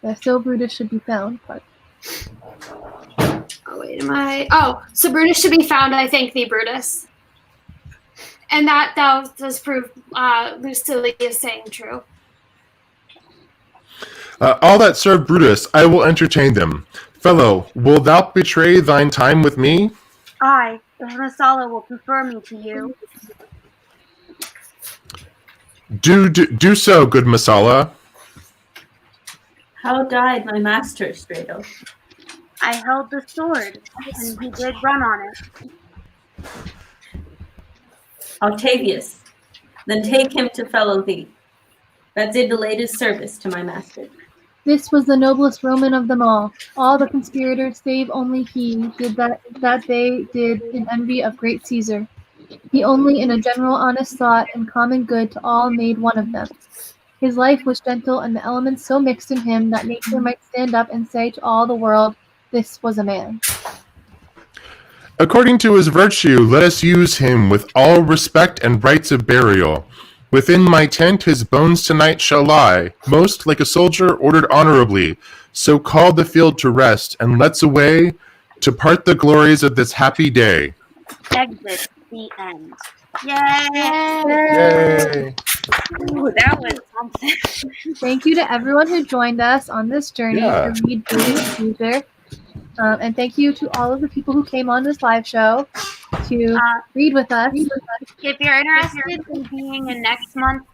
Yeah, still Brutus should be found, but Oh wait, am I? Oh, so Brutus should be found. I thank thee, Brutus. And that does prove Lucilius saying true. All that serve Brutus, I will entertain them. Fellow, wilt thou betray thine time with me? I, if Messala will prefer me to you. Do so, good Messala. How died my master, Strato? I held the sword, and he did run on it. Octavius, then take him to fellow thee, that did the latest service to my master. this was the noblest Roman of them all. All the conspirators, save only he, did that they did in envy of great Caesar. He only in a general honest thought and common good to all made one of them. His life was gentle, and the elements so mixed in him that nature might stand up and say to all the world, this was a man. According to his virtue, let us use him with all respect and rites of burial. Within my tent his bones tonight shall lie, most like a soldier ordered honorably, so called the field to rest, and let's away to part the glories of this happy day. Exit the end. Yay! Yay! Ooh, that was something. Thank you to everyone who joined us on this journey Yeah. to read Julius Caesar. And thank you to all of the people who came on this live show to read with us. If you're interested in being in next month's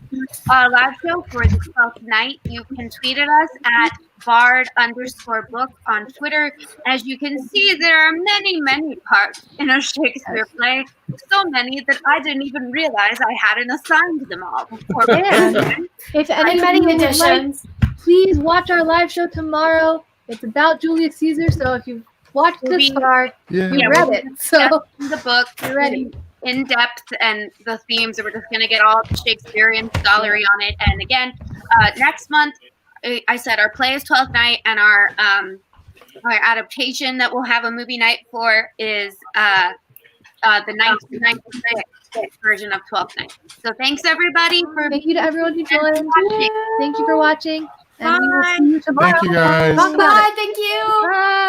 live show for the 12th night, you can tweet at us at bard_book on Twitter. As you can see, there are many, many parts in a Shakespeare play. So many that I didn't even realize I hadn't assigned them all before. And if any And many of you would like, additions. please watch our live show tomorrow. It's about Julius Caesar, so if you've watched this far, Yeah. you read it. So In the book, you're ready. in depth, and the themes, we're just going to get all the Shakespearean scholarly on it. And again, next month, I said our play is 12th night, and our adaptation that we'll have a movie night for is the 1996 version of 12th night. So thanks everybody for Thank you to everyone who joined. watching. Thank you for watching. And we will Bye. see you tomorrow. Thank you, guys. Talk about Bye. it. Thank you. Bye.